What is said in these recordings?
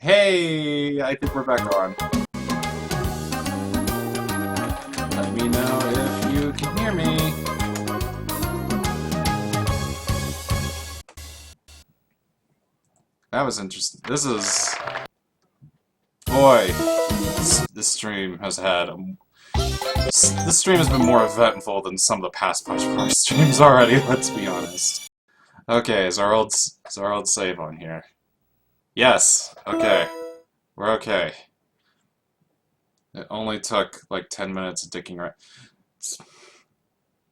Hey, I think we're back on. Let me know if you can hear me. That was interesting. This is... Boy, this stream has had... This stream has been more eventful than some of the past PachiPara streams already, let's be honest. Okay, is our old save on here? Yes, okay. We're okay. It only took like 10 minutes of dicking around. It's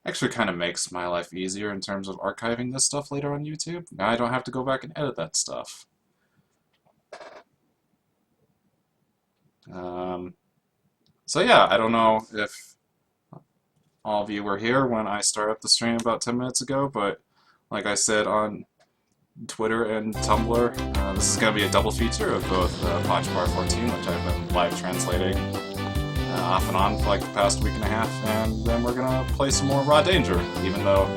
actually kind of makes my life easier in terms of archiving this stuff later on YouTube. Now I don't have to go back and edit that stuff. So yeah, I don't know if all of you were here when I started up the stream about 10 minutes ago, but like I said on Twitter and Tumblr, this is going to be a double feature of both PachiPara 14, which I've been live translating off and on for like the past week and a half, and then we're going to play some more Raw Danger, even though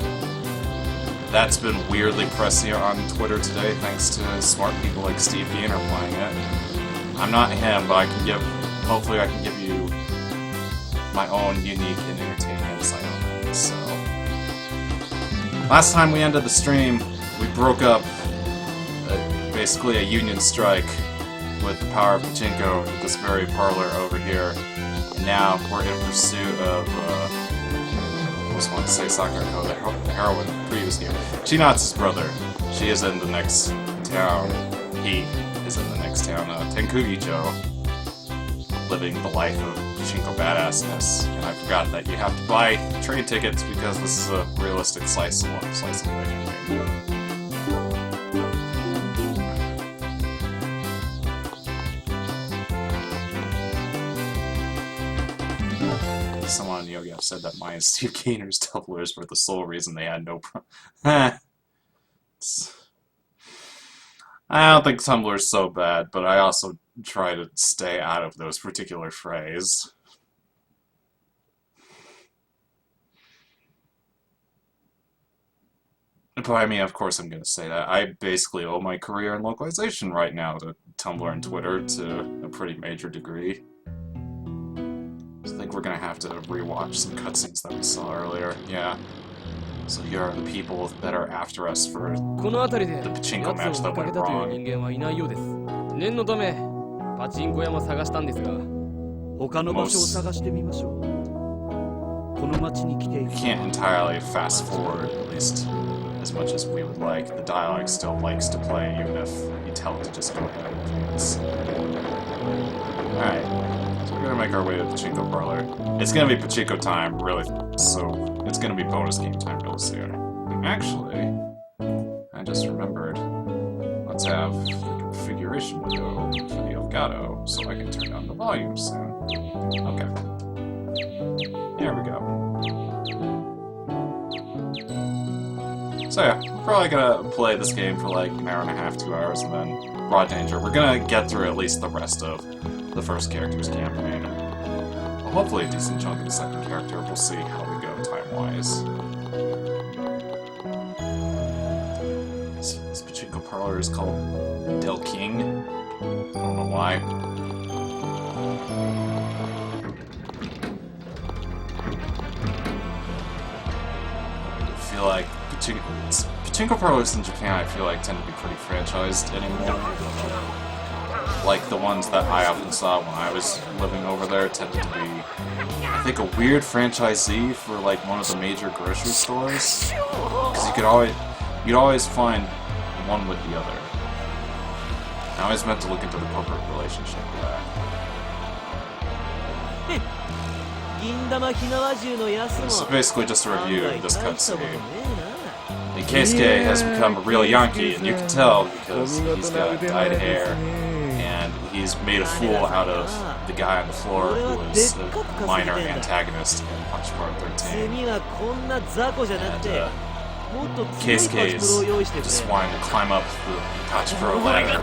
that's been weirdly pressy on Twitter today thanks to smart people like Steve Gainer playing it. I'm not him, but hopefully I can give you my own unique and entertaining insight on it. So, last time we ended the stream, we broke up basically a union strike with the power of Pachinko at this very parlor over here. And now we're in pursuit of, I almost want to say Sayaka, the heroine previously. Chinatsu's brother. She is in the next town. He is in the next town, Tenkugi-jo, living the life of Pachinko badassness. And I forgot that you have to buy train tickets because this is a realistic slice of life game. Someone on Yogi said that mine and Steve Gainer's Tumblrs were the sole reason they had no I don't think Tumblr's so bad, but I also try to stay out of those particular frays. But I mean, of course I'm going to say that. I basically owe my career in localization right now to Tumblr and Twitter to a pretty major degree. I think we're gonna have to rewatch some cutscenes that we saw earlier. Yeah. So here are the people that are after us for the Pachinko match that went wrong. You can't entirely fast forward, at least as much as we would like. The dialogue still likes to play, even if you tell it to just go ahead and advance. Alright. We're gonna make our way to Pachinko Parlor. It's gonna be Pachinko time, really, so it's gonna be bonus game time real soon. Actually, I just remembered, let's have the configuration window open for the Elgato, so I can turn down the volume soon. Okay. There we go. So yeah, we're probably gonna play this game for like an hour and a half, 2 hours, and then Raw Danger. We're gonna get through at least the rest of the first character's campaign. Well, hopefully a decent chunk of the second character. We'll see how we go time-wise. This Pachinko parlor is called Del King. I don't know why. I feel like Pachinko parlors in Japan, I feel like, tend to be pretty franchised anymore. Like the ones that I often saw when I was living over there tended to be, I think, a weird franchisee for like one of the major grocery stores, because you'd always find one with the other. I always meant to look into the corporate relationship with that. So basically, just a review of this cutscene. Keisuke has become a real Yankee, and you can tell because he's got dyed hair. He's made a fool out of the guy on the floor who was a minor antagonist in PachiPara 13. And Keisuke is just wanting to climb up the PachiPara ladder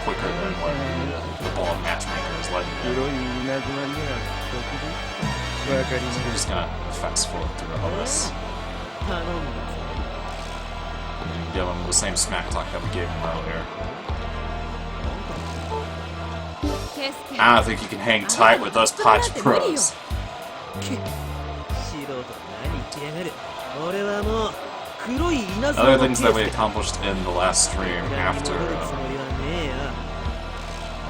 quicker than what the ball matchmaker is letting him. So we're just gonna fast forward through all this. And give him the same smack talk that we gave him earlier. I don't think you can hang tight with those pachipros. Other things that we accomplished in the last stream after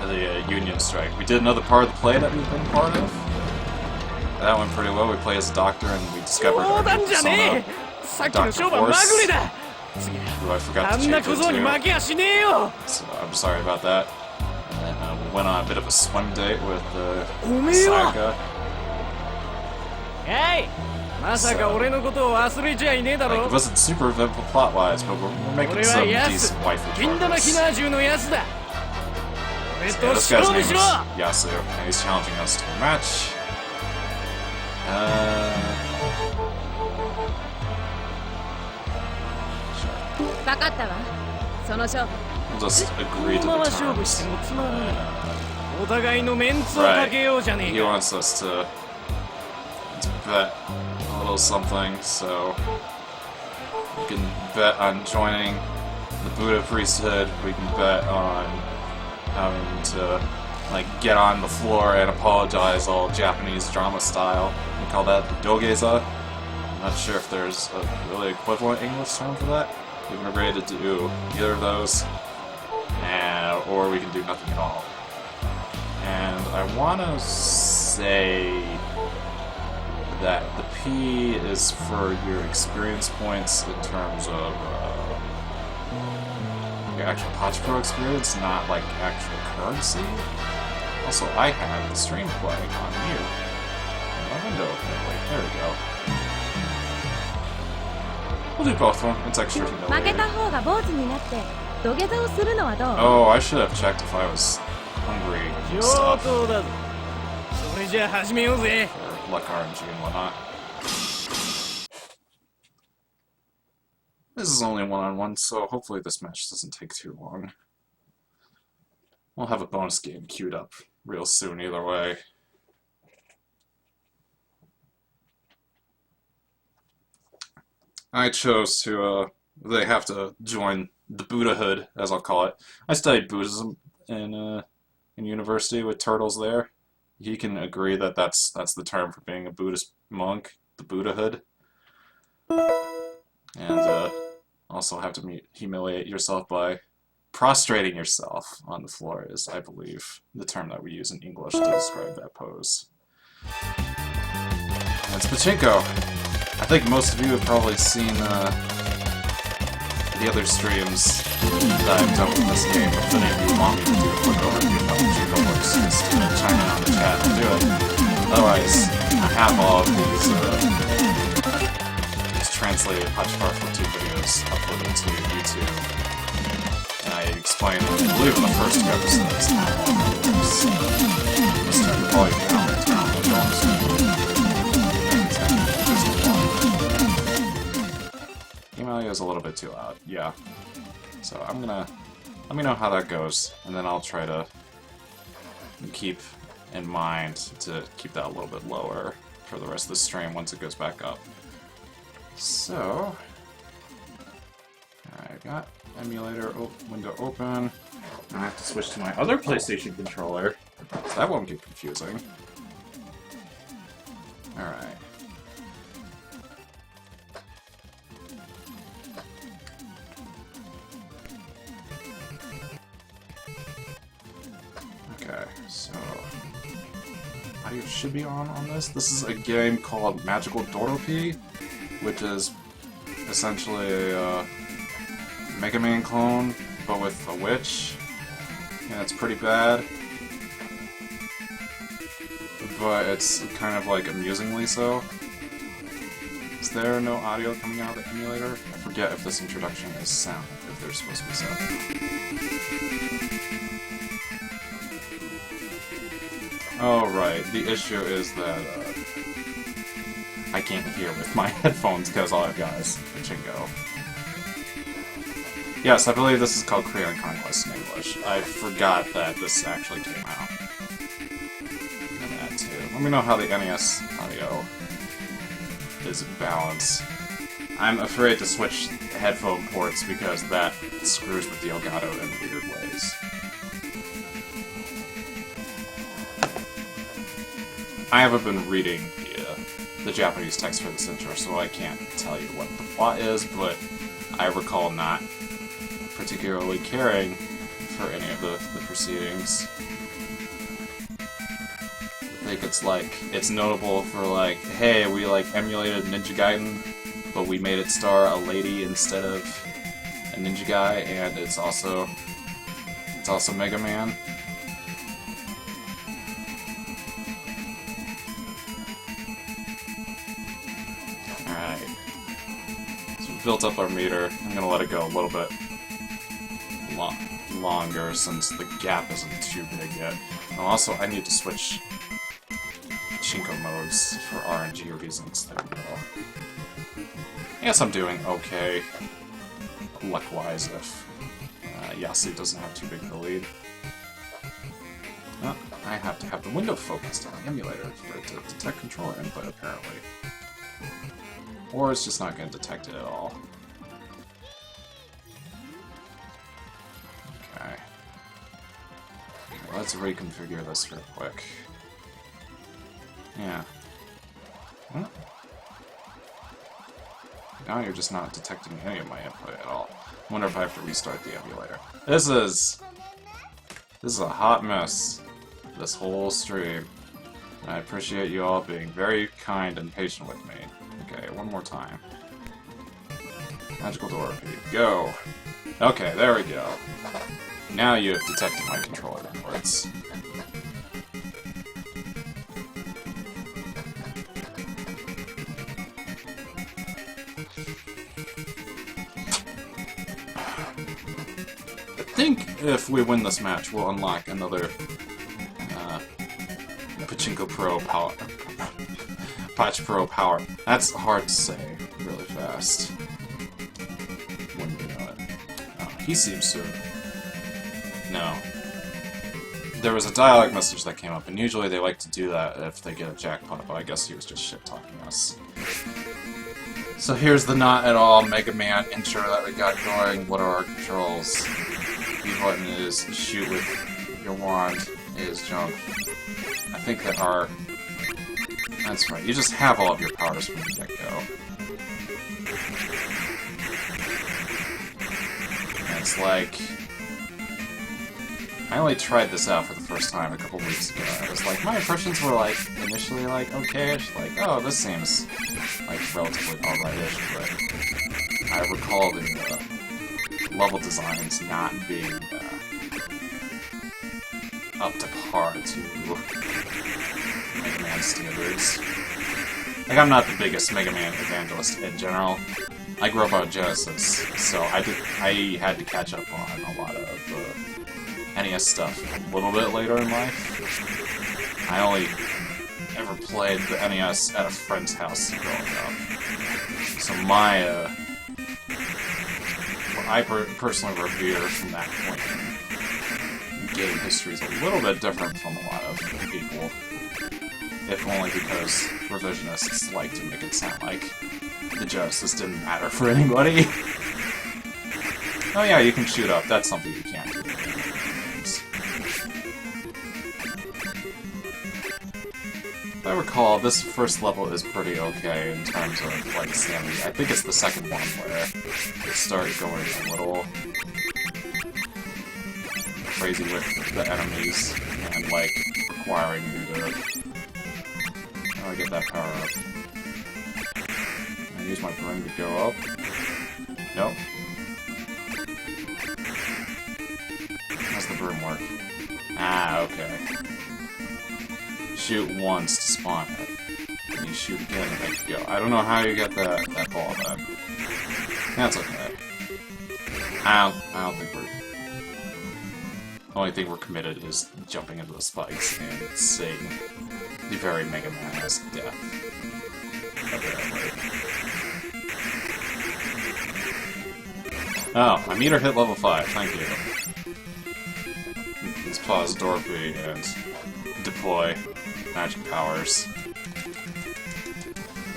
the Union strike. We did another part of the play that we've been part of. That went pretty well. We play as a doctor and we discovered our new persona, Dr. Horse, who I forgot to change into. So I'm sorry about that. And then we went on a bit of a swim date with Sayaka. So, it wasn't super eventful plot-wise, but we're making some decent waifu progress. So, this guy's name is Yasu, and he's challenging us to a match. Sure. We'll just agree to the terms. Right. He wants us to bet a little something, so we can bet on joining the Buddha priesthood. We can bet on having to get on the floor and apologize all Japanese drama style. We call that dogeza. I'm not sure if there's a really equivalent English term for that. We can agree to do either of those, or we can do nothing at all. And I want to say that the P is for your experience points in terms of your actual pachipro experience, not like actual currency. Also, I have the stream playing on mute. My window opener. Wait, there we go. We'll do both of them. It's extra humiliating. Oh, I should have checked if I was hungry and stuff. For luck RNG and whatnot. This is only one-on-one, so hopefully this match doesn't take too long. We'll have a bonus game queued up real soon either way. I chose to, they have to join the Buddhahood, as I'll call it. I studied Buddhism in university with Turtles there. He can agree that that's the term for being a Buddhist monk, the Buddhahood. And also have to humiliate yourself by prostrating yourself on the floor is, I believe, the term that we use in English to describe that pose. And it's Pachinko. I think most of you have probably seen the other streams that I've done with this game. If any of you want me to do a quick overview of how Pachinko works, just chime in on the chat and do it. Otherwise, I have all of these translated PachiPara 2 videos uploaded to YouTube. And I explained, I believe in the first 2 episodes, how all it works. Just turn the volume down and turn on the bonus. Email is a little bit too loud, yeah. So I'm gonna, let me know how that goes, and then I'll try to keep in mind to keep that a little bit lower for the rest of the stream once it goes back up. So, I got emulator window open. I have to switch to my other PlayStation controller, so that won't get confusing. Alright. Okay, so audio should be on this. This is a game called Magical Dorp, which is essentially a Mega Man clone, but with a witch. Yeah, it's pretty bad, but it's kind of like amusingly so. Is there no audio coming out of the emulator? I forget if this introduction is sound, if there's supposed to be sound. Oh, right. The issue is that I can't hear with my headphones because all I've got is Pachinko. Yes, I believe this is called Crayon Conquest in English. I forgot that this actually came out. And that too. Let me know how the NES audio is balanced. I'm afraid to switch headphone ports because that screws with the Elgato in weird ways. I haven't been reading the Japanese text for this intro, so I can't tell you what the plot is, but I recall not particularly caring for any of the proceedings. I think it's like, it's notable for like, hey, we like emulated Ninja Gaiden, but we made it star a lady instead of a ninja guy, and it's also Mega Man. Alright. So we built up our meter. I'm gonna let it go a little bit longer since the gap isn't too big yet. And also, I need to switch Pachinko modes for RNG reasons. There we go. I guess I'm doing okay, luck-wise, if Yasu doesn't have too big of a lead. Oh, I have to have the window focused on the emulator for it to detect controller input, apparently. Or it's just not going to detect it at all. Okay. Let's reconfigure this real quick. Yeah. Huh? Now you're just not detecting any of my input at all. I wonder if I have to restart the emulator. This is a hot mess, this whole stream. And I appreciate you all being very kind and patient with me. Okay, one more time. Magical Dorp, go! Okay, there we go. Now you have detected my controller inputs. I think if we win this match, we'll unlock another Pachinko Pro power. PachiPara power. That's hard to say really fast. When you know it. Oh, he seems to. No. There was a dialogue message that came up, and usually they like to do that if they get a jackpot, but I guess he was just shit-talking us. So here's the not at all Mega Man intro that we got going. What are our controls? B button is shoot with your wand, A is jump. I think that our... That's right, you just have all of your powers from the get-go. And it's like... I only tried this out for the first time a couple weeks ago. I was like, my impressions were like, initially like, okay-ish, like, oh, this seems like relatively alright-ish, but I recall the level designs not being up to par to Mega Man standards. Like, I'm not the biggest Mega Man evangelist in general. I grew up on Genesis, so I had to catch up on a lot of NES stuff a little bit later in life. I only ever played the NES at a friend's house growing up. So my, what I personally revere from that point in game history is a little bit different from a lot of people. If only because revisionists like to make it sound like the Genesis didn't matter for anybody. Oh yeah, you can shoot up. That's something you can't do. If I recall, this first level is pretty okay in terms of, like, sanity. I think it's the second one where it starts going a little crazy with the enemies and, like, requiring you to... How do I get that power up? I use my broom to go up. Nope. How's the broom work? Ah, okay. Shoot once to spawn it. And you shoot again to make it go. I don't know how you get that ball then. That's okay. I don't think we're... The only thing we're committed is jumping into the spikes and seeing the very Mega Man-esque death. Oh, my meter hit level 5, thank you. Let's pause Dorpy and deploy magic powers.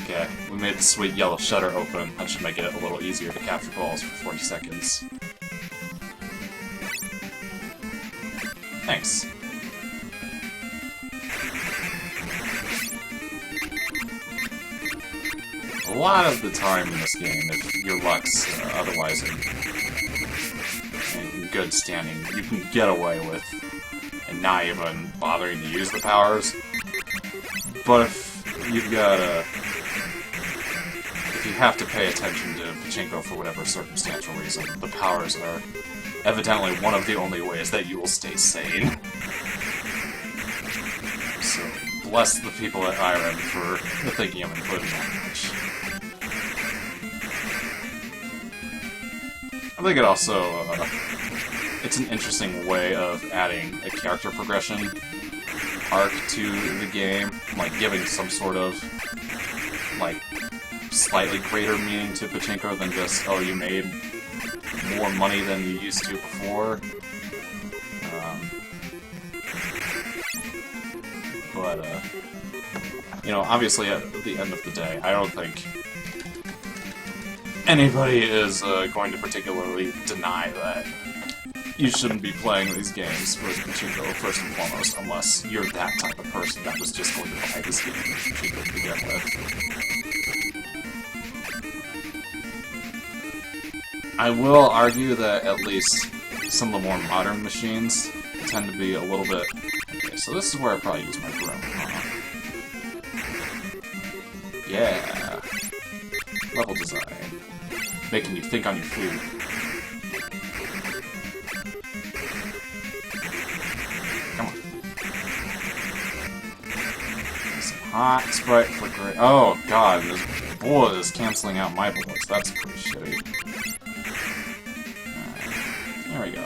Okay, we made the sweet yellow shutter open. That should make it a little easier to capture balls for 40 seconds. Thanks. a lot of the time in this game, if your luck's otherwise in good standing, you can get away with and not even bothering to use the powers. But if you've got if you have to pay attention to Pachinko for whatever circumstantial reason, the powers are evidently one of the only ways that you will stay sane. So, bless the people at IRM for thinking of including that much. I think it also, it's an interesting way of adding a character progression arc to the game, like giving some sort of, like, slightly greater meaning to Pachinko than just, oh, you made more money than you used to before. But, you know, obviously at the end of the day, I don't think anybody is going to particularly deny that you shouldn't be playing these games with Pachinko first and foremost, unless you're that type of person that was just going to buy this game with Pachinko to begin with. I will argue that at least some of the more modern machines tend to be a little bit... Okay, so this is where I probably use my broom. Yeah. Level design. Making you think on your feet. Come on. Some hot sprite flickering. Oh god, this bullet is canceling out my bullets. That's pretty shitty. There we go.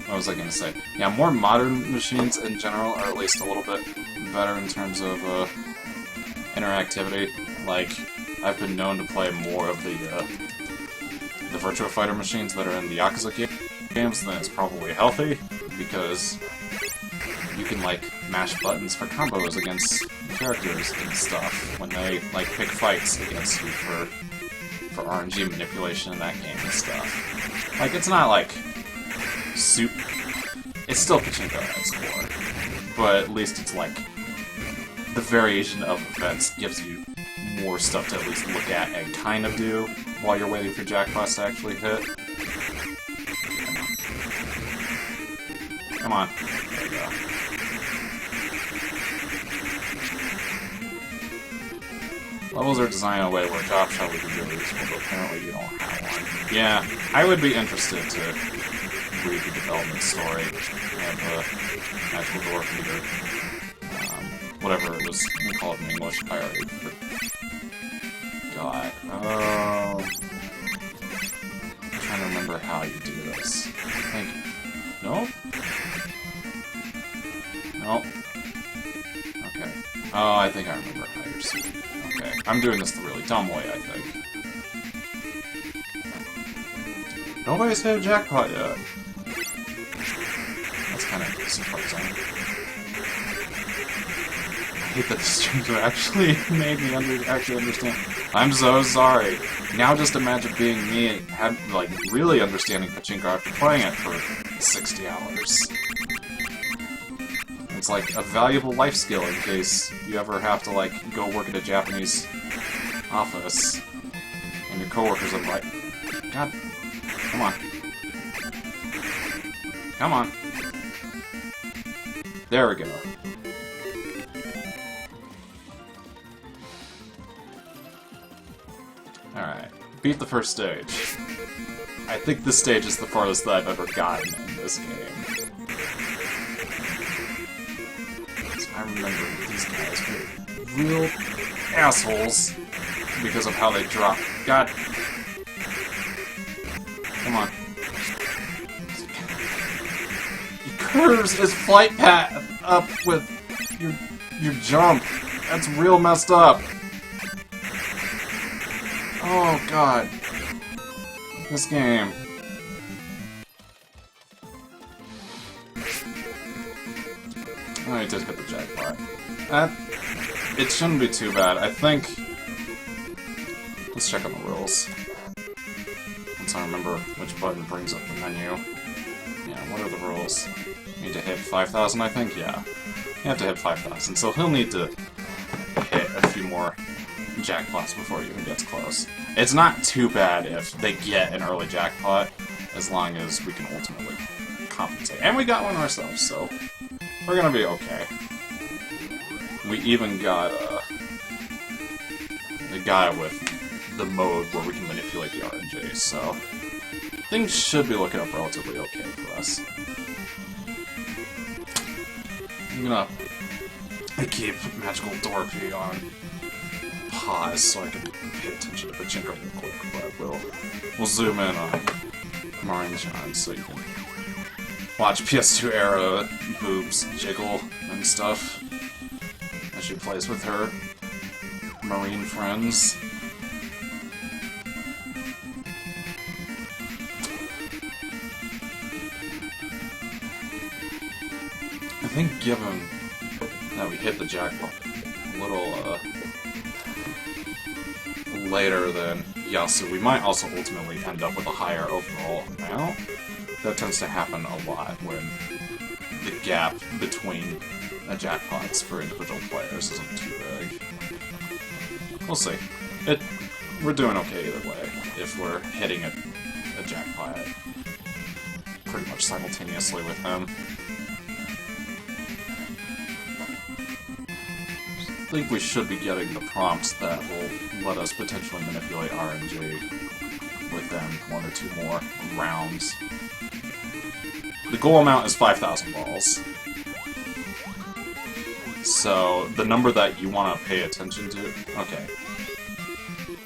What was I gonna say? Yeah, more modern machines in general are at least a little bit better in terms of interactivity. Like, I've been known to play more of the Virtua Fighter machines that are in the Yakuza games than is probably healthy, because you can, like, mash buttons for combos against characters and stuff when they, like, pick fights against you for RNG manipulation in that game and stuff. Like, it's not, like, it's still Pachinko at its core, but at least it's, like, the variation of events gives you more stuff to at least look at and kind of do while you're waiting for jackpots to actually hit. Come on. There you go. Levels are designed in a way where drop shot would be really useful, but apparently you don't have one. Yeah, I would be interested to read the development story of the actual Dorp meter. Whatever it was, we call it in English. I already forgot. Oh. I'm trying to remember how you do this. I think. No? No. Okay. Oh, I think I remember how you're seeing. Okay. I'm doing this the really dumb way, I think. Nobody's hit a jackpot yet. That's kind of surprising. I hate that the streamer actually made me actually understand. I'm so sorry. Now just imagine being me and like really understanding Pachinko after playing it for 60 hours. It's like a valuable life skill in case you ever have to like go work at a Japanese office and your coworkers are like, God, come on. Come on. There we go. Alright. Beat the first stage. I think this stage is the farthest that I've ever gotten in this game. So I remember these guys were real assholes because of how they drop. God. Come on. He curves his flight path up with your jump. That's real messed up. Oh god. This game. Oh, I did hit the jackpot. It shouldn't be too bad. I think... Let's check on the rules. Once I remember which button brings up the menu. Yeah, what are the rules? Need to hit 5,000, I think? Yeah. You have to hit 5,000, so he'll need to hit a few more jackpots before it even gets close. It's not too bad if they get an early jackpot, as long as we can ultimately compensate. And we got one ourselves, so we're gonna be okay. We even got a guy with the mode where we can manipulate the RNG, so things should be looking up relatively okay for us. I'm gonna keep Magical Dorpy on pause so I can pay attention to Pachinko real quick, but we'll zoom in on Marine John so you can watch PS2 era boobs jiggle and stuff as she plays with her marine friends. I think given that we hit the jackpot a little later than Yasu, we might also ultimately end up with a higher overall amount. That tends to happen a lot when the gap between jackpots for individual players isn't too big. We'll see. We're doing okay either way, if we're hitting a jackpot pretty much simultaneously with him. I think we should be getting the prompts that will let us potentially manipulate RNG within 1 or 2 more rounds. The goal amount is 5,000 balls. So, the number that you want to pay attention to... Okay.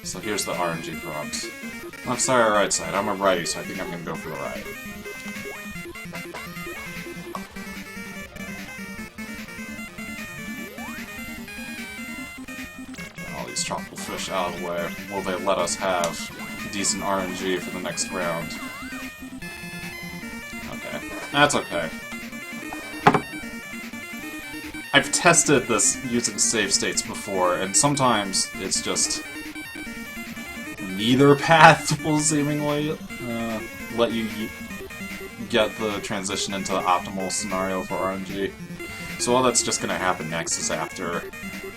So here's the RNG prompt. Left side or right side? I'm a righty, so I think I'm going to go for the right. Tropical fish out of the way. Will they let us have decent RNG for the next round? Okay. That's okay. I've tested this using save states before, and sometimes it's just neither path will seemingly let you get the transition into the optimal scenario for RNG. So all that's just going to happen next is after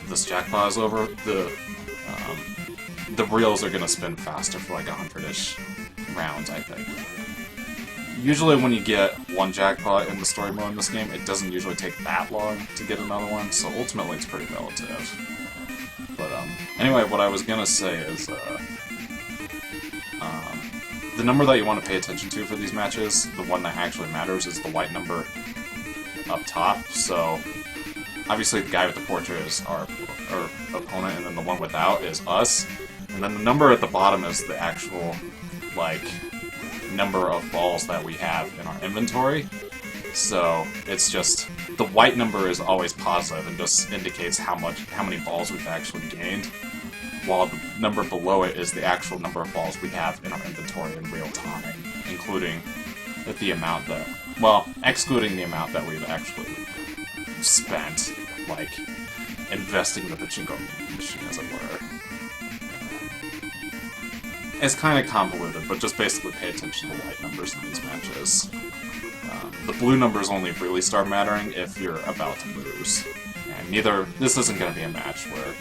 this jackpot is over, the reels are gonna spin faster for like 100-ish rounds, I think. Usually when you get one jackpot in the story mode in this game, it doesn't usually take that long to get another one, so ultimately it's pretty relative. But anyway, what I was gonna say is the number that you want to pay attention to for these matches, the one that actually matters, is the white number up top. So obviously the guy with the portrait is our opponent, and then the one without is us. And then the number at the bottom is the actual, like, number of balls that we have in our inventory. So it's just, the white number is always positive and just indicates how many balls we've actually gained, while the number below it is the actual number of balls we have in our inventory in real time, including the amount that, well, excluding the amount that we've actually spent, like, investing in the Pachinko machine, as it were. It's kind of convoluted, but just basically pay attention to the white numbers in these matches. The blue numbers only really start mattering if you're about to lose. And this isn't going to be a match where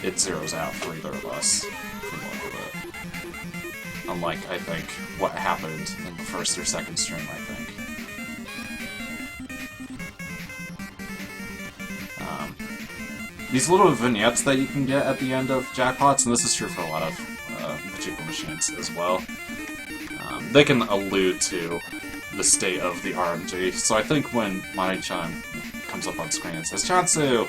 it zeroes out for either of us for the look of it. Unlike, I think, what happened in the first or second stream, I think. These little vignettes that you can get at the end of jackpots, and this is true for a lot of Pachinko machines as well, they can allude to the state of the RNG. So I think when Mari-chan comes up on screen and says, "Chansu,"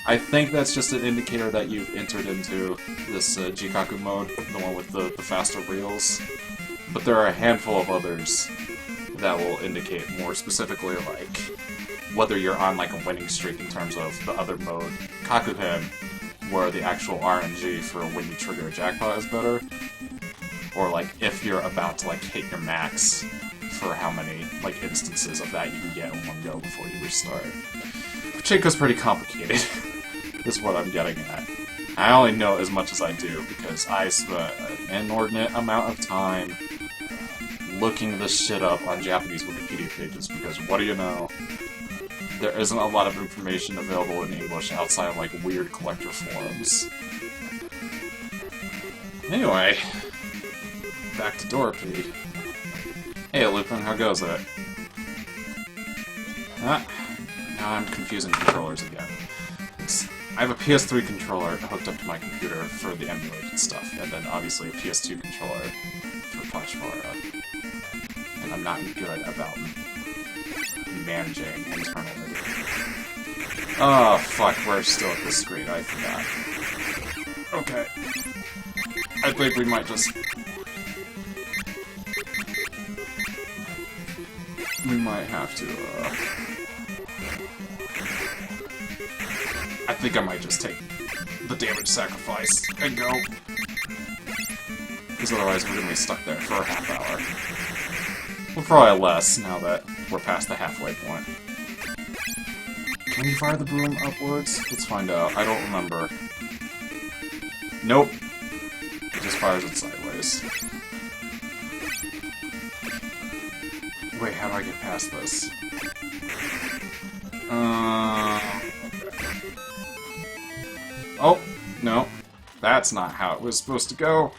I think that's just an indicator that you've entered into this Jikaku mode, the one with the faster reels. But there are a handful of others that will indicate more specifically, like, whether you're on like a winning streak in terms of the other mode, Kakuhen, where the actual RNG for when you trigger a jackpot is better, or like if you're about to like hit your max for how many like instances of that you can get in one go before you restart. Pachinko's pretty complicated, is what I'm getting at. I only know as much as I do because I spent an inordinate amount of time looking this shit up on Japanese Wikipedia pages, because what do you know? there isn't a lot of information available in English outside of, like, weird collector forums. Anyway, back to Dorp. Hey, Lupin, how goes it? Ah, now I'm confusing controllers again. I have a PS3 controller hooked up to my computer for the emulated stuff, and then obviously a PS2 controller for PachiPara. And I'm not good about managing internally. Oh, fuck, we're still at the screen, I forgot. Okay. I think we might just... We might have to, I think I might just take the damage sacrifice and go. Because otherwise we're gonna be stuck there for a half hour. Well, probably less, now that we're past the halfway point. Can you fire the broom upwards? Let's find out. I don't remember. Nope. It just fires it sideways. Wait, how do I get past this? Oh, no. That's not how it was supposed to go.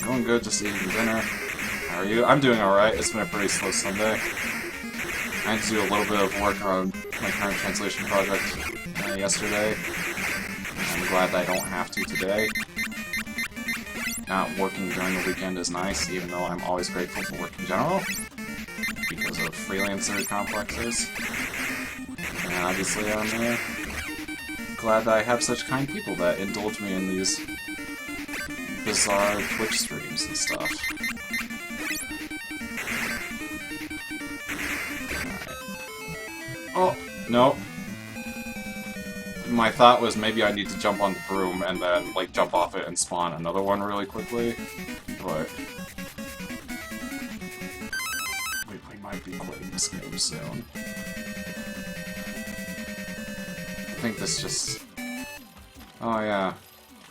Going good, just eating dinner. How are you? I'm doing alright. It's been a pretty slow Sunday. I had to do a little bit of work on my current translation project yesterday. I'm glad that I don't have to today. Not working during the weekend is nice, even though I'm always grateful for work in general, because of freelancer complexes. And obviously I'm glad that I have such kind people that indulge me in these bizarre Twitch streams and stuff. Alright. Oh, no. My thought was maybe I need to jump on the broom and then, like, jump off it and spawn another one really quickly, but... we might be quitting this game soon. I think this just... Oh, yeah.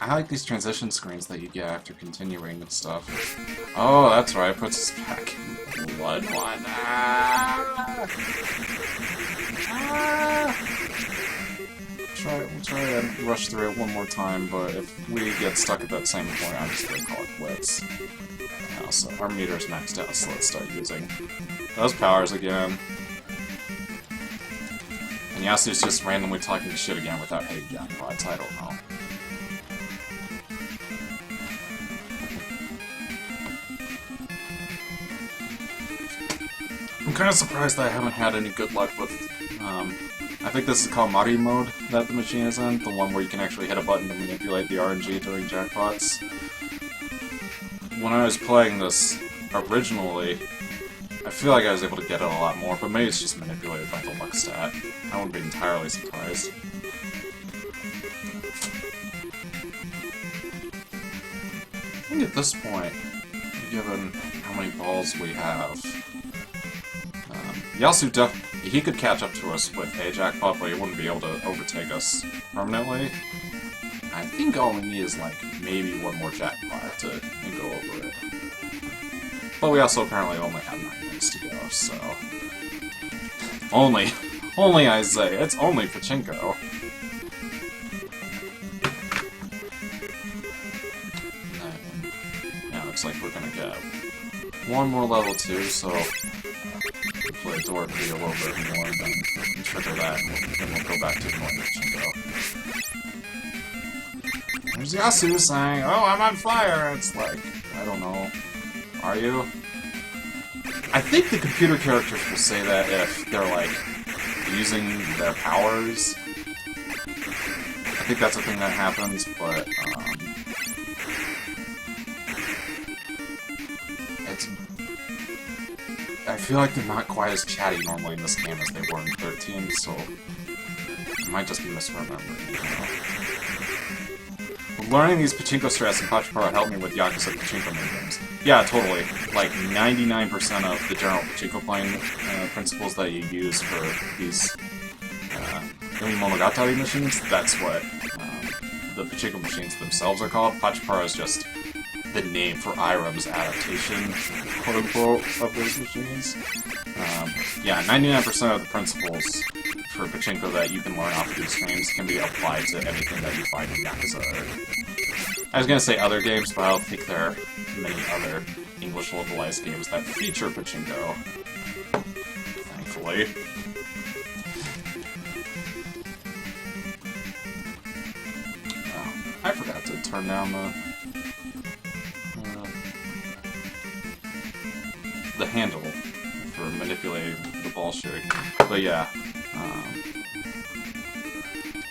I like these transition screens that you get after continuing and stuff. Oh, that's right, it puts us back in Blood 1. Ah! Ah! We'll try and rush through it one more time, but if we get stuck at that same point, I'm just gonna call it quits. Now, so our meter's maxed out, so let's start using those powers again. And Yasu's just randomly talking shit again without hitting jackpots, I don't know. I'm kind of surprised that I haven't had any good luck with, I think this is called Mari mode that the machine is in, the one where you can actually hit a button to manipulate the RNG during jackpots. When I was playing this originally, I feel like I was able to get it a lot more, but maybe it's just manipulated by the luck stat. I wouldn't be entirely surprised. I think at this point, given how many balls we have, Yasu he could catch up to us with a jackpot, but he wouldn't be able to overtake us permanently. I think all we need is, like, maybe one more jackpot to go over it. But we also apparently only have 9 minutes to go, so... Only I say, it's only Pachinko. Yeah, looks like we're gonna get one more level 2, so... Play Dorp be a little bit more, then trigger that, and then we'll go back to normal Pachinko. There's Yasu saying, "Oh, I'm on fire!" It's like, I don't know. Are you? I think the computer characters will say that if they're, like, using their powers. I think that's a thing that happens, but, it's... I feel like they're not quite as chatty normally in this game as they were in 13, so... I might just be misremembering, you know? Learning these Pachinko strats in PachiPara helped me with Yakuza Pachinko games. Yeah, totally. Like, 99% of the general Pachinko playing principles that you use for these Monogatari machines, that's what the Pachinko machines themselves are called. PachiPara is just the name for Irem's adaptation, quote-unquote, of those machines. Yeah, 99% of the principles for Pachinko that you can learn off of these games can be applied to anything that you find in Yakuza. I was gonna say other games, but I don't think there are many other English localized games that feature Pachinko. Thankfully. I forgot to turn down the handle for manipulating the ball shape. But yeah,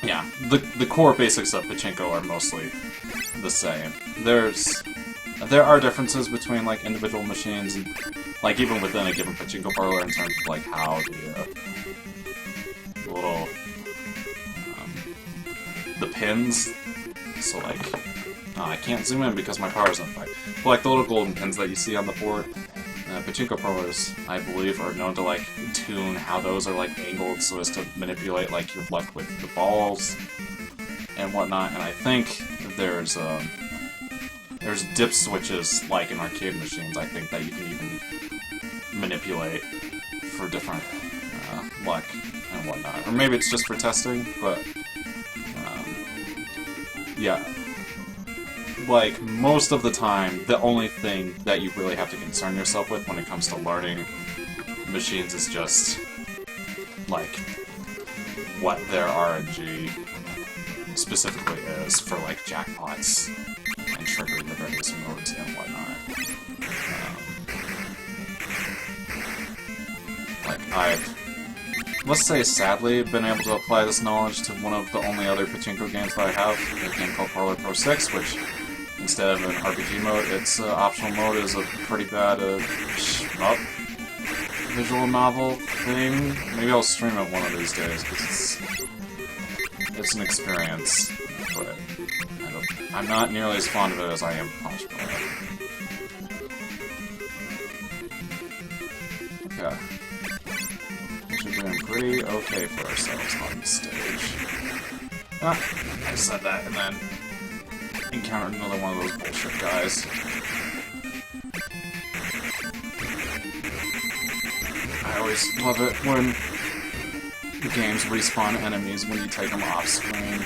yeah, the core basics of Pachinko are mostly the same. There are differences between like individual machines, and like even within a given Pachinko parlor in terms of like how the little the pins. So like, I can't zoom in because my power's on fire. But like the little golden pins that you see on the board, Pachinko parlors, I believe, are known to like tune how those are like angled so as to manipulate like your luck with the balls and whatnot. And I think there's dip switches like in arcade machines. I think that you can even manipulate for different luck and whatnot, or maybe it's just for testing, but. Yeah, like, most of the time, the only thing that you really have to concern yourself with when it comes to learning machines is just, like, what their RNG specifically is for, like, jackpots and triggering the various modes and whatnot. Like, I've, let's say sadly, been able to apply this knowledge to one of the only other Pachinko games that I have, a game called Parlor Pro 6, which, instead of an RPG mode, its optional mode is a pretty bad shmup visual novel thing. Maybe I'll stream it one of these days, because it's an experience, but I'm not nearly as fond of it as I am PachiPara. Okay. We're doing pretty okay for ourselves on the stage. Ah, I said that and then encountered another one of those bullshit guys. I always love it when the games respawn enemies when you take them off screen.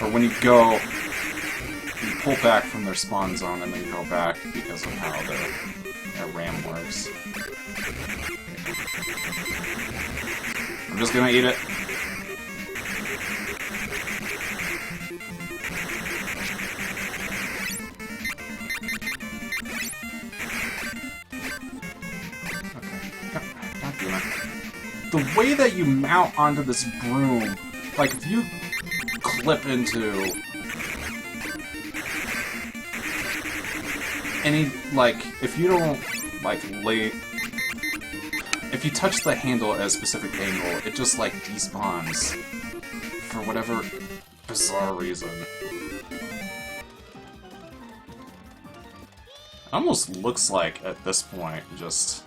Or when you pull back from their spawn zone and then go back because of how their RAM works. I'm just gonna eat it. The way that you mount onto this broom, like if you clip into any, like, if you don't, like, if you touch the handle at a specific angle, it just, like, despawns for whatever bizarre reason. It almost looks like, at this point, just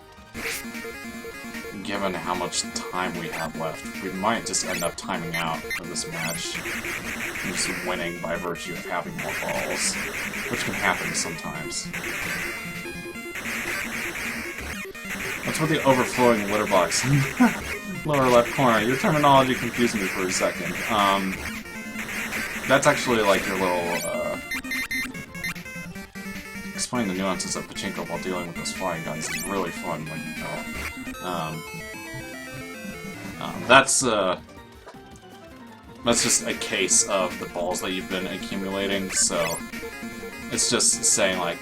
given how much time we have left, we might just end up timing out for this match and just winning by virtue of having more balls, which can happen sometimes. What's with the overflowing litter box in the lower left corner? Your terminology confused me for a second. That's actually like your little, explain the nuances of Pachinko while dealing with those flying guns is really fun when you know. That's just a case of the balls that you've been accumulating, so it's just saying like,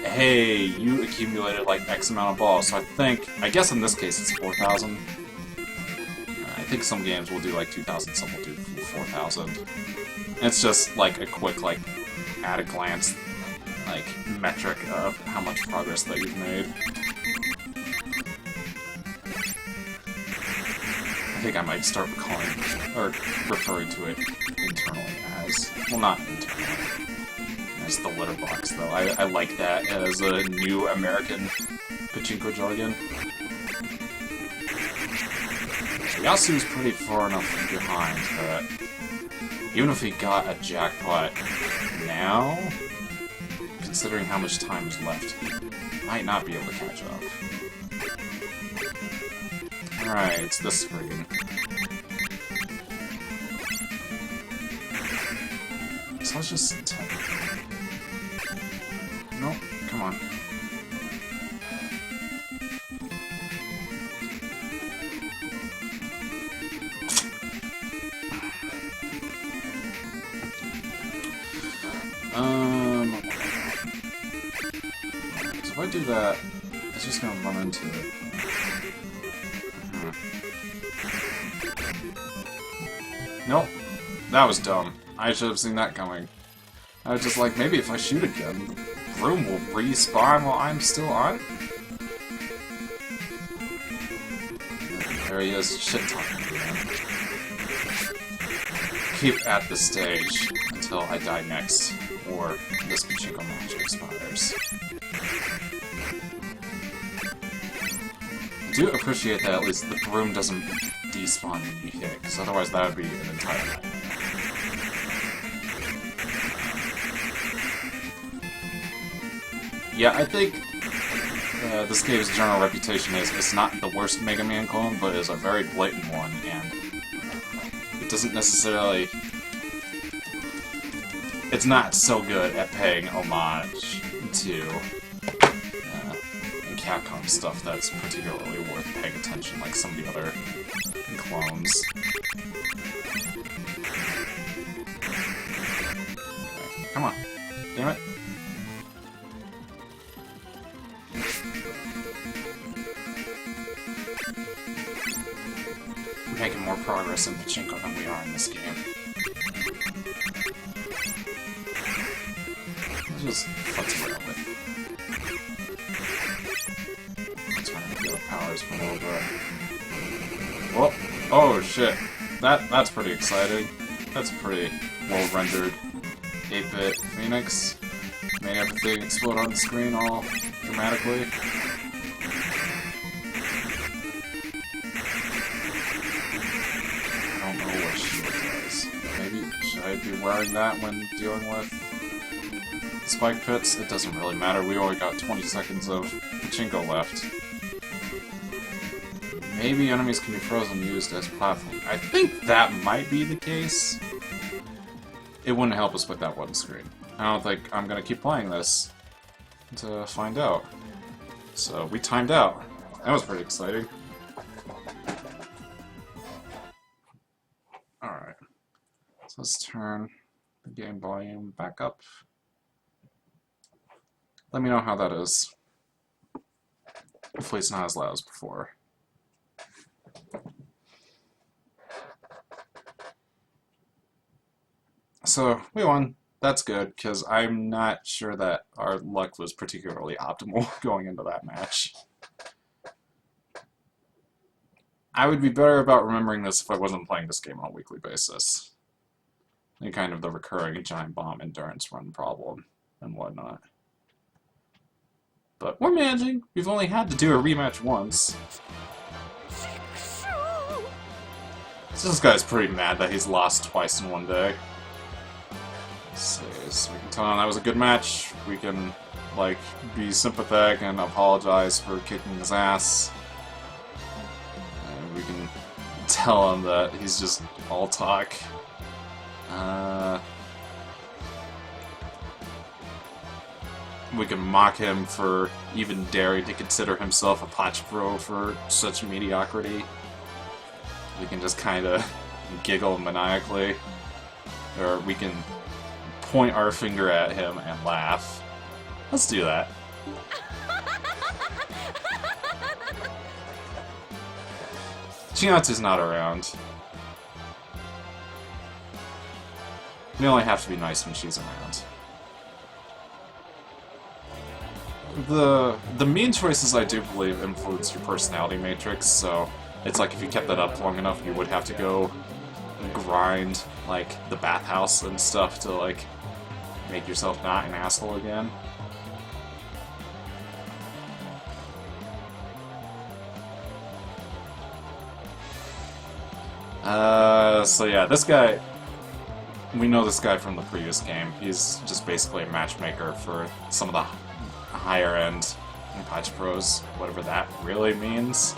hey, you accumulated like X amount of balls, so I guess in this case it's 4,000. I think some games will do like 2,000, some will do 4,000. It's just like a quick, like, at a glance, like, metric of how much progress that you've made. I think I might start calling, or referring to it internally as, well, not internally, as the litter box, though. I like that as a new American Pachinko jargon. Yasu's pretty far enough behind that Even if he got a jackpot now, considering how much time is left, he might not be able to catch up. Alright, it's this screen. So let's just... Nope, come on. So if I do that, it's just gonna run into it. Nope. That was dumb. I should have seen that coming. I was just like, maybe if I shoot again, the room will respawn while I'm still on? There he is, shit-talking again. Keep at the stage until I die next, or this Pachinko match expires. I do appreciate that at least the broom doesn't despawn when you hit, because otherwise that would be an entire nightmare. Yeah, I think this game's general reputation is it's not the worst Mega Man clone, but is a very blatant one, and it doesn't necessarily... It's not so good at paying homage to Capcom stuff that's particularly worth paying attention, like some of the other clones. Okay, come on. Damn it. We're making more progress in Pachinko than we are in this game. Let's just futz around with. Let's try to get the powers from over. Whoa! Oh shit! That's pretty exciting. That's pretty well rendered 8-bit Phoenix. Made everything explode on the screen all dramatically. I don't know what shield does. Maybe should I be wearing that when dealing with spike pits? It doesn't really matter. We only got 20 seconds of Pachinko left. Maybe enemies can be frozen used as platform. I think that might be the case. It wouldn't help us with that one screen. I don't think I'm gonna keep playing this to find out. So we timed out. That was pretty exciting. Alright. So let's turn the game volume back up. Let me know how that is. Hopefully it's not as loud as before. So, we won. That's good, because I'm not sure that our luck was particularly optimal going into that match. I would be better about remembering this if I wasn't playing this game on a weekly basis. And kind of the recurring giant bomb endurance run problem and whatnot. But we're managing. We've only had to do a rematch once. So this guy's pretty mad that he's lost twice in one day. So we can tell him that was a good match. We can, like, be sympathetic and apologize for kicking his ass. And we can tell him that he's just all talk. We can mock him for even daring to consider himself a pachipro for such mediocrity. We can just kind of giggle maniacally. Or we can point our finger at him and laugh. Let's do that. Chinatsu's not around. We only have to be nice when she's around. The mean choices, I do believe, influence your personality matrix, so it's like if you kept that up long enough, you would have to go grind, like, the bathhouse and stuff to, like, make yourself not an asshole again. So yeah, this guy... we know this guy from the previous game. He's just basically a matchmaker for some of the higher end pachipros, whatever that really means.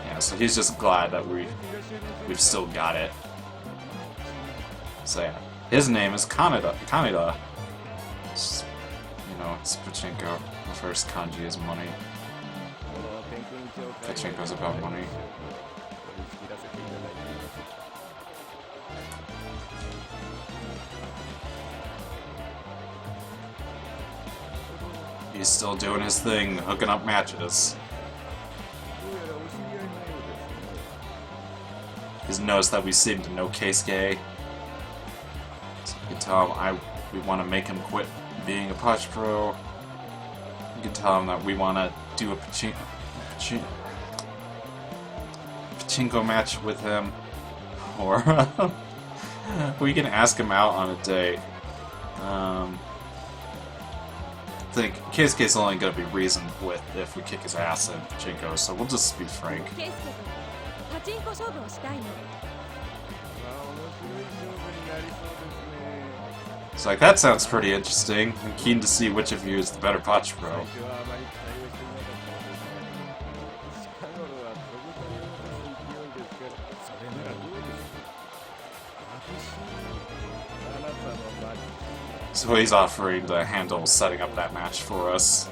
Yeah, so he's just glad that we've still got it. So yeah, his name is Kaneda. You know, it's Pachinko. The first kanji is money. Pachinko's about money. He's still doing his thing, hooking up matches. He's noticed that we seem to know Keisuke. So you can tell him we want to make him quit being a pachipro. You can tell him that we want to do a pachinko match with him. Or we can ask him out on a date. I think Keisuke's only going to be reasoned with if we kick his ass in pachinko, so we'll just be frank. So like, that sounds pretty interesting. I'm keen to see which of you is the better pachipro. So he's offering to handle setting up that match for us.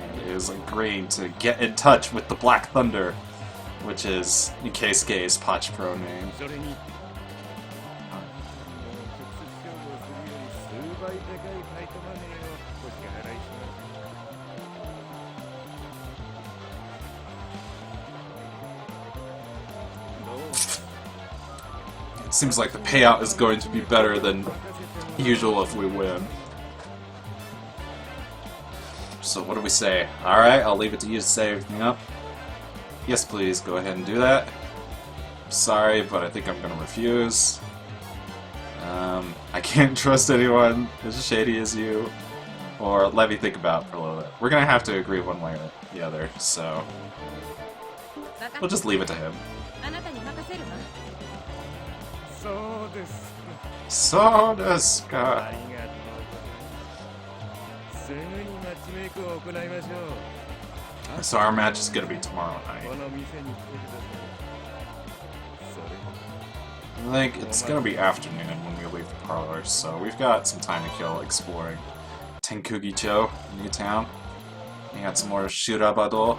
And he is agreeing to get in touch with the Black Thunder, which is Keisuke's pachipro name. It seems like the payout is going to be better than usual if we win. So what do we say? Alright, I'll leave it to you to set everything up. Yes, please, go ahead and do that. I'm sorry, but I think I'm going to refuse. I can't trust anyone as shady as you. Or let me think about it for a little bit. We're going to have to agree one way or the other, so we'll just leave it to him. So desu ka. So our match is gonna be tomorrow night. I think it's gonna be afternoon when we leave the parlor, so we've got some time to kill exploring Tenkugicho, New Town. We got some more Shirabado,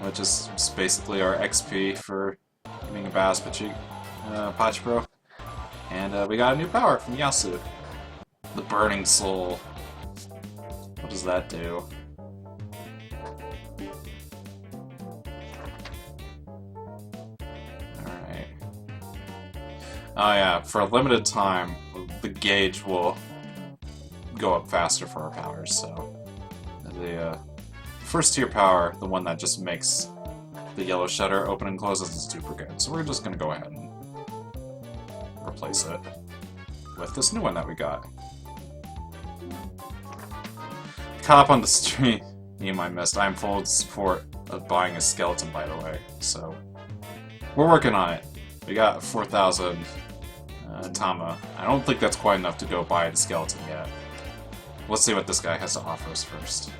which is just basically our XP for being a badass pachipro. And we got a new power from Yasu. The Burning Soul. What does that do? Alright. Oh yeah, for a limited time, the gauge will go up faster for our powers, so... The first tier power, the one that just makes the yellow shutter open and close, isn't super good. So we're just gonna go ahead and replace it with this new one that we got. Caught up on the stream I missed. I am full support of buying a skeleton, by the way, so we're working on it. We got 4,000 Tama. I don't think that's quite enough to go buy the skeleton yet. Let's see what this guy has to offer us first.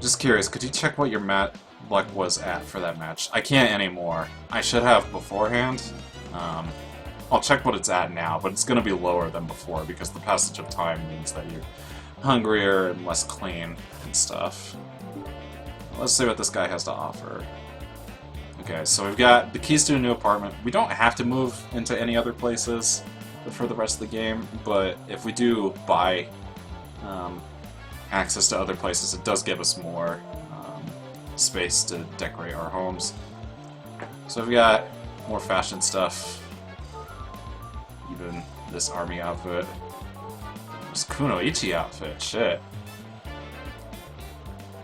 Just curious, could you check what your mat luck was at for that match? I can't anymore. I should have beforehand. I'll check what it's at now, but it's going to be lower than before because the passage of time means that you're hungrier and less clean and stuff. Let's see what this guy has to offer. Okay, so we've got the keys to a new apartment. We don't have to move into any other places for the rest of the game, but if we do buy access to other places, it does give us more space to decorate our homes. So we've got more fashion stuff. Even this army outfit. This Kunoichi outfit, shit.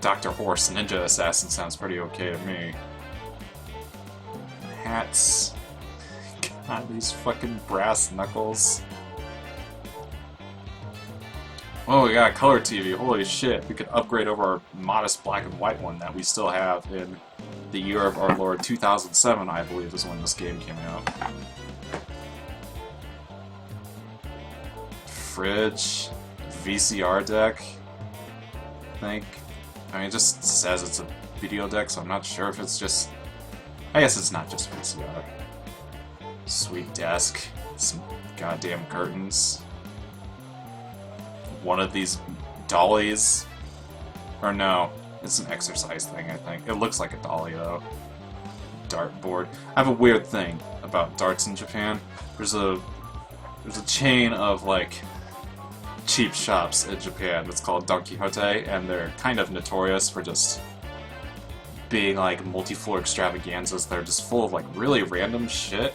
Dr. Horse Ninja Assassin sounds pretty okay to me. Hats. God, these fucking brass knuckles. Oh, we got a color TV. Holy shit. We could upgrade over our modest black and white one that we still have in the year of our Lord 2007, I believe, is when this game came out. Fridge. VCR deck. I think. I mean, it just says it's a video deck, so I'm not sure if it's just... I guess it's not just VCR. Sweet desk. Some goddamn curtains. One of these dollies. Or no, it's an exercise thing, I think. It looks like a dolly, though. Dartboard. I have a weird thing about darts in Japan. There's a chain of, like, cheap shops in Japan that's called Don Quixote, and they're kind of notorious for just being, like, multi-floor extravaganzas. They're just full of, like, really random shit.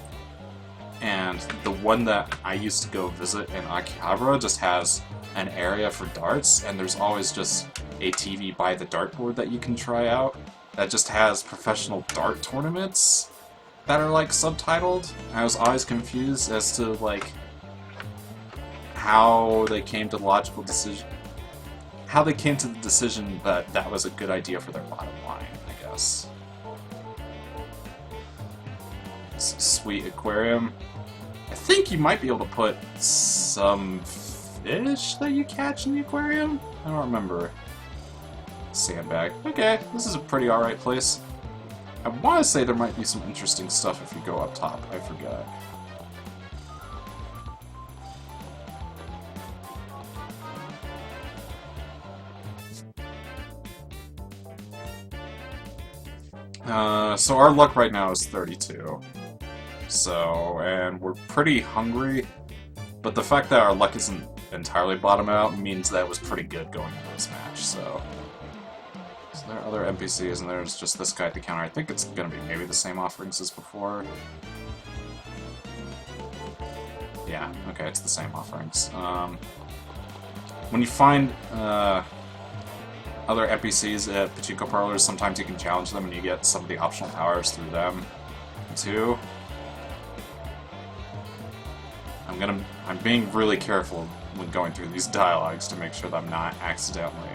And the one that I used to go visit in Akihabara just has an area for darts, and there's always just a TV by the dartboard that you can try out that just has professional dart tournaments that are like subtitled. I was always confused as to like how they came to the logical decision, how they came to the decision that that was a good idea for their bottom line, I guess. Sweet aquarium. I think you might be able to put some fish that you catch in the aquarium? I don't remember. Sandbag. Okay, this is a pretty alright place. I want to say there might be some interesting stuff if you go up top. I forgot. So our luck right now is 32. So, and we're pretty hungry, but the fact that our luck isn't entirely bottom out means that it was pretty good going into this match, so... Is there other NPCs, and there's just this guy at the counter. I think it's gonna be maybe the same offerings as before. Yeah, okay, it's the same offerings. When you find other NPCs at Pachinko parlors, sometimes you can challenge them and you get some of the optional powers through them, too. I'm being really careful when going through these dialogues to make sure that I'm not accidentally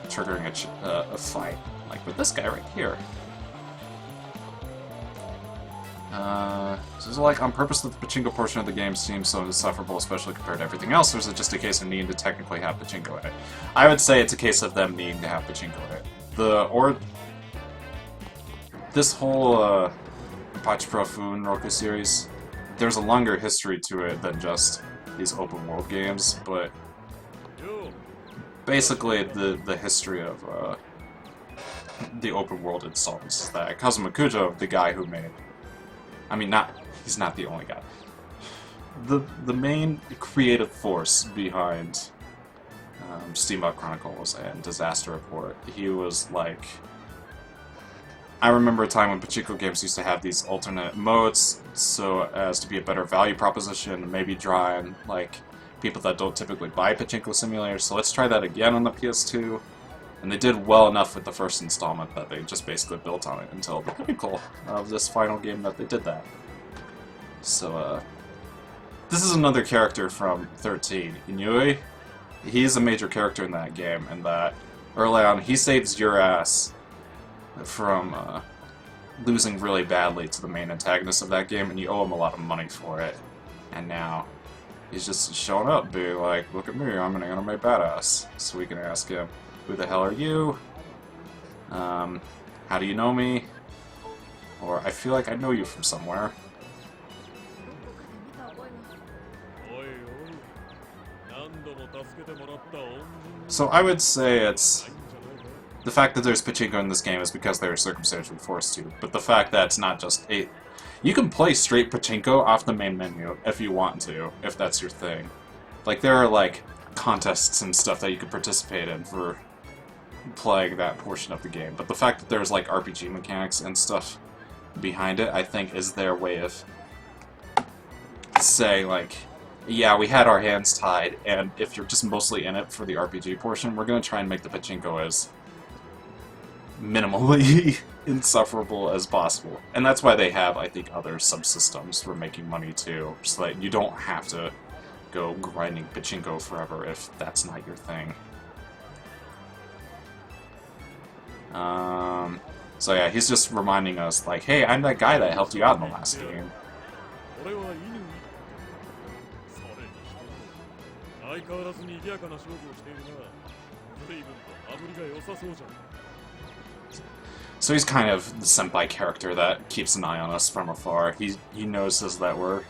triggering a fight, like with this guy right here. So it's like, on purpose that the Pachinko portion of the game seems so insufferable, especially compared to everything else, or is it just a case of needing to technically have Pachinko in it? I would say it's a case of them needing to have Pachinko in it. This whole PachiPara Roku series, there's a longer history to it than just these open world games, but basically the history of the open world installments is that Kazuma Kujo, the guy who made, I mean, he's not the only guy. The main creative force behind Steamboat Chronicles and Disaster Report, he was like... I remember a time when Pachinko games used to have these alternate modes so as to be a better value proposition, maybe draw in like people that don't typically buy Pachinko simulators, so let's try that again on the PS2. And they did well enough with the first installment that they just basically built on it until the pinnacle of this final game that they did that. So, this is another character from 13, Inui. He's a major character in that game, and that early on he saves your ass from losing really badly to the main antagonist of that game, and you owe him a lot of money for it. And now he's just showing up, being like, look at me, I'm an anime badass. So we can ask him, who the hell are you? How do you know me? Or, I feel like I know you from somewhere. So I would say it's... The fact that there's Pachinko in this game is because they were circumstantially forced to, but the fact that it's not just a... You can play straight Pachinko off the main menu if you want to, if that's your thing. Like, there are, like, contests and stuff that you could participate in for playing that portion of the game, but the fact that there's, like, RPG mechanics and stuff behind it, I think, is their way of saying, like, yeah, we had our hands tied, and if you're just mostly in it for the RPG portion, we're going to try and make the Pachinko as minimally insufferable as possible. And that's why they have, I think, other subsystems for making money too, so that you don't have to go grinding Pachinko forever if that's not your thing. So yeah, he's just reminding us, like, hey, I'm that guy that helped you out in the last game. So he's kind of the senpai character that keeps an eye on us from afar. He notices that we're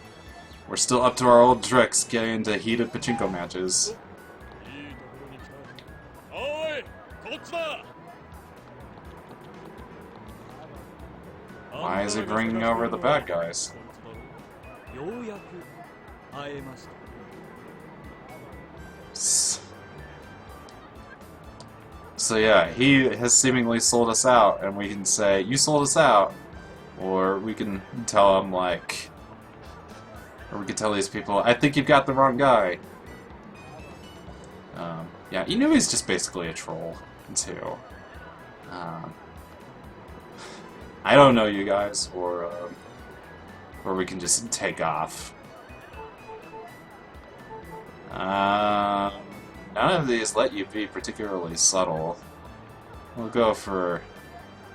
still up to our old tricks, getting into heated Pachinko matches. Why is he bringing over the bad guys? So yeah, he has seemingly sold us out, and we can say, you sold us out. Or we can tell him, like... Or we can tell these people, I think you've got the wrong guy. Yeah, Inui's just basically a troll, too. I don't know you guys, or we can just take off. None of these let you be particularly subtle. We'll go for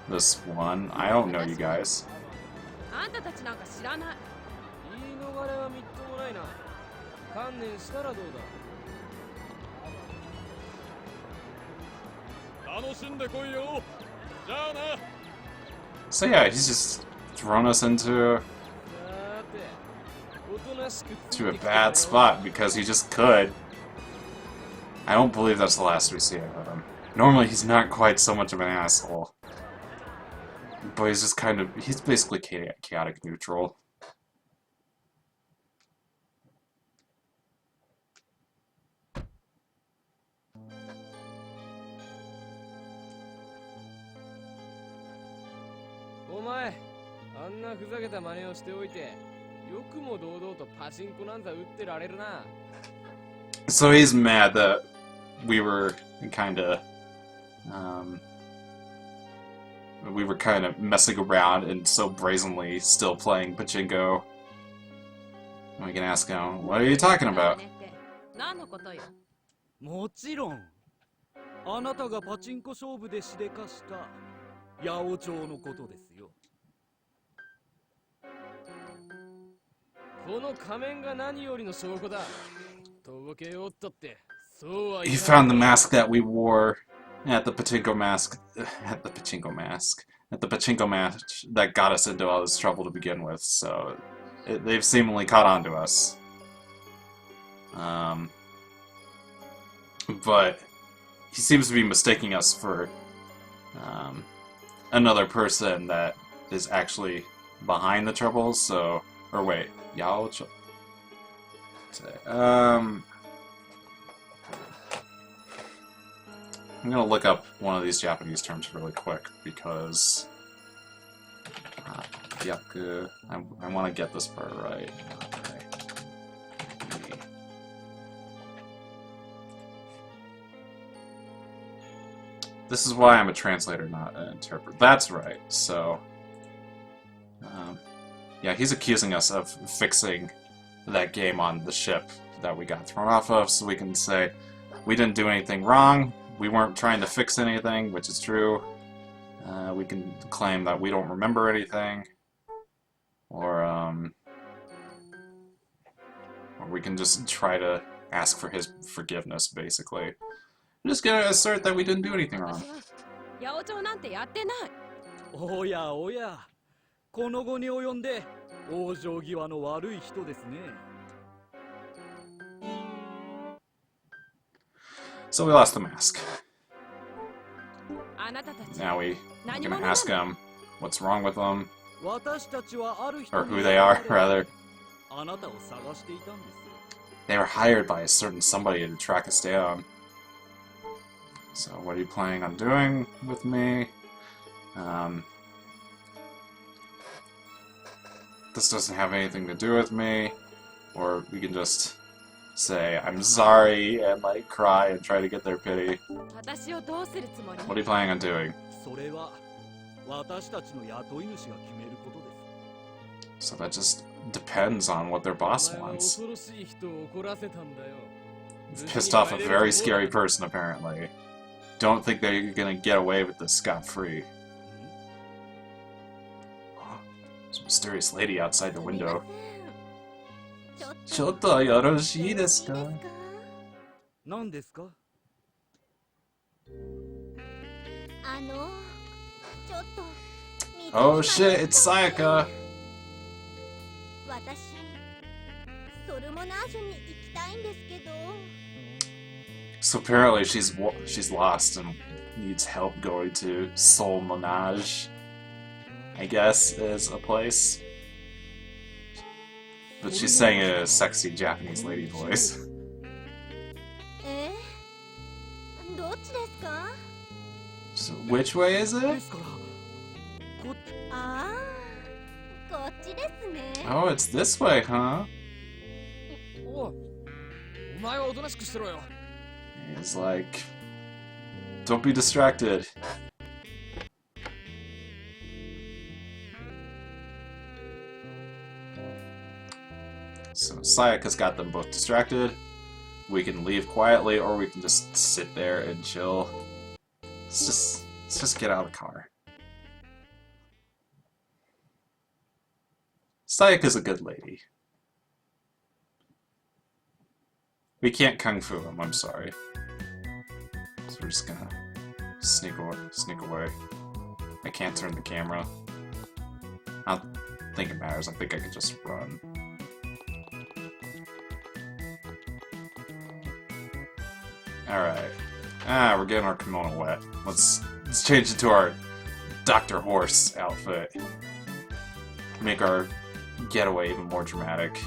this one. I don't know you guys. So yeah, he's just thrown us into a bad spot because he just could. I don't believe that's the last we see of him. Normally he's not quite so much of an asshole. But he's just kind of, he's basically chaotic neutral. So he's mad that we were kind of messing around and so brazenly still playing Pachinko. We can ask him, what are you talking about? He found the mask that we wore at the Pachinko match that got us into all this trouble to begin with, so they've seemingly caught on to us. But he seems to be mistaking us for another person that is actually behind the troubles, so... Or wait, Yao... I'm gonna look up one of these Japanese terms really quick, because... Yaku... I want to get this part right. Okay. This is why I'm a translator, not an interpreter. That's right, so... yeah, he's accusing us of fixing that game on the ship that we got thrown off of, so we can say, we didn't do anything wrong, we weren't trying to fix anything, which is true. We can claim that we don't remember anything, or we can just try to ask for his forgiveness, basically. I'm just gonna assert that we didn't do anything wrong. So we lost the mask. Now we're gonna ask them what's wrong with them, or who they are, rather. They were hired by a certain somebody to track us down. So what are you planning on doing with me? This doesn't have anything to do with me, or we can just say, I'm sorry, and like cry and try to get their pity. What are you planning on doing? So that just depends on what their boss wants. Pissed off a very scary person, apparently. Don't think they're gonna get away with this scot-free. There's a mysterious lady outside the window. Chotto yoroshii desu ka? Oh shit, it's Sayaka! So apparently she's lost and needs help going to Soul Monage, I guess, is a place. But she's saying it in a sexy Japanese lady voice. So which way is it? Oh, it's this way, huh? He's like, don't be distracted. So Sayaka's got them both distracted. We can leave quietly, or we can just sit there and chill. Let's just get out of the car. Sayaka's a good lady. We can't kung fu him, I'm sorry. So we're just gonna sneak away. I can't turn the camera. I don't think it matters, I think I can just run. Alright. We're getting our kimono wet. Let's change it to our Dr. Horse outfit. Make our getaway even more dramatic.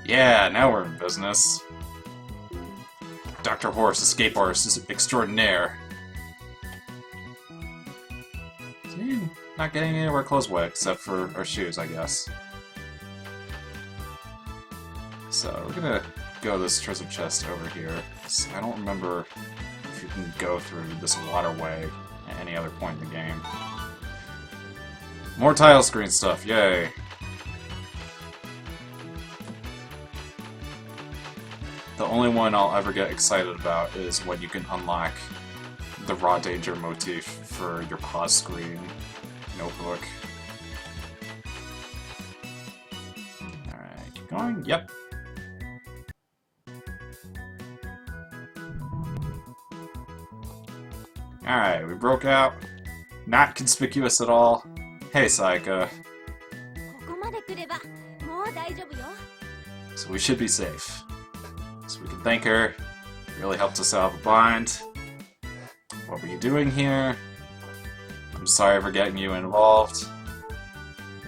Yeah, now we're in business. Dr. Horse, escape artist extraordinaire. Not getting any of our clothes wet, except for our shoes, I guess. So, we're gonna go this treasure chest over here. I don't remember if you can go through this waterway at any other point in the game. More tile screen stuff, yay! The only one I'll ever get excited about is when you can unlock the raw danger motif for your pause screen notebook. Alright, keep going. Yep. Alright, we broke out. Not conspicuous at all. Hey, Sayaka. So we should be safe. So we can thank her. Really helped us out of a bind. What were you doing here? I'm sorry for getting you involved.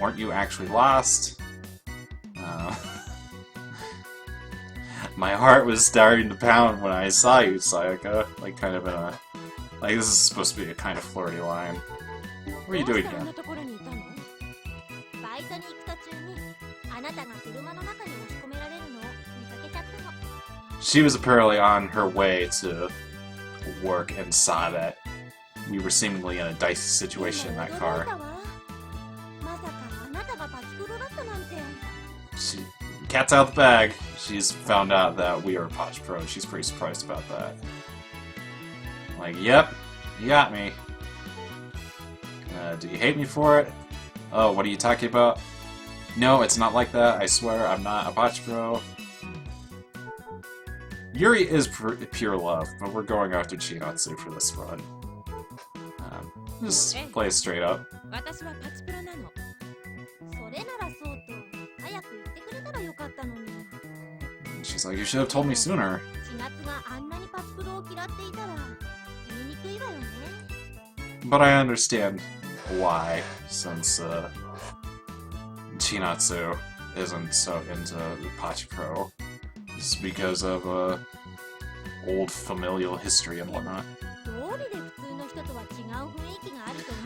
Weren't you actually lost? My heart was starting to pound when I saw you, Sayaka. Like, kind of in a... Like, this is supposed to be a kind of flirty line. What are you doing here? She was apparently on her way to work and saw that we were seemingly in a dicey situation in that car. Cat's out of the bag. She's found out that we are pachipro. She's pretty surprised about that. Like, yep, you got me. Do you hate me for it? Oh, what are you talking about? No, it's not like that. I swear I'm not a pachipro. Yuri is pure love, but we're going after Chinatsu for this run. Just play it straight up. She's like, you should have told me sooner. But I understand why, since Chinatsu isn't so into pachipro. It's because of old familial history and whatnot.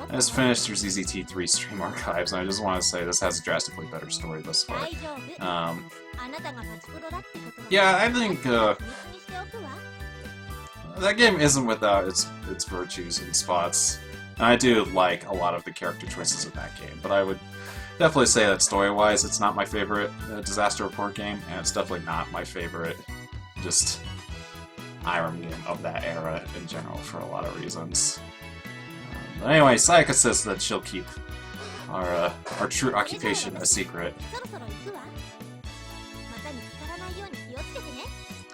I just finished through ZZT3 stream archives, and I just want to say this has a drastically better story thus far. Yeah, I think that game isn't without its virtues and spots. And I do like a lot of the character choices in that game, but I would definitely say that story-wise, it's not my favorite Disaster Report game, and it's definitely not my favorite just Iron game of that era in general for a lot of reasons. But anyway, Sayaka says that she'll keep our true occupation a secret.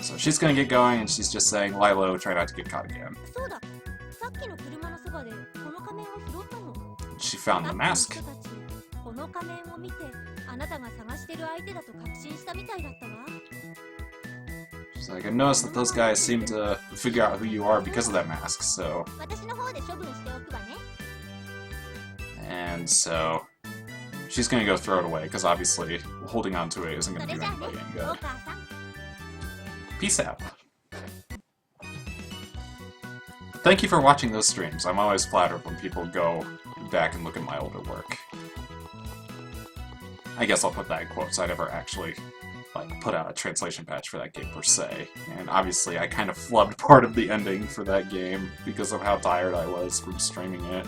So she's gonna get going, and she's just saying, Lilo, try not to get caught again. She found the mask. She's like, I noticed that those guys seem to figure out who you are because of that mask, so... And so... she's gonna go throw it away, because obviously holding on to it isn't gonna do anybody any good. Peace out. Thank you for watching those streams. I'm always flattered when people go back and look at my older work. I guess I'll put that in quotes. I never actually put out a translation patch for that game per se. And obviously I kind of flubbed part of the ending for that game because of how tired I was from streaming it.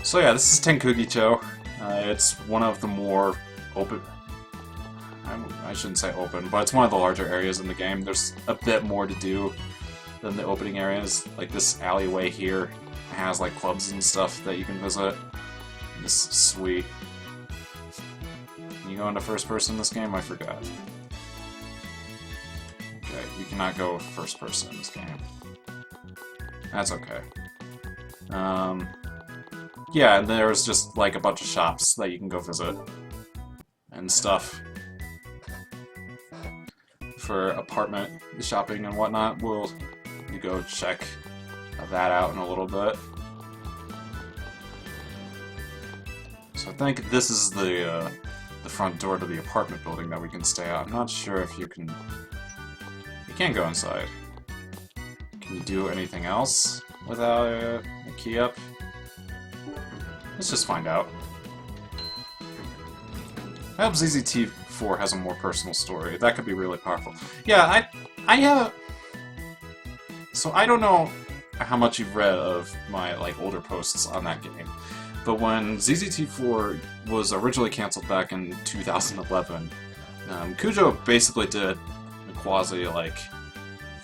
So yeah, this is Tenkugicho. It's one of the more open... I shouldn't say open, but it's one of the larger areas in the game. There's a bit more to do than the opening areas. Like this alleyway here has like clubs and stuff that you can visit. This is sweet. Can you go into first person in this game? I forgot. Okay, you cannot go first person in this game. That's okay. Yeah, and there's just like a bunch of shops that you can go visit and stuff. For apartment shopping and whatnot, we'll go check that out in a little bit. So I think this is the front door to the apartment building that we can stay at. I'm not sure if you can... You can't go inside. Can you do anything else without a key up? Let's just find out. I hope ZZT4 has a more personal story. That could be really powerful. Yeah, I have... So I don't know how much you've read of my older posts on that game, but when ZZT4 was originally canceled back in 2011, Kujo basically did a quasi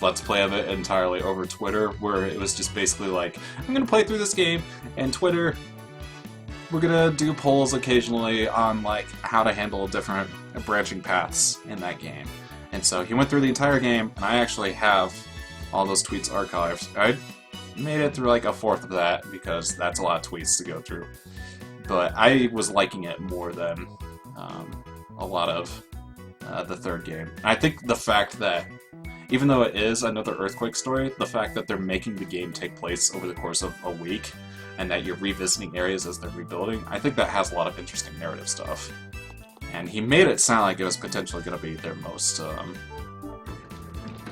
let's play of it entirely over Twitter, where it was just basically like, I'm gonna play through this game, and Twitter, we're gonna do polls occasionally on how to handle different branching paths in that game. And so he went through the entire game, and I actually have all those tweets archived. I made it through a fourth of that, because that's a lot of tweets to go through. But I was liking it more than a lot of the third game. And I think the fact that, even though it is another Earthquake story, the fact that they're making the game take place over the course of a week, and that you're revisiting areas as they're rebuilding, I think that has a lot of interesting narrative stuff. And he made it sound like it was potentially going to be their most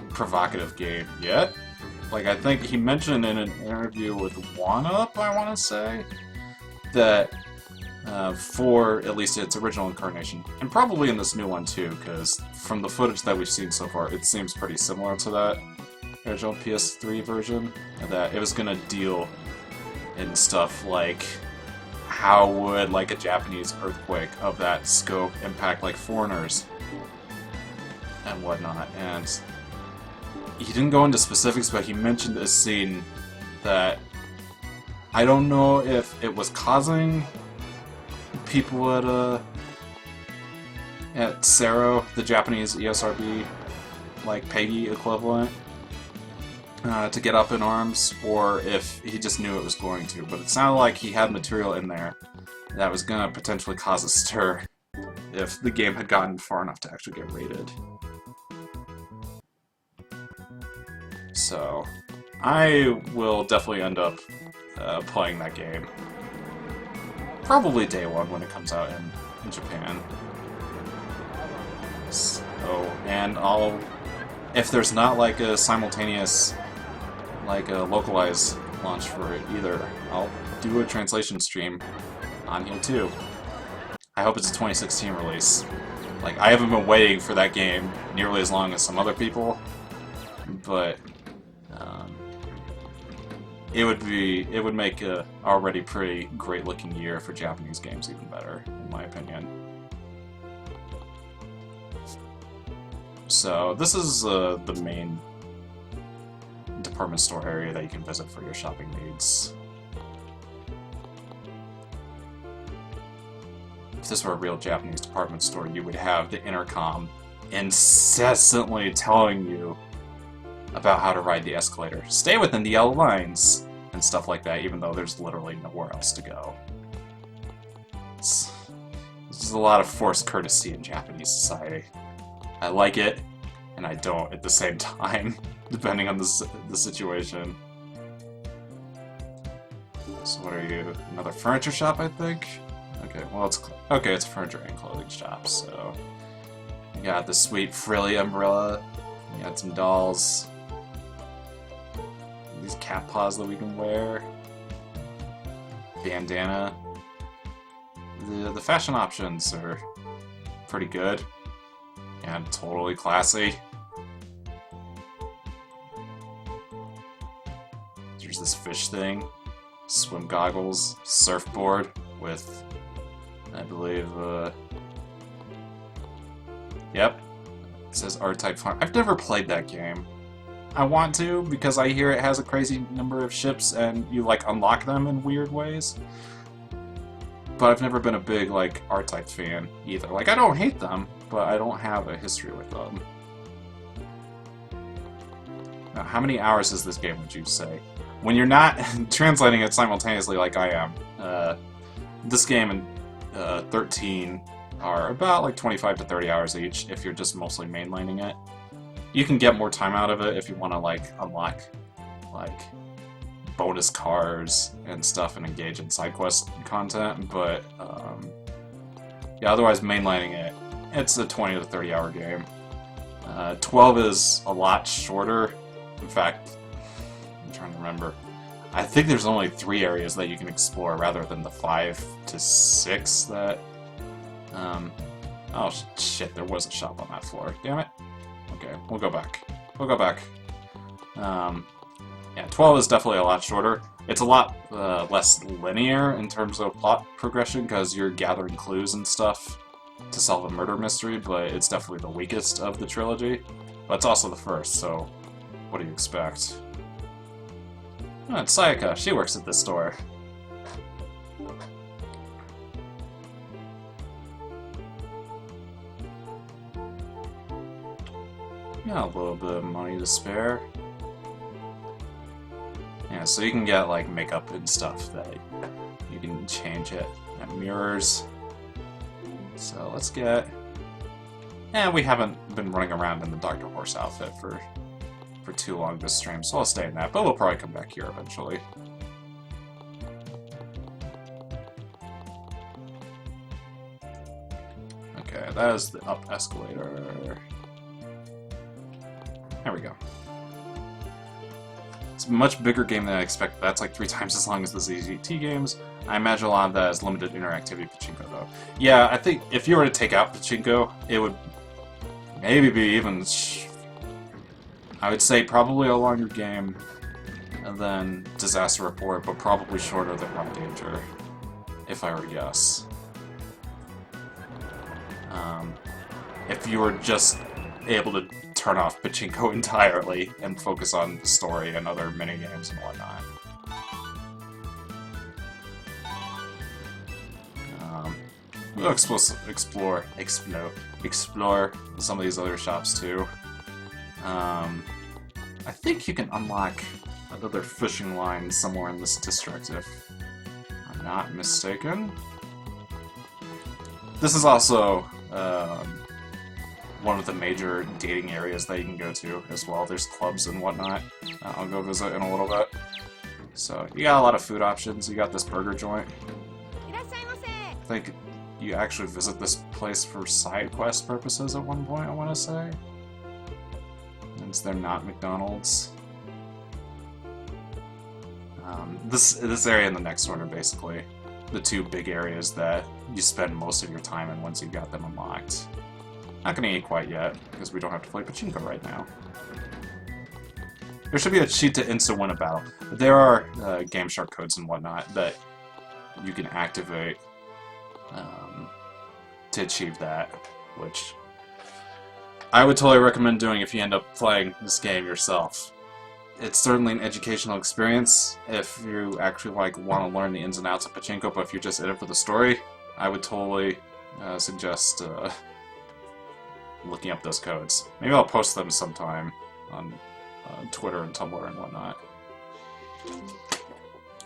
provocative game yet. I think he mentioned in an interview with OneUp, I want to say, that for at least its original incarnation, and probably in this new one too, because from the footage that we've seen so far, it seems pretty similar to that original PS3 version, that it was going to deal in stuff like how would a Japanese earthquake of that scope impact foreigners and whatnot. And he didn't go into specifics, but he mentioned a scene that I don't know if it was causing people at Sero, the Japanese ESRB, PEGI equivalent, to get up in arms, or if he just knew it was going to. But it sounded like he had material in there that was going to potentially cause a stir if the game had gotten far enough to actually get rated. So, I will definitely end up playing that game. Probably day one when it comes out in Japan. So, and I'll... If there's not a simultaneous, a localized launch for it either, I'll do a translation stream on here too. I hope it's a 2016 release. I haven't been waiting for that game nearly as long as some other people, but it would make a already pretty great looking year for Japanese games even better, in my opinion. So this is the main department store area that you can visit for your shopping needs. If this were a real Japanese department store, you would have the intercom incessantly telling you about how to ride the escalator. Stay within the yellow lines! And stuff like that, even though there's literally nowhere else to go. There's a lot of forced courtesy in Japanese society. I like it, and I don't at the same time, depending on the situation. So what are you? Another furniture shop, I think? Okay, well it's a furniture and clothing shop, so... You got the sweet frilly umbrella, you got some dolls, these cat paws that we can wear, bandana. The fashion options are pretty good, and totally classy. There's this fish thing, swim goggles, surfboard with, I believe, yep, it says R-Type Farm. I've never played that game. I want to, because I hear it has a crazy number of ships and you, like, unlock them in weird ways. But I've never been a big, like, R-Type fan either. Like, I don't hate them, but I don't have a history with them. Now, how many hours is this game, would you say? When you're not translating it simultaneously like I am, this game and 13 are about like 25 to 30 hours each if you're just mostly mainlining it. You can get more time out of it if you want to like unlock like bonus cars and stuff and engage in side quest content, but yeah, otherwise mainlining it, it's a 20 to 30 hour game. 12 is a lot shorter. In fact, I'm trying to remember. I think there's only 3 areas that you can explore rather than the 5 to 6 that... oh shit, there was a shop on that floor. Damn it. Okay, we'll go back. We'll go back. Yeah, 12 is definitely a lot shorter. It's a lot less linear in terms of plot progression because you're gathering clues and stuff to solve a murder mystery, but it's definitely the weakest of the trilogy. But it's also the first, so what do you expect? Oh, it's Sayaka. She works at this store. Got a little bit of money to spare. Yeah, so you can get like makeup and stuff that you can change it. And mirrors. So let's get... And we haven't been running around in the Dr. Horse outfit for too long this stream, so I'll stay in that, but we'll probably come back here eventually. Okay, that is the up escalator. There we go. It's a much bigger game than I expected. That's like 3 times as long as the ZZT games. I imagine a lot of that is limited interactivity Pachinko, though. Yeah, I think if you were to take out Pachinko, it would maybe be even... I would say probably a longer game than Disaster Report, but probably shorter than Raw Danger, if I were to guess. If you were just able to turn off Pachinko entirely and focus on the story and other minigames and whatnot. We'll explore some of these other shops too. I think you can unlock another fishing line somewhere in this district, if I'm not mistaken. This is also one of the major dating areas that you can go to as well. There's clubs and whatnot I'll go visit in a little bit. So you got a lot of food options. You got this burger joint. I think you actually visit this place for side quest purposes at one point, I want to say. Since they're not McDonald's. This area and the next one are basically the 2 big areas that you spend most of your time in once you've got them unlocked. Not gonna eat quite yet, because we don't have to play Pachinko right now. There should be a cheat to insta-win a battle. But there are Game Shark codes and whatnot that you can activate to achieve that, which I would totally recommend doing if you end up playing this game yourself. It's certainly an educational experience if you actually want to learn the ins and outs of Pachinko, but if you're just in it for the story, I would totally suggest looking up those codes. Maybe I'll post them sometime on Twitter and Tumblr and whatnot.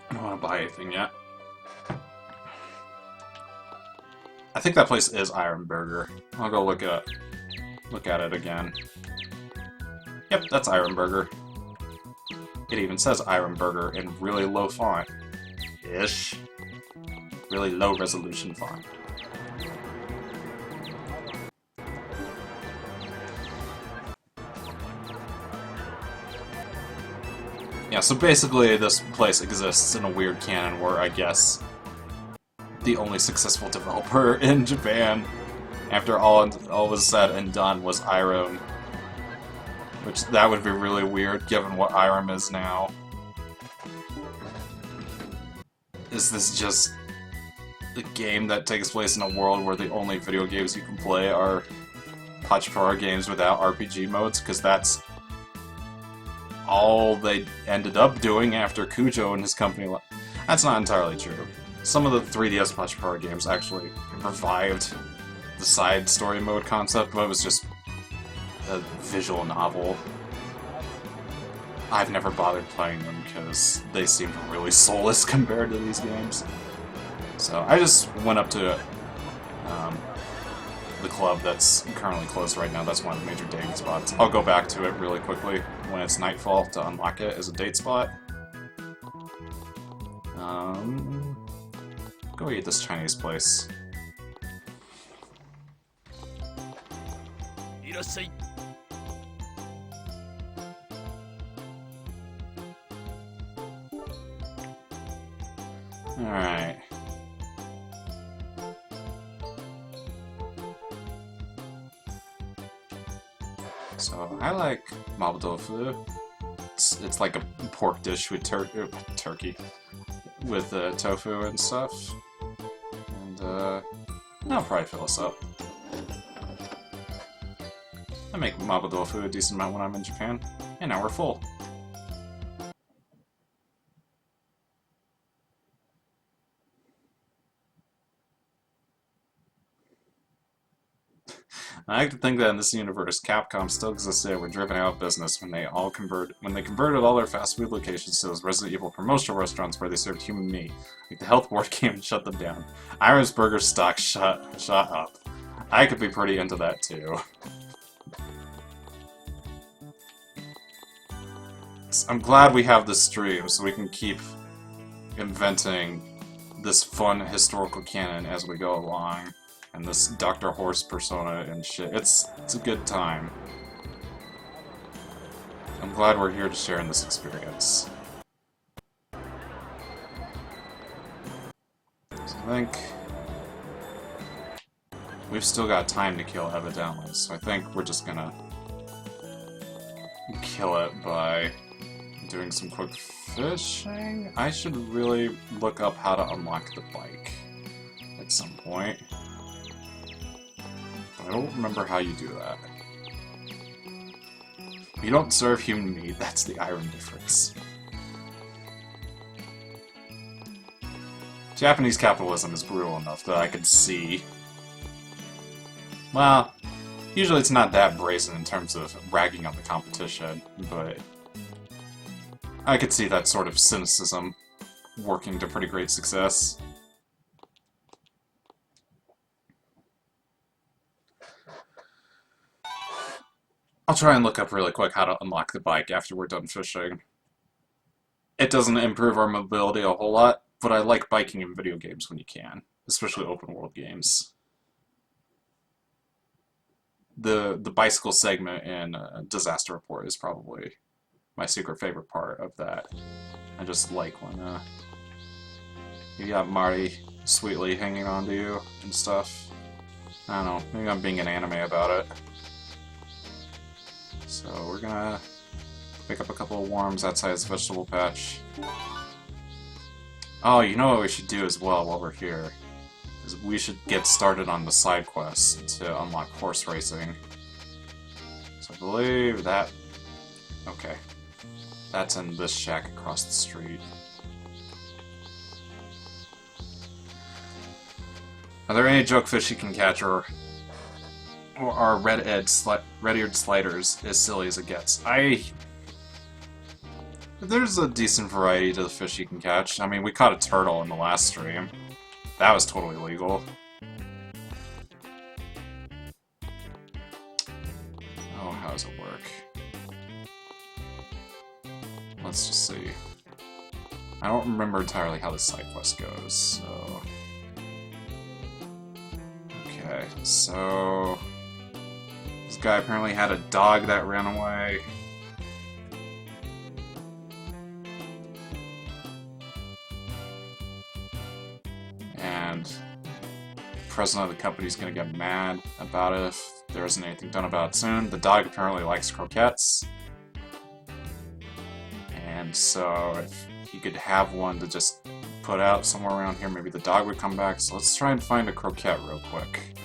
I don't want to buy anything yet. I think that place is Iron Burger. I'll go look at it again. Yep, that's Iron Burger. It even says Iron Burger in really low font. Ish. Really low resolution font. Yeah, so basically this place exists in a weird canon where I guess the only successful developer in Japan, after all was said and done, was Irem. Which, that would be really weird, given what Irem is now. Is this just a game that takes place in a world where the only video games you can play are PachiPara games without RPG modes? Because that's all they ended up doing after Kujo and his company left. That's not entirely true. Some of the 3DS PachiPara games actually revived the side story mode concept, but it was just a visual novel. I've never bothered playing them because they seem really soulless compared to these games. So I just went up to the club that's currently closed right now. That's one of the major dating spots. I'll go back to it really quickly when it's nightfall to unlock it as a date spot. Go eat this Chinese place. Alright. So, I like mapo tofu. It's like a pork dish with turkey. With tofu and stuff. And, that'll probably fill us up. I make mapo tofu a decent amount when I'm in Japan. And now we're full. I like to think that in this universe, Capcom still existed and were driven out of business when they converted all their fast food locations to those Resident Evil promotional restaurants where they served human meat. Like the health board came and shut them down. Irem's Burger stock shot up. I could be pretty into that too. I'm glad we have this stream so we can keep inventing this fun historical canon as we go along. And this Dr. Horse persona and shit. It's a good time. I'm glad we're here to share in this experience. So I think we've still got time to kill evidently, so I think we're just gonna kill it by doing some quick fishing. I should really look up how to unlock the bike at some point. I don't remember how you do that. You don't serve human meat, that's the Irem difference. Japanese capitalism is brutal enough that I could see... Well, usually it's not that brazen in terms of ragging on the competition, but I could see that sort of cynicism working to pretty great success. I'll try and look up really quick how to unlock the bike after we're done fishing. It doesn't improve our mobility a whole lot, but I like biking in video games when you can, especially open world games. The bicycle segment in Disaster Report is probably my secret favorite part of that. I just like when you got Marty sweetly hanging onto you and stuff. I don't know, maybe I'm being an anime about it. So we're gonna Pick up a couple of worms outside this vegetable patch. Oh, you know what we should do as well while we're here? Is we should get started on the side quest to unlock horse racing. So I believe that... Okay. That's in this shack across the street. Are there any jokefish you can catch, or are red-eared sliders as silly as it gets? There's a decent variety to the fish you can catch. I mean, we caught a turtle in the last stream. That was totally legal. Oh, how does it work? Let's just see. I don't remember entirely how the side quest goes, so... Okay, so... This guy apparently had a dog that ran away. And the president of the company's gonna get mad about it if there isn't anything done about it soon. The dog apparently likes croquettes. And so if he could have one to just put out somewhere around here, maybe the dog would come back. So let's try and find a croquette real quick.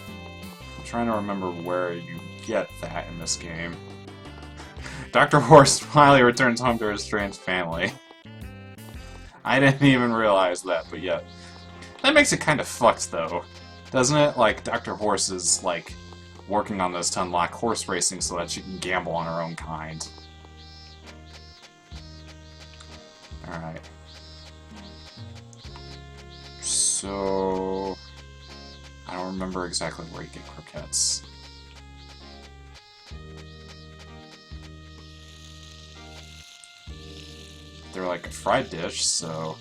I'm trying to remember where you get that in this game. Dr. Horse finally returns home to her strange family. I didn't even realize that, but yeah. That makes it kind of fucked, though, doesn't it? Like, Dr. Horse is, like, working on this to unlock horse racing so that she can gamble on her own kind. Alright. So... I don't remember exactly where you get croquettes. They're like a fried dish, so...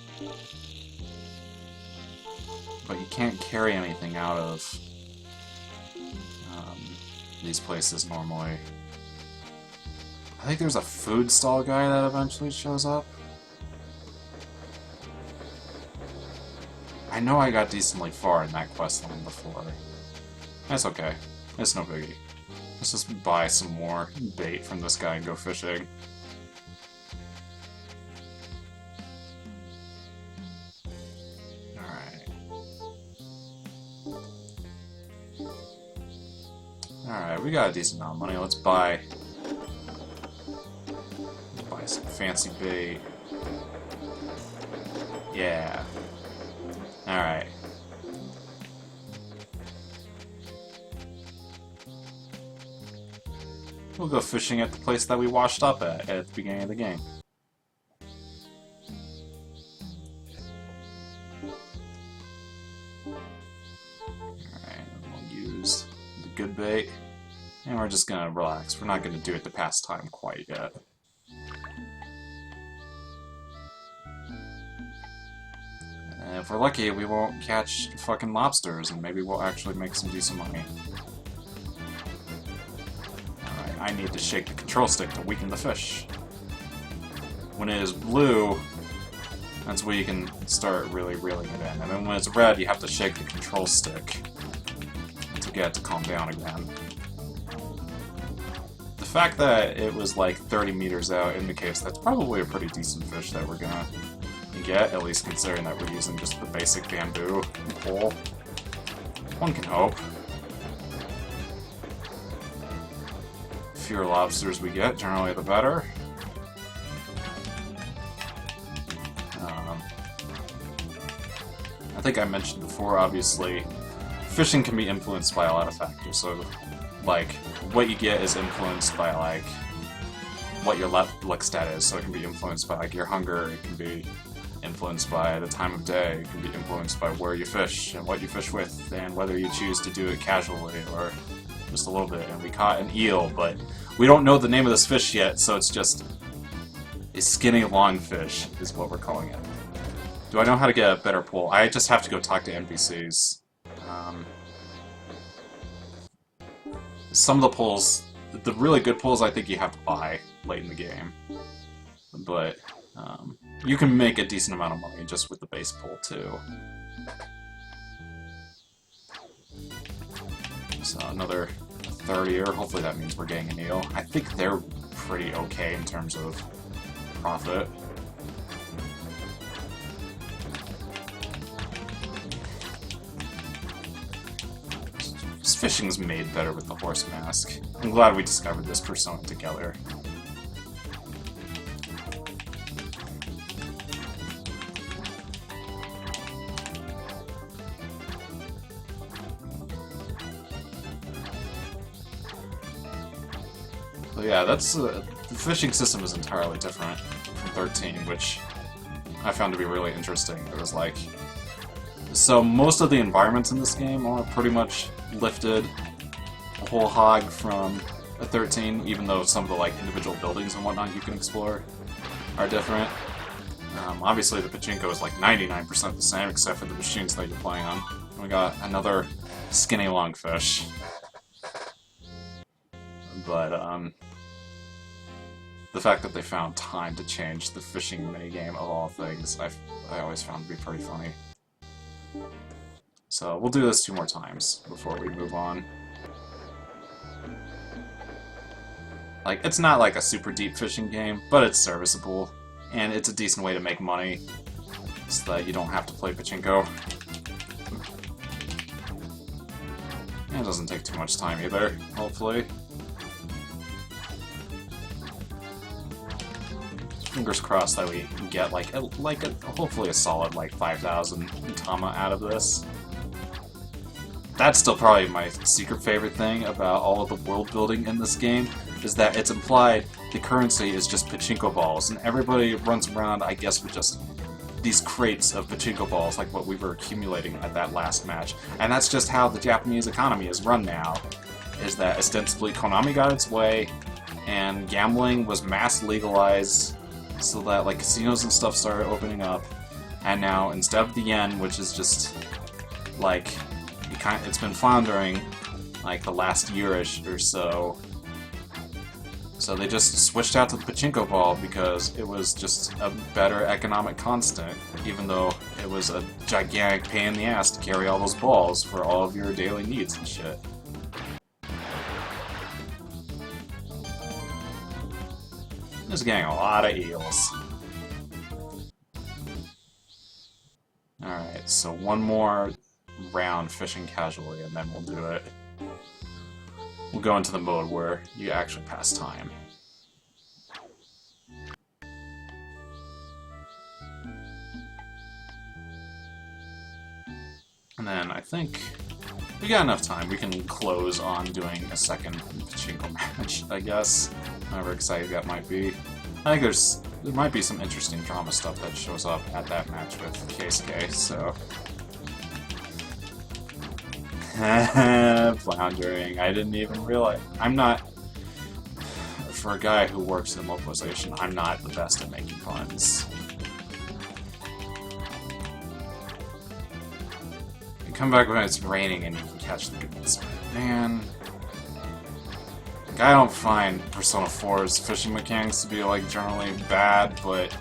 But you can't carry anything out of these places normally. I think there's a food stall guy that eventually shows up. I know I got decently far in that quest line before. That's okay. It's no biggie. Let's just buy some more bait from this guy and go fishing. Alright, we got a decent amount of money. Let's buy some fancy bait. Yeah. Alright. We'll go fishing at the place that we washed up at the beginning of the game. Alright, we'll use the good bait. And we're just gonna relax. We're not gonna do it to pass time quite yet. And if we're lucky, we won't catch fucking lobsters, and maybe we'll actually make some decent money. Alright, I need to shake the control stick to weaken the fish. When it is blue, that's where you can start really reeling it in. And then when it's red, you have to shake the control stick to get it to calm down again. The fact that it was like 30 meters out indicates that's probably a pretty decent fish that we're gonna get, at least considering that we're using just the basic bamboo pole. One can hope. The fewer lobsters we get, generally the better. I think I mentioned before, obviously, fishing can be influenced by a lot of factors, so like, what you get is influenced by, like, what your luck stat is, so it can be influenced by, like, your hunger, it can be influenced by the time of day, it can be influenced by where you fish, and what you fish with, and whether you choose to do it casually, or just a little bit. And we caught an eel, but we don't know the name of this fish yet, so it's just a skinny long fish, is what we're calling it. Do I know how to get a better pull? I just have to go talk to NPCs. Some of the pulls, the really good pulls, I think you have to buy late in the game. But you can make a decent amount of money just with the base pull, too. So another 30, or hopefully that means we're getting an eel. I think they're pretty okay in terms of profit. This fishing's made better with the horse mask. I'm glad we discovered this persona together. So yeah, that's the fishing system is entirely different from 13, which I found to be really interesting. It was like, so most of the environments in this game are pretty much lifted a whole hog from a 13, even though some of the like individual buildings and whatnot you can explore are different. Obviously the Pachinko is like 99% the same, except for the machines that you're playing on. And we got another skinny lungfish. But, the fact that they found time to change the fishing minigame of all things, I always found to be pretty funny. So, we'll do this 2 more times before we move on. Like, it's not like a super deep fishing game, but it's serviceable, and it's a decent way to make money, so that you don't have to play Pachinko. And it doesn't take too much time either, hopefully. Fingers crossed that we can get hopefully a solid like 5,000 Tama out of this. That's still probably my secret favorite thing about all of the world building in this game, is that it's implied the currency is just Pachinko balls, and everybody runs around, I guess, with just these crates of Pachinko balls like what we were accumulating at that last match. And that's just how the Japanese economy is run now, is that ostensibly Konami got its way, and gambling was mass legalized, so that like casinos and stuff started opening up, and now instead of the yen, which is just like it's been floundering like the last year-ish or so, so they just switched out to the Pachinko ball because it was just a better economic constant, even though it was a gigantic pain in the ass to carry all those balls for all of your daily needs and shit. Just getting a lot of eels. Alright, so one more round fishing casually and then we'll do it. We'll go into the mode where you actually pass time. And then I think we got enough time. We can close on doing a second Pachinko match, I guess. However excited that might be. I think there might be some interesting drama stuff that shows up at that match with Keisuke, so... Floundering. I didn't even realize... I'm not... For a guy who works in localization, I'm not the best at making puns. You come back when it's raining and you can catch the goods. Man... I don't find Persona 4's fishing mechanics to be, like, generally bad, but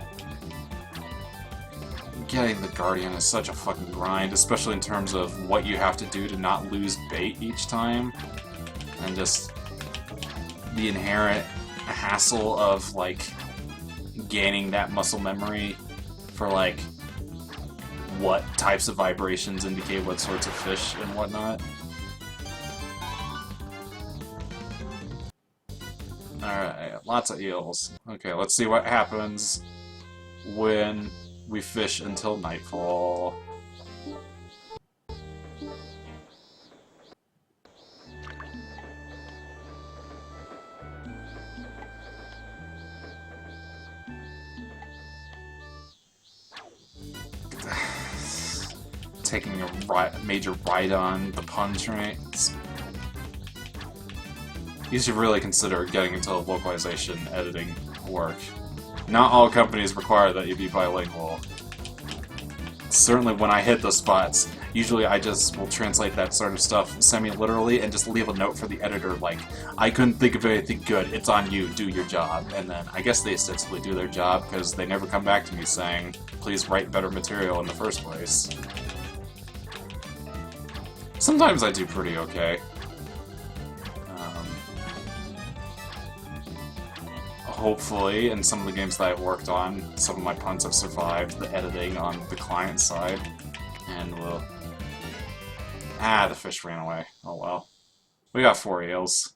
getting the Guardian is such a fucking grind, especially in terms of what you have to do to not lose bait each time, and just the inherent hassle of, like, gaining that muscle memory for, like, what types of vibrations indicate what sorts of fish and whatnot. Alright, lots of eels. Okay, let's see what happens when we fish until nightfall. Taking a major ride on the pun train. You should really consider getting into localization editing work. Not all companies require that you be bilingual. Certainly when I hit those spots, usually I just will translate that sort of stuff semi-literally and just leave a note for the editor like, I couldn't think of anything good, it's on you, do your job. And then I guess they ostensibly do their job because they never come back to me saying, please write better material in the first place. Sometimes I do pretty okay. hopefully, in some of the games that I've worked on, some of my puns have survived the editing on the client side, and we'll... Ah, the fish ran away. Oh well. We got 4 eels.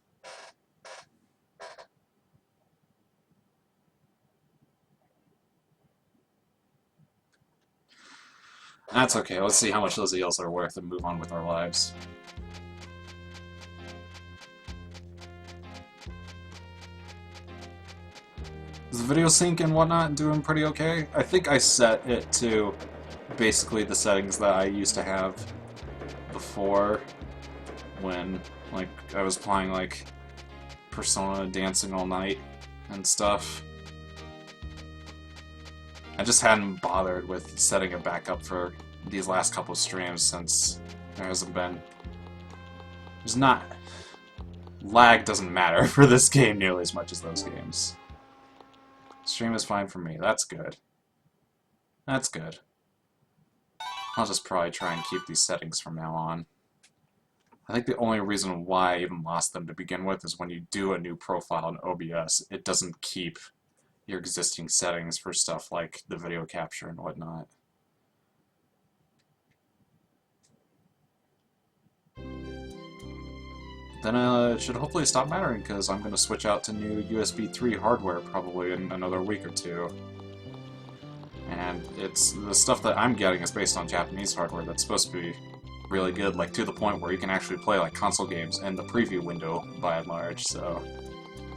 That's okay, let's see how much those eels are worth and move on with our lives. Is the video sync and whatnot doing pretty okay? I think I set it to basically the settings that I used to have before when, like, I was playing, like, Persona Dancing All Night and stuff. I just hadn't bothered with setting it back up for these last couple of streams since there hasn't been... There's not... Lag doesn't matter for this game nearly as much as those games. Stream is fine for me. That's good. That's good. I'll just probably try and keep these settings from now on. I think the only reason why I even lost them to begin with is when you do a new profile in OBS, it doesn't keep your existing settings for stuff like the video capture and whatnot. Then it should hopefully stop mattering, because I'm going to switch out to new USB 3 hardware probably in another week or two. And it's the stuff that I'm getting is based on Japanese hardware that's supposed to be really good, like to the point where you can actually play like console games in the preview window by and large, so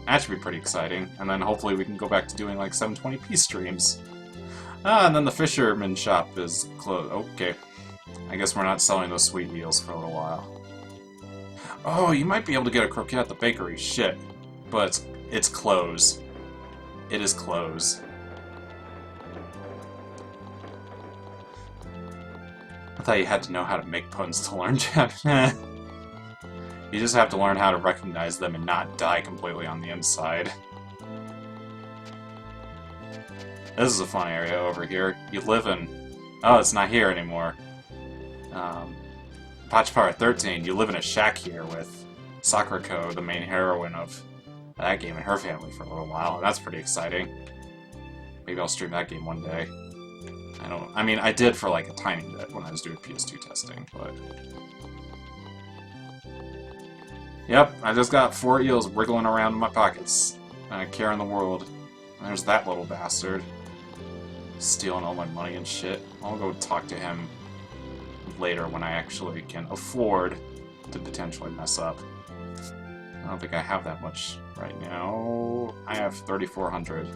that should be pretty exciting. And then hopefully we can go back to doing like 720p streams. Ah, and then the fisherman shop is closed. Okay. I guess we're not selling those sweet eels for a little while. Oh, you might be able to get a croquette at the bakery. Shit. But it's closed. It is closed. I thought you had to know how to make puns to learn Japanese. You just have to learn how to recognize them and not die completely on the inside. This is a fun area over here. You live in... Oh, it's not here anymore. PachiPara 13, you live in a shack here with Sakurako, the main heroine of that game, and her family for a little while, and that's pretty exciting. Maybe I'll stream that game one day. I mean, I did for like a tiny bit when I was doing PS2 testing, but... Yep, I just got 4 eels wriggling around in my pockets. Not a care in the world. And there's that little bastard. Stealing all my money and shit. I'll go talk to him later when I actually can afford to potentially mess up. I don't think I have that much right now. I have 3,400.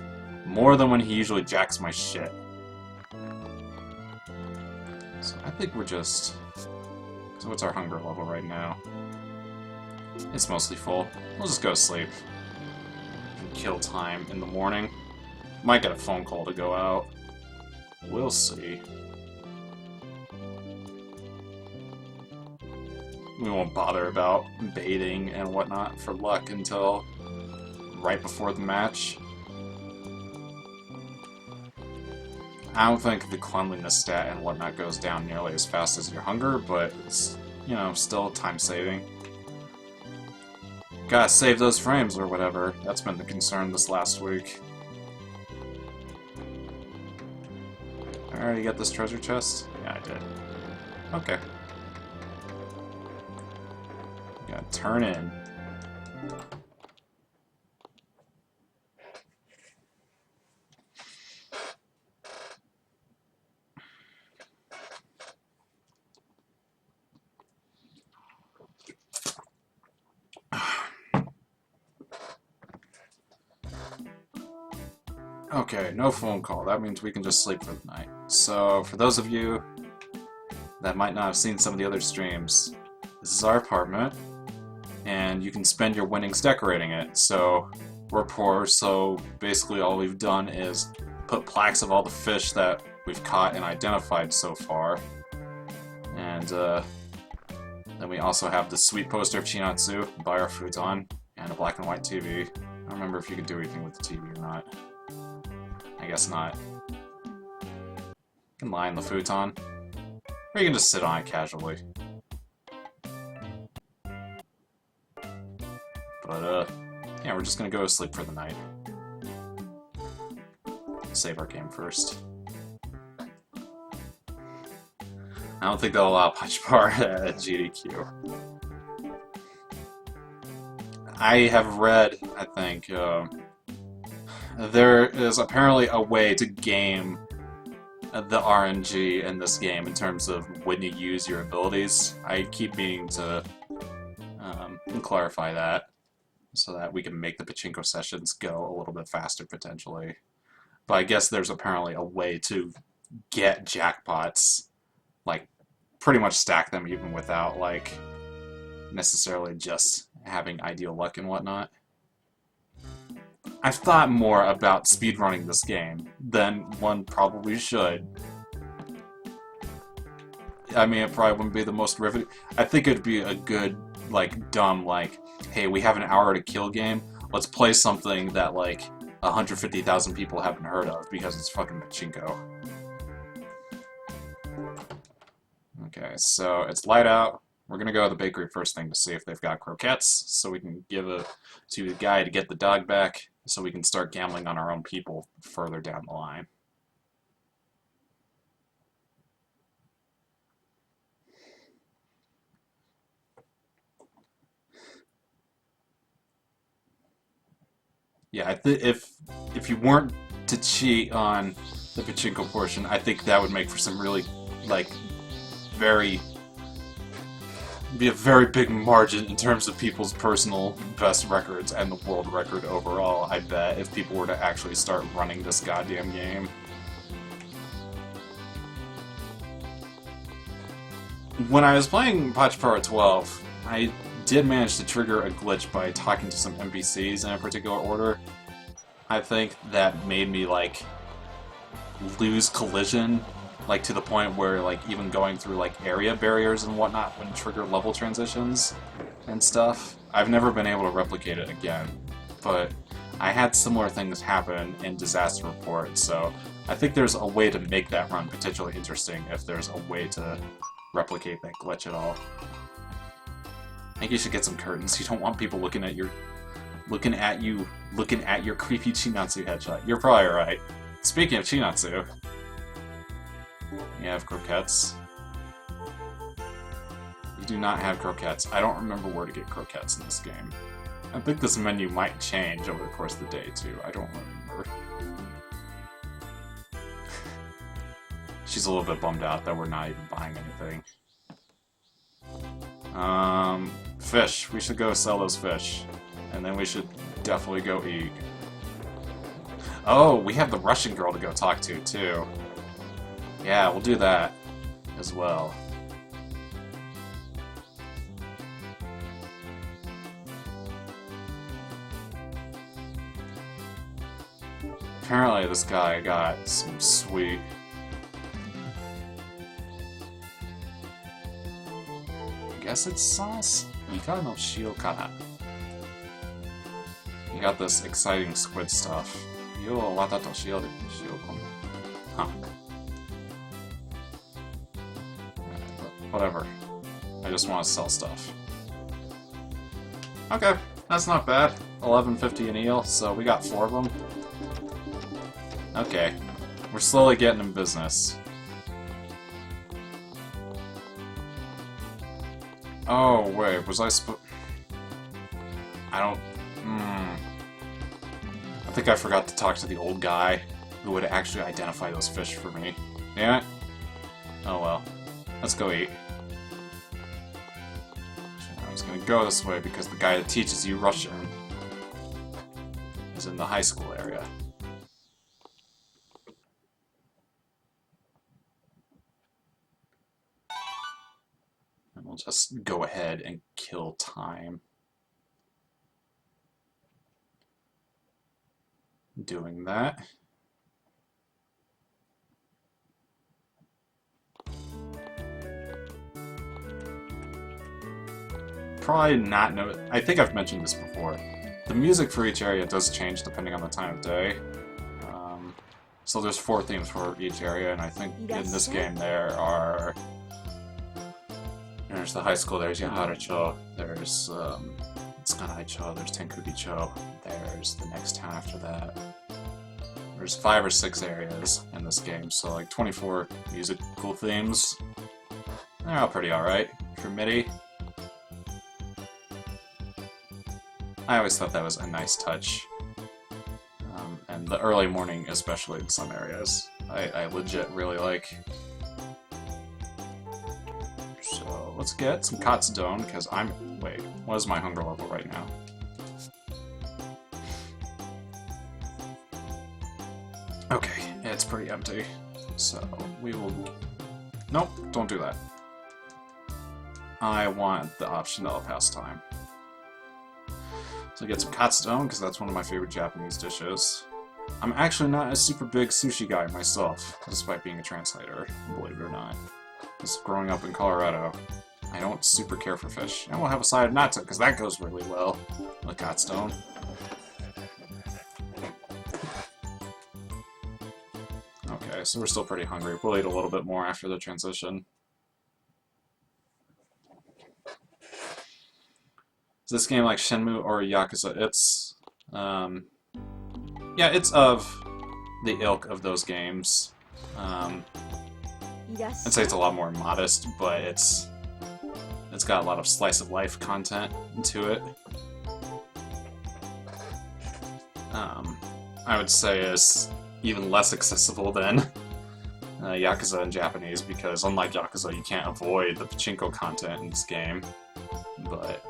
More than when he usually jacks my shit. So I think we're just... So what's our hunger level right now? It's mostly full. We'll just go to sleep. And kill time in the morning. Might get a phone call to go out. We'll see. We won't bother about baiting and whatnot for luck until right before the match. I don't think the cleanliness stat and whatnot goes down nearly as fast as your hunger, but it's, you know, still time-saving. Gotta save those frames or whatever. That's been the concern this last week. I already got this treasure chest? Yeah, I did. Okay. Gotta turn in. Okay, no phone call. That means we can just sleep for the night. So, for those of you that might not have seen some of the other streams, this is our apartment, and you can spend your winnings decorating it. So, we're poor, so basically all we've done is put plaques of all the fish that we've caught and identified so far. And then we also have the sweet poster of Chinatsu by our futon, and a black and white TV. I don't remember if you could do anything with the TV or not. I guess not. You can lie on the futon, or you can just sit on it casually. But, yeah, we're just gonna go to sleep for the night. save our game first. I don't think they'll allow PachiPara at GDQ. I have read, I think, there is apparently a way to game the RNG in this game in terms of when you use your abilities. I keep meaning to clarify that so that we can make the Pachinko sessions go a little bit faster potentially. But I guess there's apparently a way to get jackpots, like pretty much stack them even without like necessarily just having ideal luck and whatnot. I've thought more about speedrunning this game than one probably should. I mean, it probably wouldn't be the most riveting. I think it'd be a good, like, dumb, like, hey, we have an hour to kill game. Let's play something that, like, 150,000 people haven't heard of because it's fucking Pachinko. Okay, so it's light out. We're gonna go to the bakery first thing to see if they've got croquettes, so we can give it to the guy to get the dog back, so we can start gambling on our own people further down the line. Yeah, if you weren't to cheat on the Pachinko portion, I think that would make for some really, like, be a very big margin in terms of people's personal best records and the world record overall, I bet, if people were to actually start running this goddamn game. When I was playing PachiPara 12, I did manage to trigger a glitch by talking to some NPCs in a particular order. I think that made me, like, lose collision, like, to the point where, like, even going through, like, area barriers and whatnot would trigger level transitions and stuff. I've never been able to replicate it again, but I had similar things happen in Disaster Report, so I think there's a way to make that run potentially interesting if there's a way to replicate that glitch at all. I think you should get some curtains. You don't want people looking at your creepy Chinatsu headshot. You're probably right. Speaking of Chinatsu, you have croquettes. You do not have croquettes. I don't remember where to get croquettes in this game. I think this menu might change over the course of the day, too. I don't remember. She's a little bit bummed out that we're not even buying anything. Fish. We should go sell those fish. And then we should definitely go eat. Oh, we have the Russian girl to go talk to, too. Yeah, we'll do that as well. Apparently this guy got some sweet... I guess it's sauce? Ika no shio kana. You got this exciting squid stuff. Yo wata to shio de shio kono. Huh. Whatever. I just want to sell stuff. Okay, that's not bad. 11.50 an eel, so we got 4 of them. Okay, we're slowly getting in business. Oh, wait, was I I don't... I think I forgot to talk to the old guy who would actually identify those fish for me. Damn it. Oh well. Let's go eat. I was gonna go this way because the guy that teaches you Russian is in the high school area. And we'll just go ahead and kill time doing that. Probably not know. I think I've mentioned this before. The music for each area does change depending on the time of day. So there's 4 themes for each area, and I think in this game there's the high school, there's Yahara-cho, there's Tsukanai-cho, there's Tenkugi-cho, there's the next town after that. There's 5 or 6 areas in this game, so like 24 musical themes. They're all pretty alright for MIDI. I always thought that was a nice touch. And the early morning, especially in some areas, I legit really like. So let's get some katsudon, because wait, what is my hunger level right now? Okay, it's pretty empty. So we will... Nope, don't do that. I want the optional pastime. So get some katsudon, because that's one of my favorite Japanese dishes. I'm actually not a super big sushi guy myself, despite being a translator, believe it or not. Just growing up in Colorado, I don't super care for fish. And we'll have a side of natto, because that goes really well with katsudon. Okay, so we're still pretty hungry. We'll eat a little bit more after the transition. Is this game like Shenmue or Yakuza? It's, yeah, it's of the ilk of those games. I'd say it's a lot more modest, but it's got a lot of slice of life content into it. I would say it's even less accessible than Yakuza in Japanese, because unlike Yakuza, you can't avoid the pachinko content in this game. But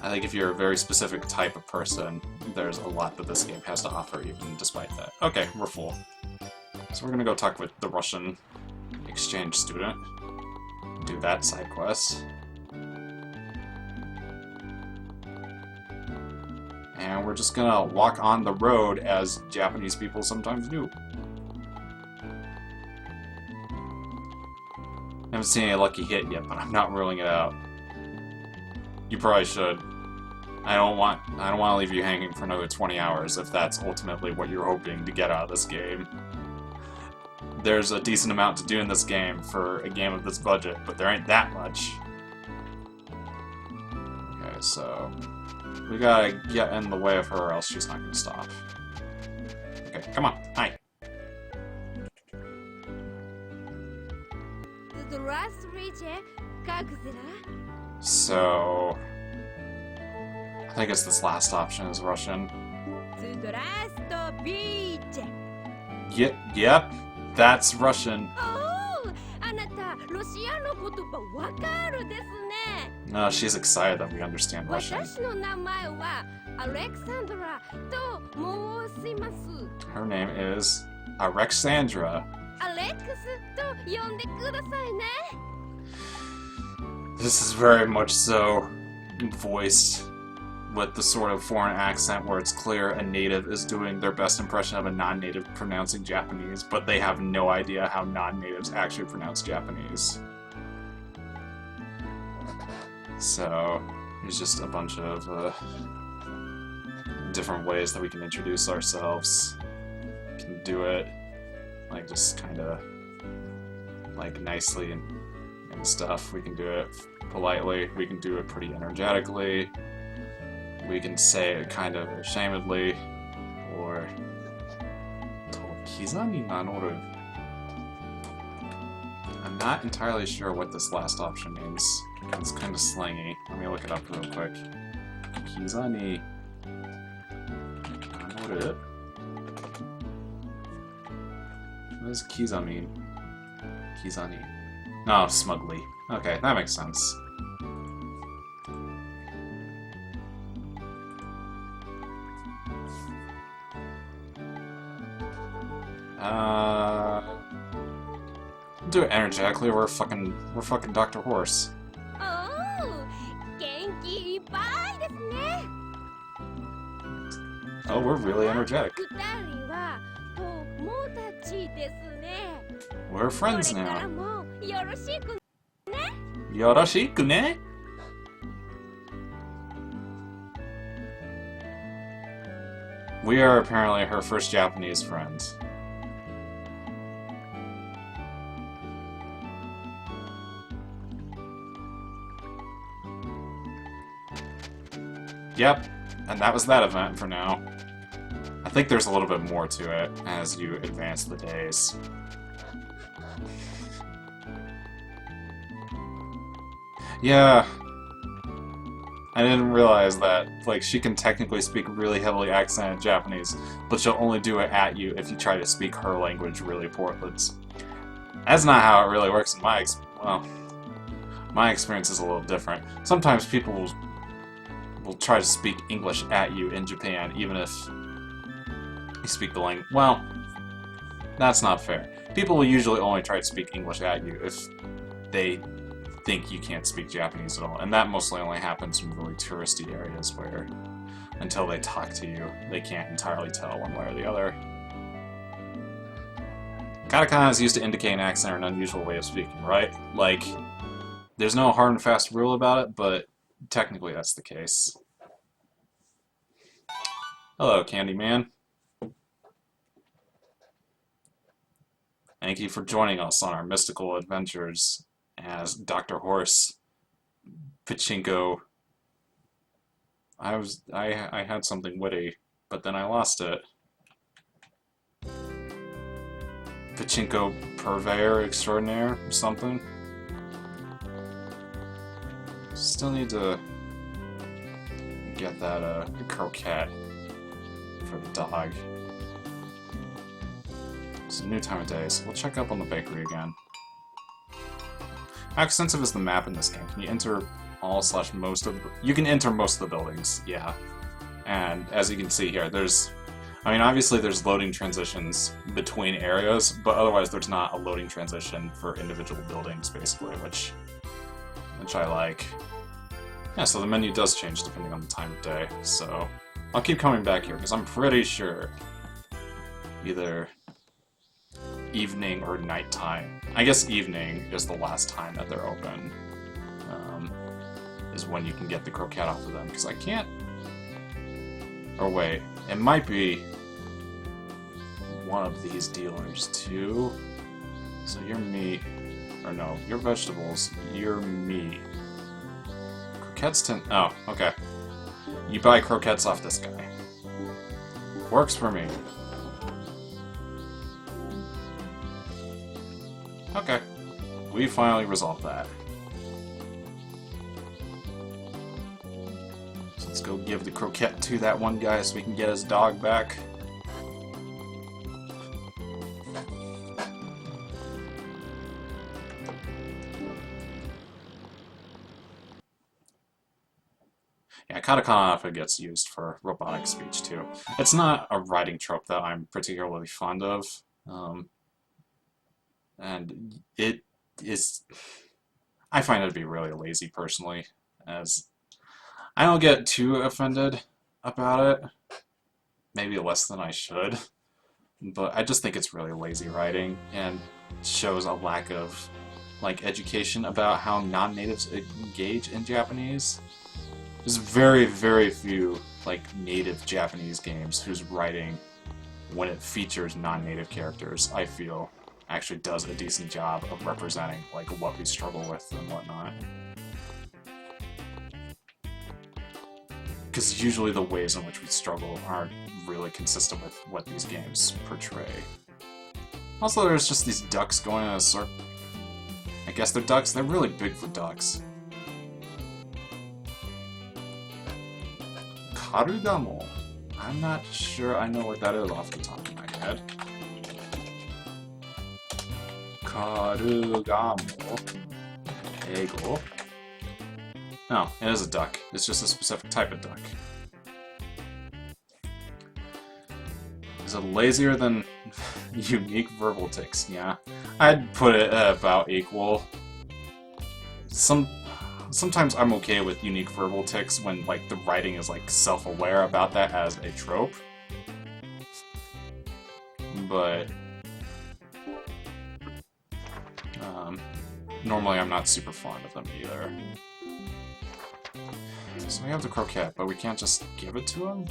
I think if you're a very specific type of person, there's a lot that this game has to offer, even despite that. Okay, we're full. So we're gonna go talk with the Russian exchange student. Do that side quest. And we're just gonna walk on the road as Japanese people sometimes do. I haven't seen any lucky hit yet, but I'm not ruling it out. You probably should. I don't want to leave you hanging for another 20 hours if that's ultimately what you're hoping to get out of this game. There's a decent amount to do in this game for a game of this budget, but there ain't that much. Okay, so we gotta get in the way of her or else she's not gonna stop. Okay, come on, hi. So I think it's this last option is Russian. Yep, that's Russian. No, she's excited that we understand Russian. Her name is Alexandra. This is very much so voiced with the sort of foreign accent where it's clear a native is doing their best impression of a non-native pronouncing Japanese, but they have no idea how non-natives actually pronounce Japanese. So there's just a bunch of different ways that we can introduce ourselves. We can do it like just kind of like nicely and stuff. We can do it politely. We can do it pretty energetically. We can say it kind of ashamedly, or Tokizani Nanoru. I'm not entirely sure what this last option means. It's kind of slangy. Let me look it up real quick. Kizani Nanoru. What does Kiza mean? Kizani. Oh, smugly. Okay, that makes sense. Do it energetically. We're fucking Dr. Horse. Oh, we're really energetic. We're friends now. Yoroshiku ne? We are apparently her first Japanese friends. Yep, and that was that event for now. I think there's a little bit more to it as you advance the days. Yeah, I didn't realize that, like, she can technically speak really heavily accented Japanese, but she'll only do it at you if you try to speak her language really poorly. That's not how it really works in my my experience is a little different. Sometimes people will try to speak English at you in Japan, even if you speak the language. Well, that's not fair. People will usually only try to speak English at you if they think you can't speak Japanese at all, and that mostly only happens in really touristy areas where, until they talk to you, they can't entirely tell one way or the other. Katakana is used to indicate an accent or an unusual way of speaking, right? Like, there's no hard and fast rule about it, but technically that's the case. Hello, Candyman. Thank you for joining us on our mystical adventures as Dr. Horse, Pachinko. I had something witty, but then I lost it. Pachinko purveyor extraordinaire or something. Still need to get that croquette for the dog. It's a new time of day, so we'll check up on the bakery again. How extensive is the map in this game? Can you enter all/most of the... You can enter most of the buildings, yeah. And as you can see here, obviously there's loading transitions between areas, but otherwise there's not a loading transition for individual buildings, basically, which I like. Yeah, so the menu does change depending on the time of day, so I'll keep coming back here, because I'm pretty sure either evening or nighttime. I guess evening is the last time that they're open, is when you can get the croquette off of them, because I can't... Or wait, it might be one of these dealers too. So your meat, or no, your vegetables, your meat. Croquettes oh, okay. You buy croquettes off this guy. Works for me. Okay. We finally resolved that. So let's go give the croquette to that one guy so we can get his dog back. Yeah, katakana alpha gets used for robotic speech too. It's not a writing trope that I'm particularly fond of. And it is... I find it to be really lazy, personally, as I don't get too offended about it. Maybe less than I should. But I just think it's really lazy writing, and shows a lack of, like, education about how non-natives engage in Japanese. There's very, very few, like, native Japanese games whose writing, when it features non-native characters, I feel actually does a decent job of representing, like, what we struggle with and whatnot. Because usually the ways in which we struggle aren't really consistent with what these games portray. Also, there's just these ducks going in a circle. I guess they're ducks. They're really big for ducks. Karugamo. I'm not sure I know what that is off the top of my head. Karugamo. Ego. No, it is a duck. It's just a specific type of duck. Is it lazier than unique verbal tics? Yeah. I'd put it about equal. Sometimes I'm okay with unique verbal tics when, like, the writing is, like, self-aware about that as a trope. But normally I'm not super fond of them either. So we have the croquette, but we can't just give it to him?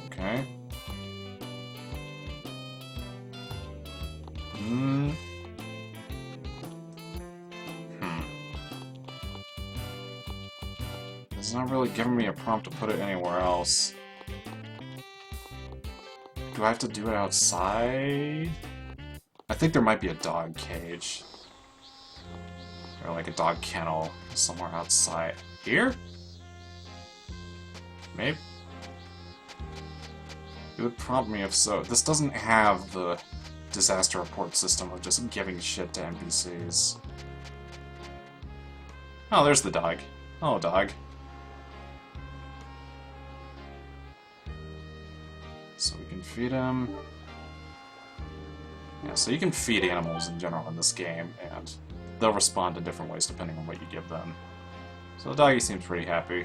Okay. It's not really giving me a prompt to put it anywhere else. Do I have to do it outside? I think there might be a dog cage. Or like a dog kennel somewhere outside. Here? Maybe? It would prompt me if so. This doesn't have the disaster report system of just giving shit to NPCs. Oh, there's the dog. Oh, dog. So we can feed him. Yeah, so you can feed animals in general in this game, and they'll respond in different ways depending on what you give them. So the doggy seems pretty happy.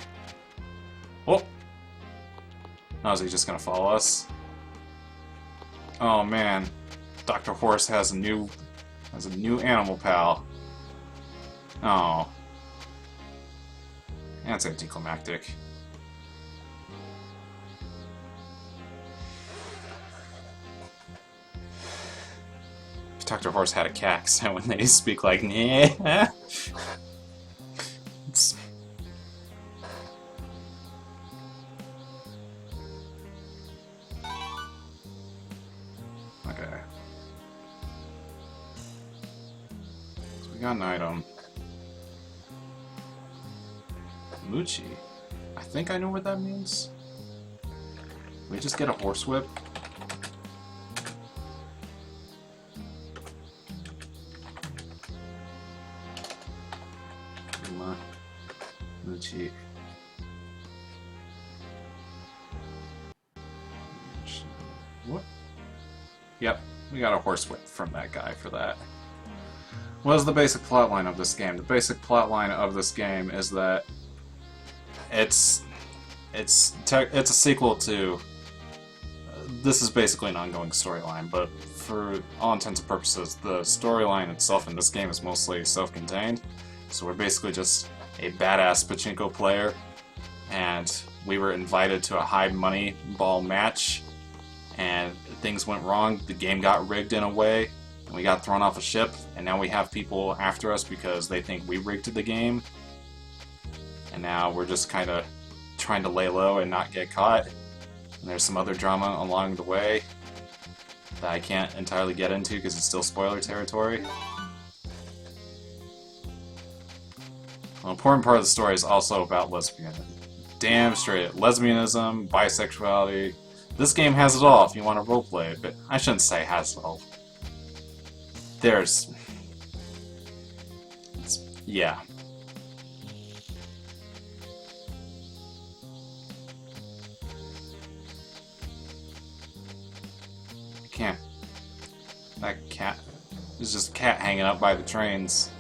Oh! Oh, is he just gonna follow us? Oh man, Dr. Horse has a new animal pal. Oh. That's anticlimactic. Dr. Horse had a cat, so when they speak like nah. It's... Okay. So we got an item. Moochie. I think I know what that means. Can we just get a horsewhip? Moochie. What? Yep, we got a horsewhip from that guy for that. What is the basic plotline of this game? The basic plotline of this game is that it's a sequel to... this is basically an ongoing storyline, but for all intents and purposes, the storyline itself in this game is mostly self-contained. So we're basically just a badass pachinko player, and we were invited to a high money ball match, and things went wrong. The game got rigged in a way, and we got thrown off a ship, and now we have people after us because they think we rigged the game. And now we're just kind of trying to lay low and not get caught. And there's some other drama along the way that I can't entirely get into because it's still spoiler territory. An important part of the story is also about lesbian. Damn straight. Lesbianism, bisexuality. This game has it all if you want to roleplay it, but I shouldn't say has it all. Yeah. Can't. That cat. There's just a cat hanging up by the trains.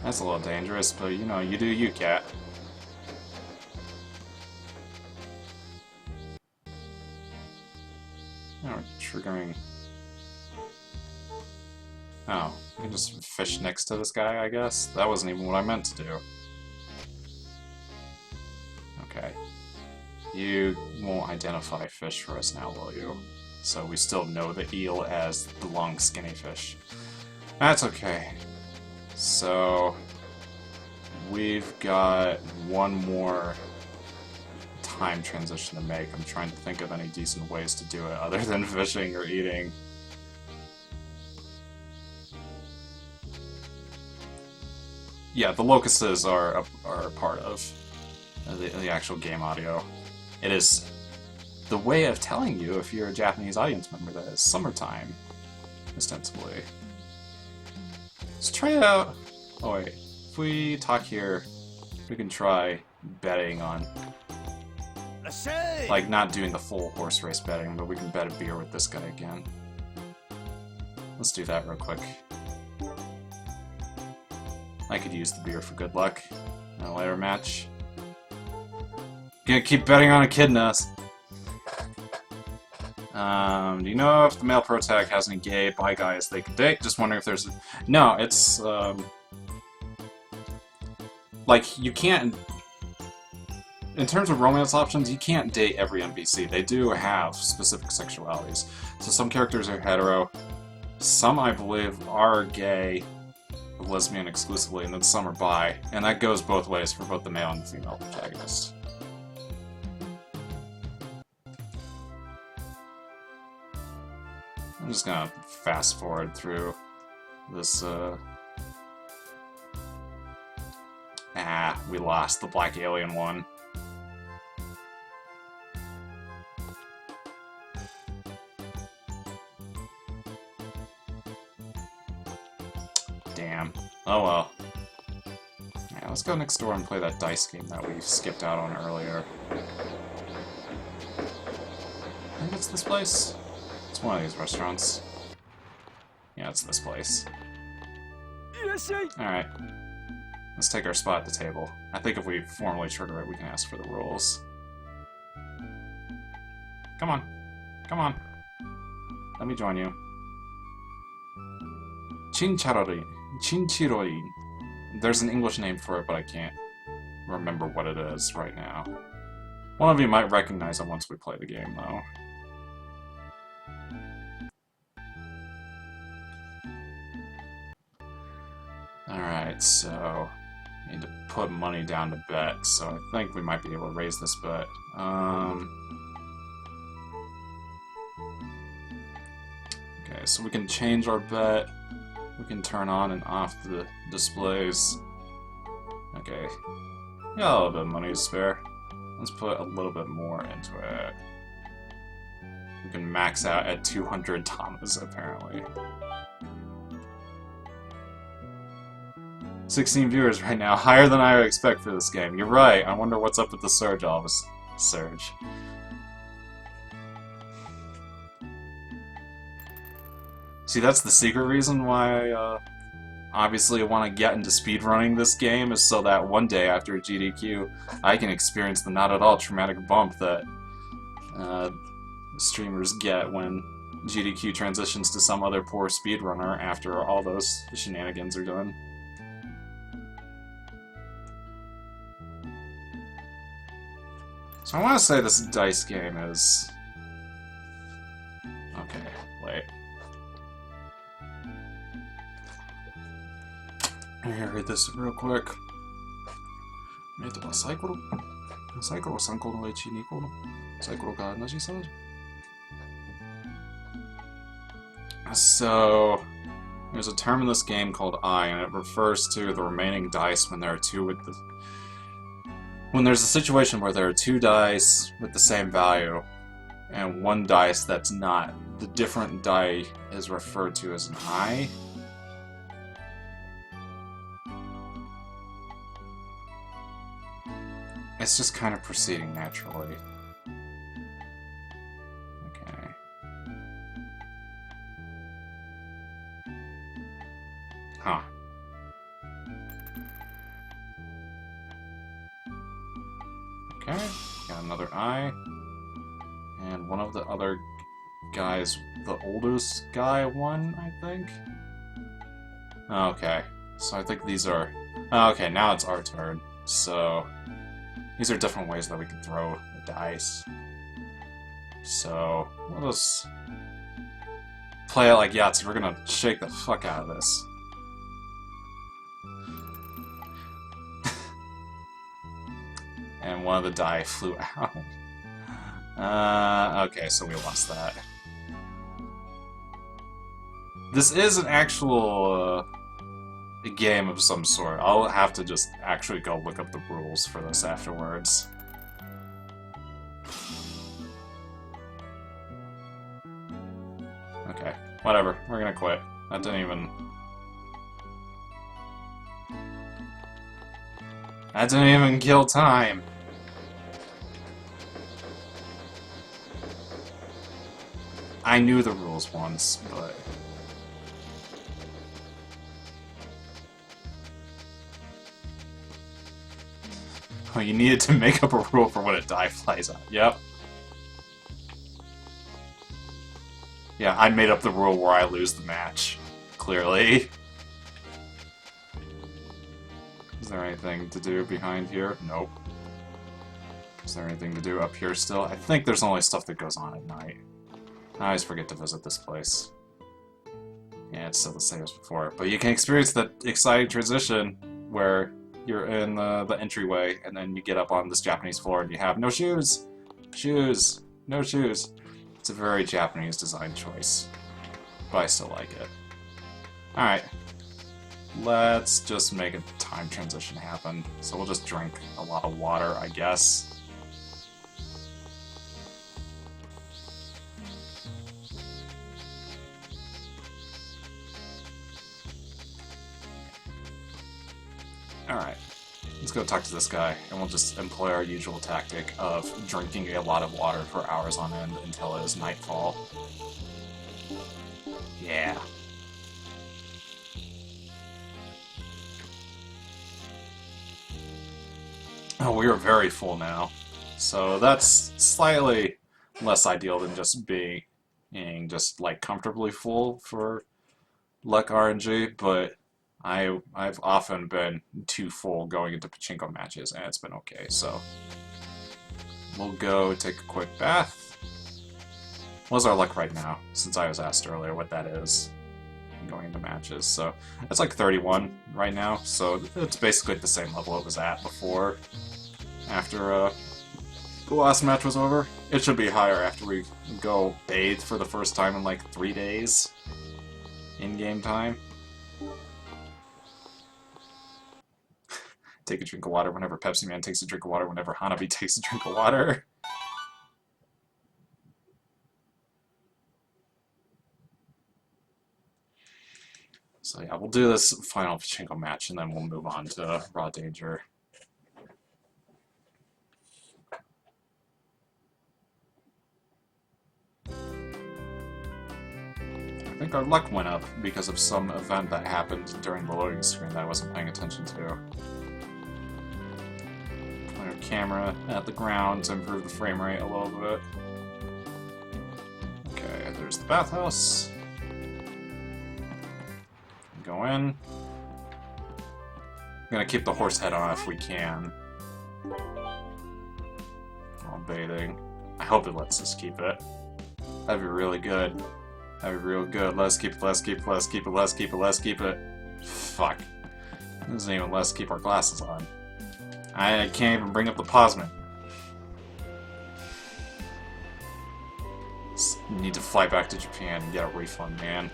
That's a little dangerous, but you know, you do you, cat. Now we're triggering. Oh, we can just fish next to this guy, I guess? That wasn't even what I meant to do. Okay. You won't identify fish for us now, will you? So we still know the eel as the long, skinny fish. That's okay. So, we've got one more time transition to make. I'm trying to think of any decent ways to do it other than fishing or eating. Yeah, the locusts are a part of the actual game audio. It is the way of telling you, if you're a Japanese audience member, that it's summertime, ostensibly. Let's try it out. Oh wait, if we talk here, we can try betting on, like, not doing the full horse race betting, but we can bet a beer with this guy again. Let's do that real quick. I could use the beer for good luck in a later match. Gonna keep betting on Echidna. Do you know if the male pro tag has any gay bi guys they could date? Just wondering if there's... No, it's, like, you can't... In terms of romance options, you can't date every NPC. They do have specific sexualities. So some characters are hetero, some, I believe, are gay, lesbian exclusively, and then some are bi. And that goes both ways for both the male and the female protagonist. I'm just gonna fast forward through this, we lost the black alien one. Damn. Oh well. Yeah, let's go next door and play that dice game that we skipped out on earlier. I think it's this place. It's one of these restaurants. Yeah, it's this place. Alright. Let's take our spot at the table. I think if we formally trigger it, we can ask for the rules. Come on. Come on. Let me join you. Chinchirorin. There's an English name for it, but I can't remember what it is right now. One of you might recognize it once we play the game, though. Alright, so I need to put money down to bet, so I think we might be able to raise this bet. Okay, so we can change our bet. We can turn on and off the displays. Okay. Got a little bit of money to spare. Let's put a little bit more into it. We can max out at 200 tamas, apparently. 16 viewers right now, higher than I would expect for this game. You're right, I wonder what's up with the surge, Elvis. Surge. See, that's the secret reason why obviously I want to get into speedrunning this game, is so that one day after GDQ, I can experience the not at all traumatic bump that streamers get when GDQ transitions to some other poor speedrunner after all those shenanigans are done. So I want to say this dice game is... Okay, wait. Let me read this real quick. So, there's a term in this game called I, and it refers to the remaining dice when there are two with the... When there's a situation where there are two dice with the same value, and one dice that's not, the different die is referred to as an I. It's just kind of proceeding naturally. Okay. Huh. Okay, got another eye. And one of the other guys, the oldest guy won, I think? Okay, so I think these are... Okay, now it's our turn. So, these are different ways that we can throw the dice. So, we'll just play it like Yahtzee. We're gonna shake the fuck out of this. And one of the die flew out. Okay, so we lost that. This is an actual game of some sort. I'll have to just actually go look up the rules for this afterwards. Okay, whatever. We're gonna quit. That didn't even... That didn't even kill time! I knew the rules once, but... Oh, you needed to make up a rule for when a die flies out. Yep. Yeah, I made up the rule where I lose the match. Clearly. Is there anything to do behind here? Nope. Is there anything to do up here still? I think there's only stuff that goes on at night. I always forget to visit this place. Yeah, And it's still the same as before. But you can experience that exciting transition where you're in the entryway, and then you get up on this Japanese floor and you have no shoes! Shoes! No shoes! It's a very Japanese design choice. But I still like it. Alright. Let's just make a time transition happen. So we'll just drink a lot of water, I guess. Alright, let's go talk to this guy, and we'll just employ our usual tactic of drinking a lot of water for hours on end until it is nightfall. Yeah. Oh, we are very full now. So that's slightly less ideal than just being just like comfortably full for luck RNG, but I've often been too full going into pachinko matches, and it's been okay, so we'll go take a quick bath. What's our luck right now, since I was asked earlier what that is going into matches? So it's like 31 right now, so it's basically at the same level it was at before, after the last match was over. It should be higher after we go bathe for the first time in like 3 days in-game time. Take a drink of water whenever Pepsi Man takes a drink of water, whenever Hanabi takes a drink of water. So yeah, we'll do this final pachinko match and then we'll move on to Raw Danger. I think our luck went up because of some event that happened during the loading screen that I wasn't paying attention to. Our camera at the ground to improve the frame rate a little bit. Okay, there's the bathhouse. Go in. I'm gonna keep the horse head on if we can. While bathing. I hope it lets us keep it. That'd be really good. That'd be real good. Let's keep it, let's keep it, let's keep it, let's keep it, let's keep it. Fuck. It doesn't even let us keep our glasses on. I can't even bring up the Posman. Need to fly back to Japan and get a refund, man.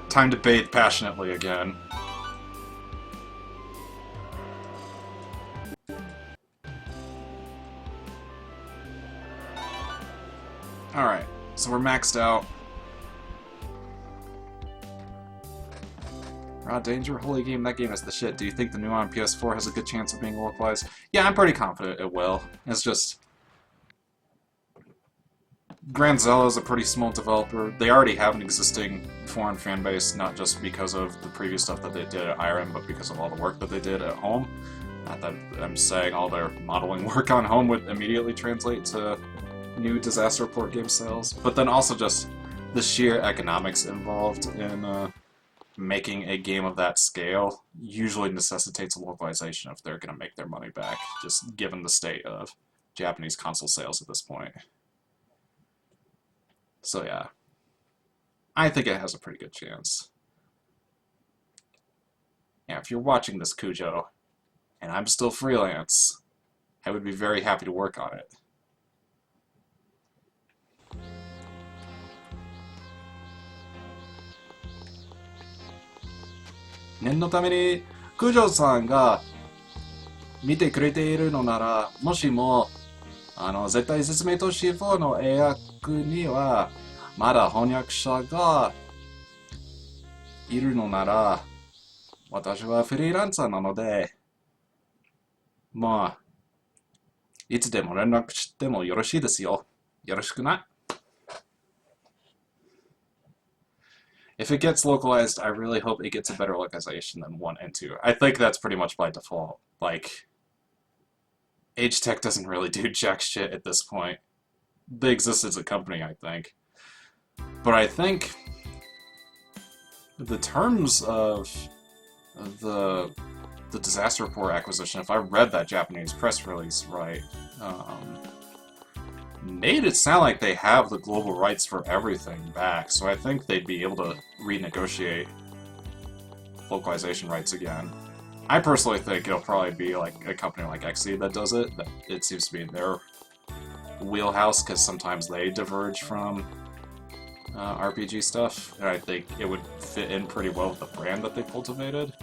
Time to bathe passionately again. Alright, so we're maxed out. Raw Danger? Holy game, that game is the shit. Do you think the new on PS4 has a good chance of being localized? Yeah, I'm pretty confident it will. It's just... Grand Zella is a pretty small developer. They already have an existing foreign fan base, not just because of the previous stuff that they did at IRM, but because of all the work that they did at home. Not that I'm saying all their modeling work on home would immediately translate to new Disaster Report game sales, but then also just the sheer economics involved in making a game of that scale usually necessitates a localization if they're going to make their money back, just given the state of Japanese console sales at this point. So yeah, I think it has a pretty good chance. Yeah, if you're watching this, Cujo, and I'm still freelance, I would be very happy to work on it. Nenのために九条さんが見てくれているのなら、もしも絶対説明都市4の英訳にはまだ翻訳者がいるのなら、私はフリーランサーなので、まあいつでも連絡してもよろしいですよ。よろしくな。If it gets localized, I really hope it gets a better localization than 1 and 2. I think that's pretty much by default. Like, H-Tech doesn't really do jack shit at this point. They exist as a company, I think. But I think the terms of the Disaster Report acquisition, if I read that Japanese press release right, made it sound like they have the global rights for everything back, so I think they'd be able to renegotiate localization rights again. I personally think it'll probably be like a company like XE that does it. It seems to be in their wheelhouse because sometimes they diverge from RPG stuff, and I think it would fit in pretty well with the brand that they cultivated.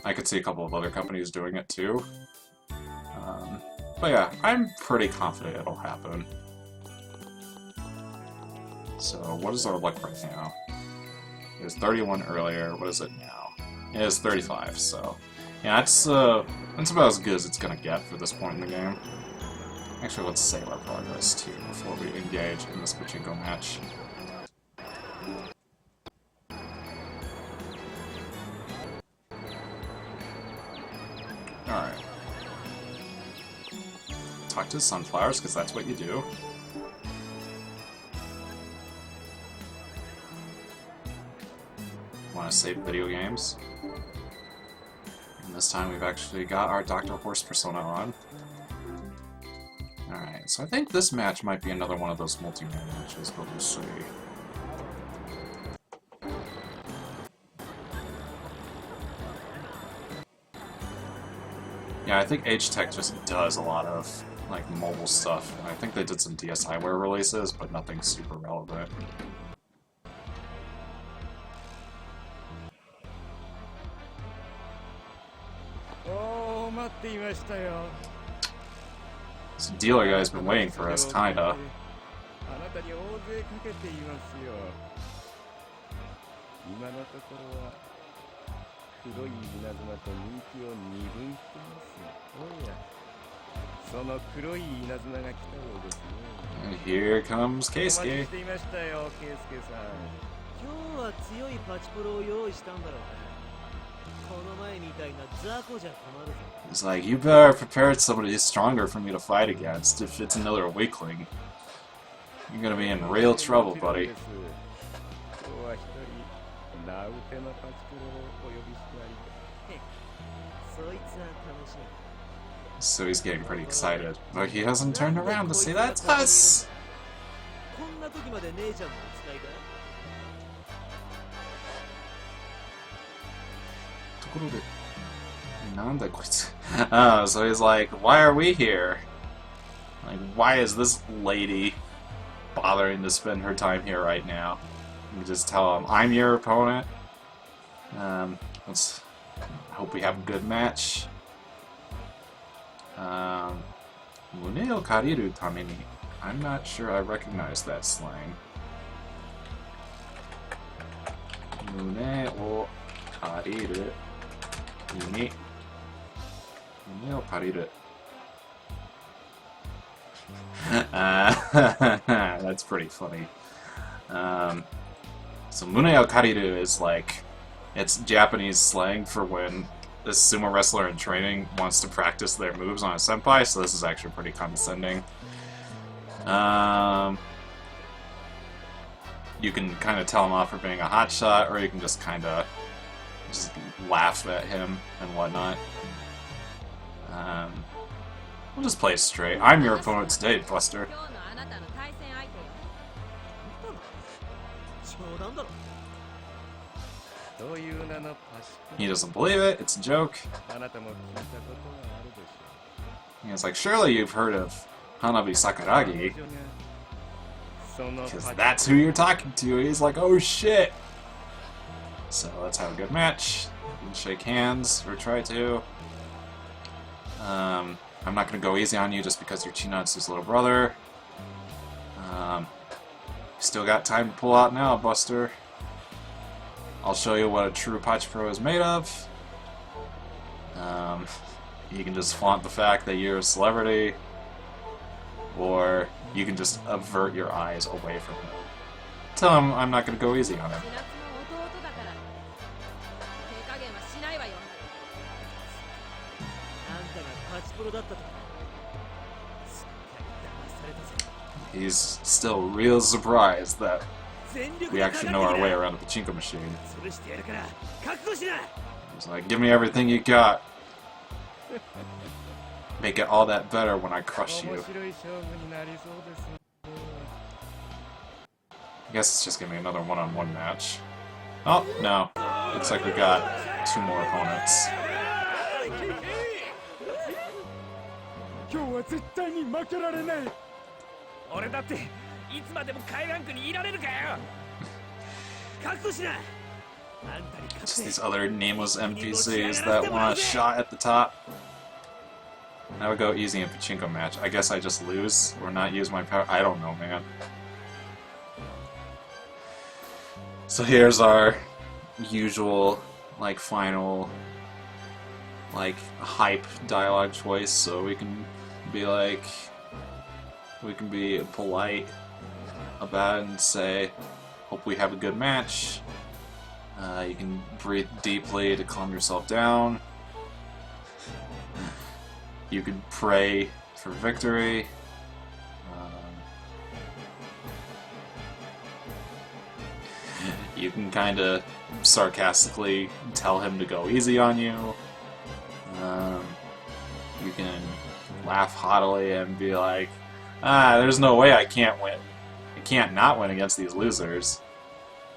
I could see a couple of other companies doing it too. But yeah, I'm pretty confident it'll happen. So, what is our luck right now? It was 31 earlier, what is it now? It is 35, so... yeah, that's about as good as it's gonna get for this point in the game. Actually, let's save our progress too before we engage in this Pachinko match. Alright. Talk to the sunflowers, because that's what you do. Want to save video games. And this time we've actually got our Dr. Horse persona on. Alright, so I think this match might be another one of those multi-man matches, but we'll see. Yeah, I think H-Tech just does a lot of like mobile stuff. And I think they did some DSiWare releases, but nothing super relevant. This dealer guy's been waiting for us, kinda. And here comes Keisuke. It's like, you better prepare somebody stronger for me to fight against. If it's another weakling, you're gonna be in real trouble, buddy. So he's getting pretty excited, but he hasn't turned around to say that's us! So he's like, why are we here? Like, why is this lady bothering to spend her time here right now? You just tell him, I'm your opponent. Let's hope we have a good match. Mune o kariru tameni. I'm not sure I recognize that slang. Mune o kariru. Mune o kariru. That's pretty funny. So Mune o kariru is like, it's Japanese slang for when this sumo wrestler in training wants to practice their moves on a senpai, so this is actually pretty condescending. You can kind of tell him off for being a hotshot, or you can just kind of just laugh at him and whatnot. We'll just play it straight. I'm your opponent today, Buster. He doesn't believe it, it's a joke. He's like, surely you've heard of Hanabi Sakuragi. Because that's who you're talking to. He's like, oh shit! So let's have a good match. We can shake hands, or try to. I'm not going to go easy on you just because you're Chinatsu's little brother. Still got time to pull out now, Buster. I'll show you what a true pachipro is made of. You can just flaunt the fact that you're a celebrity, or you can just avert your eyes away from him. Tell him I'm not going to go easy on him. He's still real surprised that we actually know our way around a pachinko machine. He's like, give me everything you got. make it all that better when I crush you. I guess it's just gonna be another one-on-one match. Oh, no. Looks like we got 2 more opponents. Just these other nameless NPCs that want a shot at the top. I would go easy in Pachinko match. I guess I just lose or not use my power. I don't know, man. So here's our usual, like, final, like, hype dialogue choice. So we can be like, we can be polite about it and say, hope we have a good match. You can breathe deeply to calm yourself down. You can pray for victory. You can kind of sarcastically tell him to go easy on you. You can laugh haughtily and be like, there's no way I can't win. I can't not win against these losers.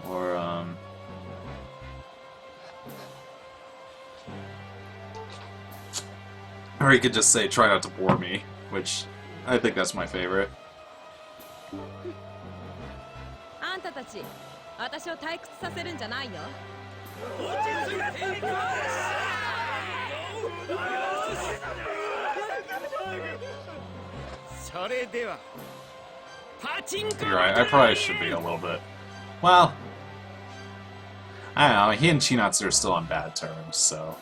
Or you could just say, try not to bore me, which I think that's my favorite. You're right, I probably should be a little bit. Well, I don't know, he and Chinatsu are still on bad terms, so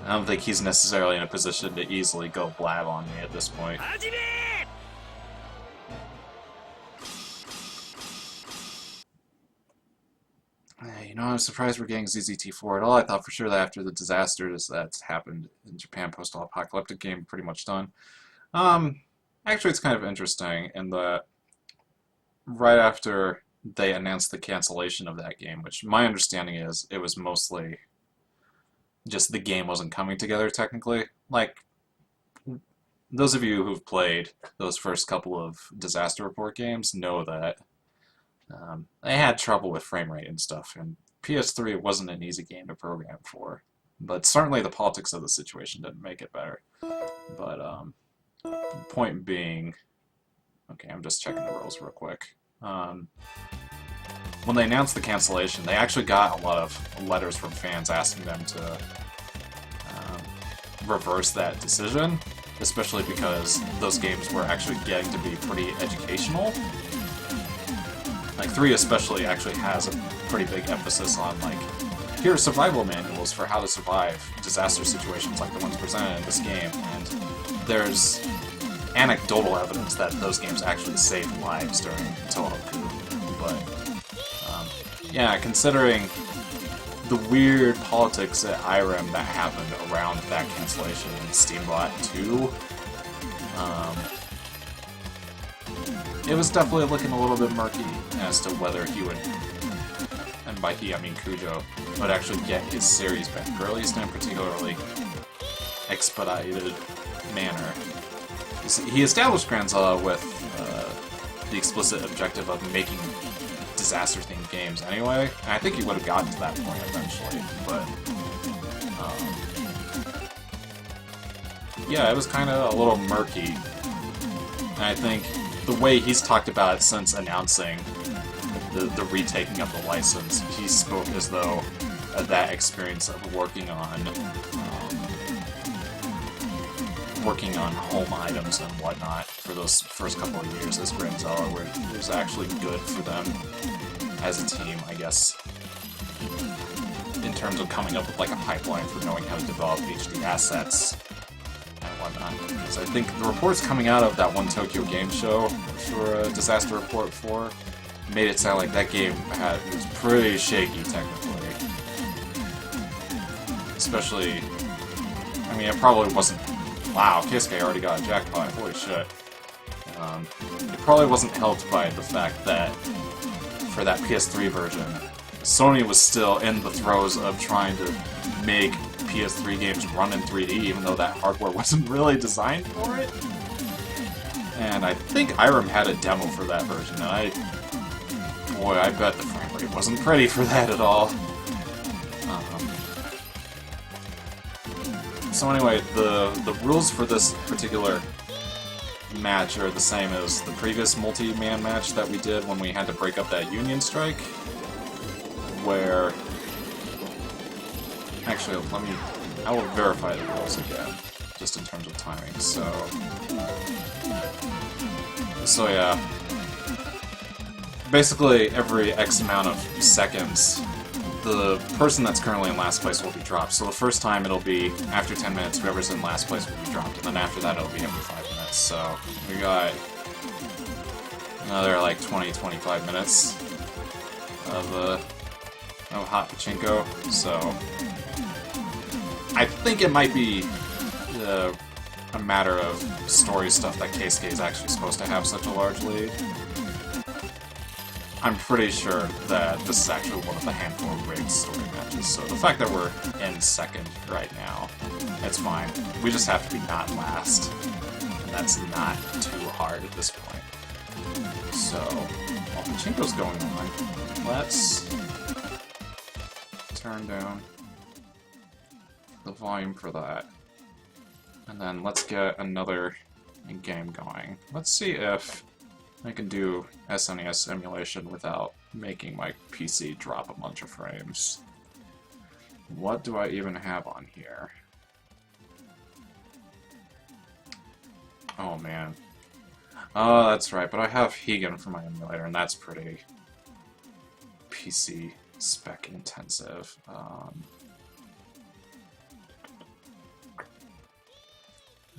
I don't think he's necessarily in a position to easily go blab on me at this point. You know, I'm surprised we're getting ZZT4 at all. I thought for sure that after the disasters that's happened in Japan post-apocalyptic game, pretty much done. Actually, it's kind of interesting in that right after they announced the cancellation of that game, which my understanding is it was mostly just the game wasn't coming together technically. Like, those of you who've played those first couple of disaster report games know that they had trouble with frame rate and stuff, and PS3 wasn't an easy game to program for. But certainly the politics of the situation didn't make it better. But point being, okay, I'm just checking the rules real quick. When they announced the cancellation, they actually got a lot of letters from fans asking them to reverse that decision, especially because those games were actually getting to be pretty educational. Like 3 especially actually has a pretty big emphasis on, like, here are survival manuals for how to survive disaster situations like the ones presented in this game, and there's anecdotal evidence that those games actually saved lives during Tohoku. But yeah, considering the weird politics at IREM that happened around that cancellation in Steambot 2, it was definitely looking a little bit murky as to whether he would, and by he I mean Kujo, would actually get his series back, or at least in a particularly expedited manner. He established Granzilla with the explicit objective of making disaster-themed games anyway, and I think he would have gotten to that point eventually, but yeah, it was kind of a little murky, and I think the way he's talked about it since announcing the retaking of the license, he spoke as though that experience of working on home items and whatnot for those first couple of years as Granzilla was actually good for them as a team, I guess, in terms of coming up with like a pipeline for knowing how to develop HD assets and whatnot. Because I think the reports coming out of that one Tokyo Game Show for Disaster Report 4 made it sound like that game was pretty shaky technically. Especially, I mean, it probably wasn't. Wow, Keisuke already got a jackpot, holy shit. It probably wasn't helped by the fact that, for that PS3 version, Sony was still in the throes of trying to make PS3 games run in 3D, even though that hardware wasn't really designed for it. And I think Irem had a demo for that version, and boy, I bet the frame rate wasn't pretty for that at all. So anyway, the rules for this particular match are the same as the previous multi-man match that we did when we had to break up that Union Strike, where... Actually, I will verify the rules again, just in terms of timing, So yeah. Basically, every X amount of seconds, the person that's currently in last place will be dropped. So the first time it'll be, after 10 minutes, whoever's in last place will be dropped, and then after that it'll be every 5 minutes. So we got another like 20-25 minutes of hot Pachinko. So I think it might be a matter of story stuff that Keisuke is actually supposed to have such a large lead. I'm pretty sure that this is actually one of the handful of rigged story matches, so the fact that we're in second right now, it's fine. We just have to be not last, and that's not too hard at this point. So, while Pachinko's going on, let's turn down the volume for that. And then let's get another game going. Let's see if I can do SNES emulation without making my PC drop a bunch of frames. What do I even have on here? Oh man. Oh, that's right, but I have Higan for my emulator, and that's pretty PC spec intensive.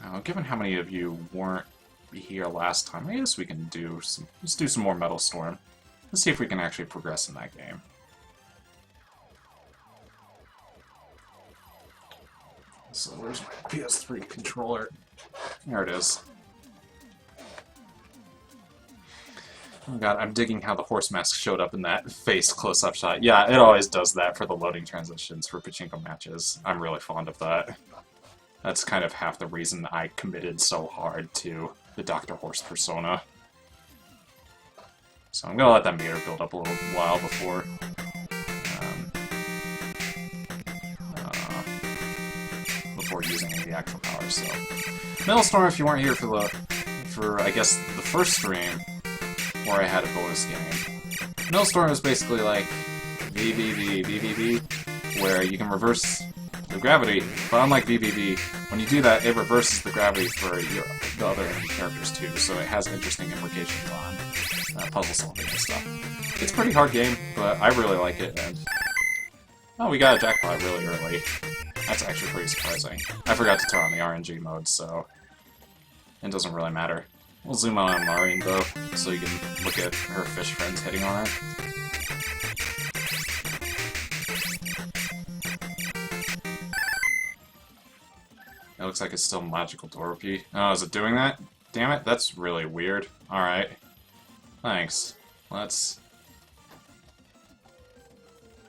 Now, given how many of you weren't here last time, I guess we can let's do some more Metal Storm. Let's see if we can actually progress in that game. So where's my PS3 controller? There it is. Oh god, I'm digging how the horse mask showed up in that face close-up shot. Yeah, it always does that for the loading transitions for Pachinko matches. I'm really fond of that. That's kind of half the reason I committed so hard to the Dr. Horse persona. So I'm gonna let that meter build up a little while before before using any of the actual power. So, Metal Storm, if you weren't here for I guess the first stream where I had a bonus game, Metal Storm is basically like VVV, where you can reverse the gravity, but unlike VVV, when you do that, it reverses the gravity for the other enemy characters too, so it has interesting implications on puzzle solving and stuff. It's a pretty hard game, but I really like it, and... Oh, we got a jackpot really early. That's actually pretty surprising. I forgot to turn on the RNG mode, so it doesn't really matter. We'll zoom out on Maureen, though, so you can look at her fish friends hitting on her. It looks like it's still Magical Dorp. Oh, is it doing that? Damn it, that's really weird. Alright. Thanks. Let's...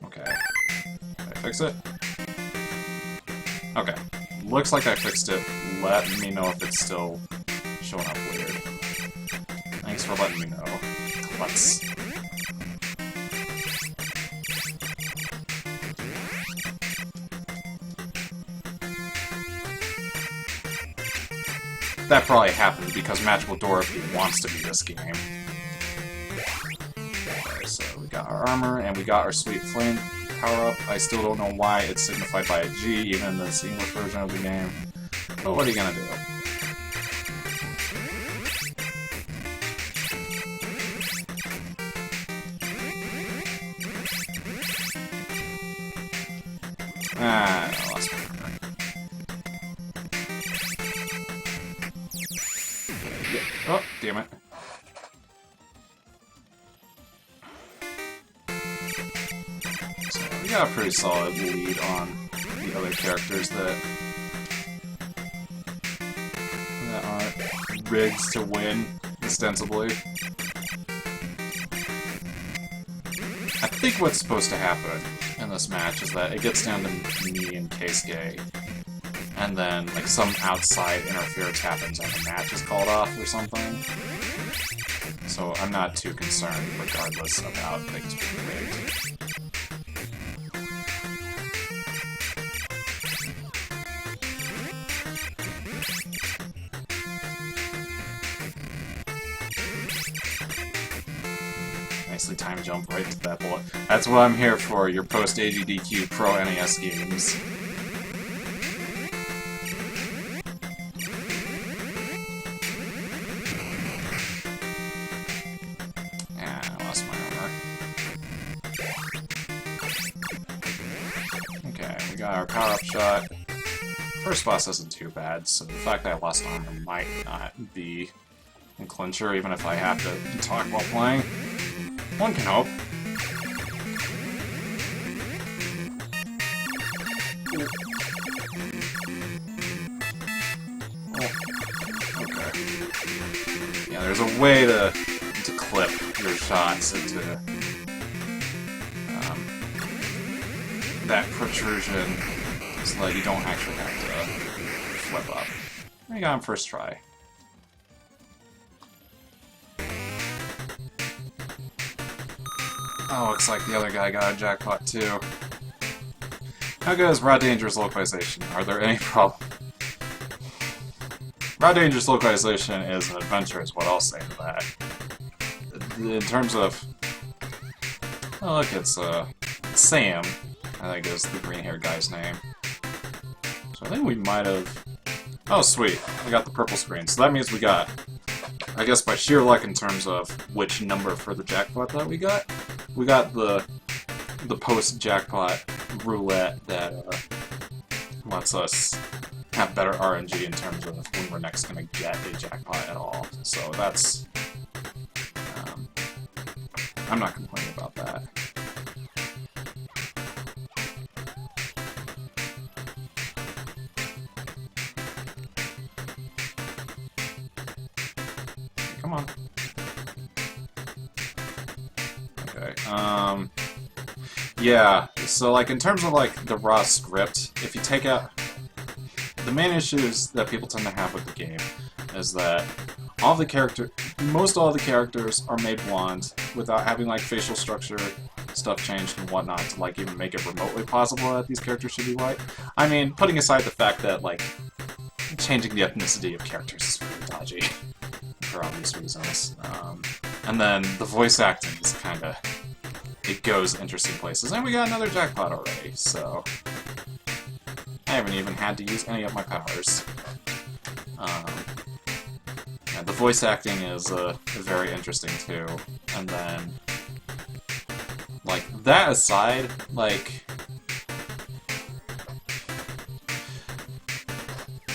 Okay. Did I fix it? Okay. Looks like I fixed it. Let me know if it's still showing up weird. Thanks for letting me know. Let's... That probably happened because Magical Dorp wants to be this game. Okay, so we got our armor, and we got our Sweet Flame power-up. I still don't know why it's signified by a G, even in this English version of the game. But what are you gonna do? Ah, I lost my armor. Oh, damn it. So we got a pretty solid lead on the other characters that aren't rigs to win, ostensibly. I think what's supposed to happen in this match is that it gets down to me and Keisuke, and then like some outside interference happens and the match is called off or something. So I'm not too concerned regardless about things being rigged. Nicely timed jump right to that bullet. That's what I'm here for, your post-AGDQ Pro NES games. Ah, I lost my armor. Okay, we got our power-up shot. First boss isn't too bad, so the fact that I lost armor might not be a clincher, even if I have to talk while playing. One can hope. Oh. Okay. Yeah, there's a way to clip your shots into that protrusion so that you don't actually have to flip up. I got him first try. Oh, looks like the other guy got a jackpot too. How good is Raw Danger's localization? Are there any problems? Raw Danger's localization is an adventure, is what I'll say to that. In terms of... Oh, look, it's Sam, I think is the green-haired guy's name. So I think we might have... Oh, sweet. We got the purple screen. So that means we got, I guess by sheer luck in terms of which number for the jackpot that we got the post-jackpot roulette that lets us have better RNG in terms of when we're next going to get a jackpot at all. So that's... I'm not complaining about that. Come on. Okay, yeah, so like in terms of like the raw script, if you take out... The main issues that people tend to have with the game is that most all the characters are made blonde without having like facial structure stuff changed and whatnot to like even make it remotely possible that these characters should be white. I mean, putting aside the fact that like changing the ethnicity of characters is really dodgy for obvious reasons. And then the voice acting is kind of... It goes interesting places. And we got another jackpot already, so... I haven't even had to use any of my powers. Yeah, the voice acting is very interesting too. And then... Like, that aside, like...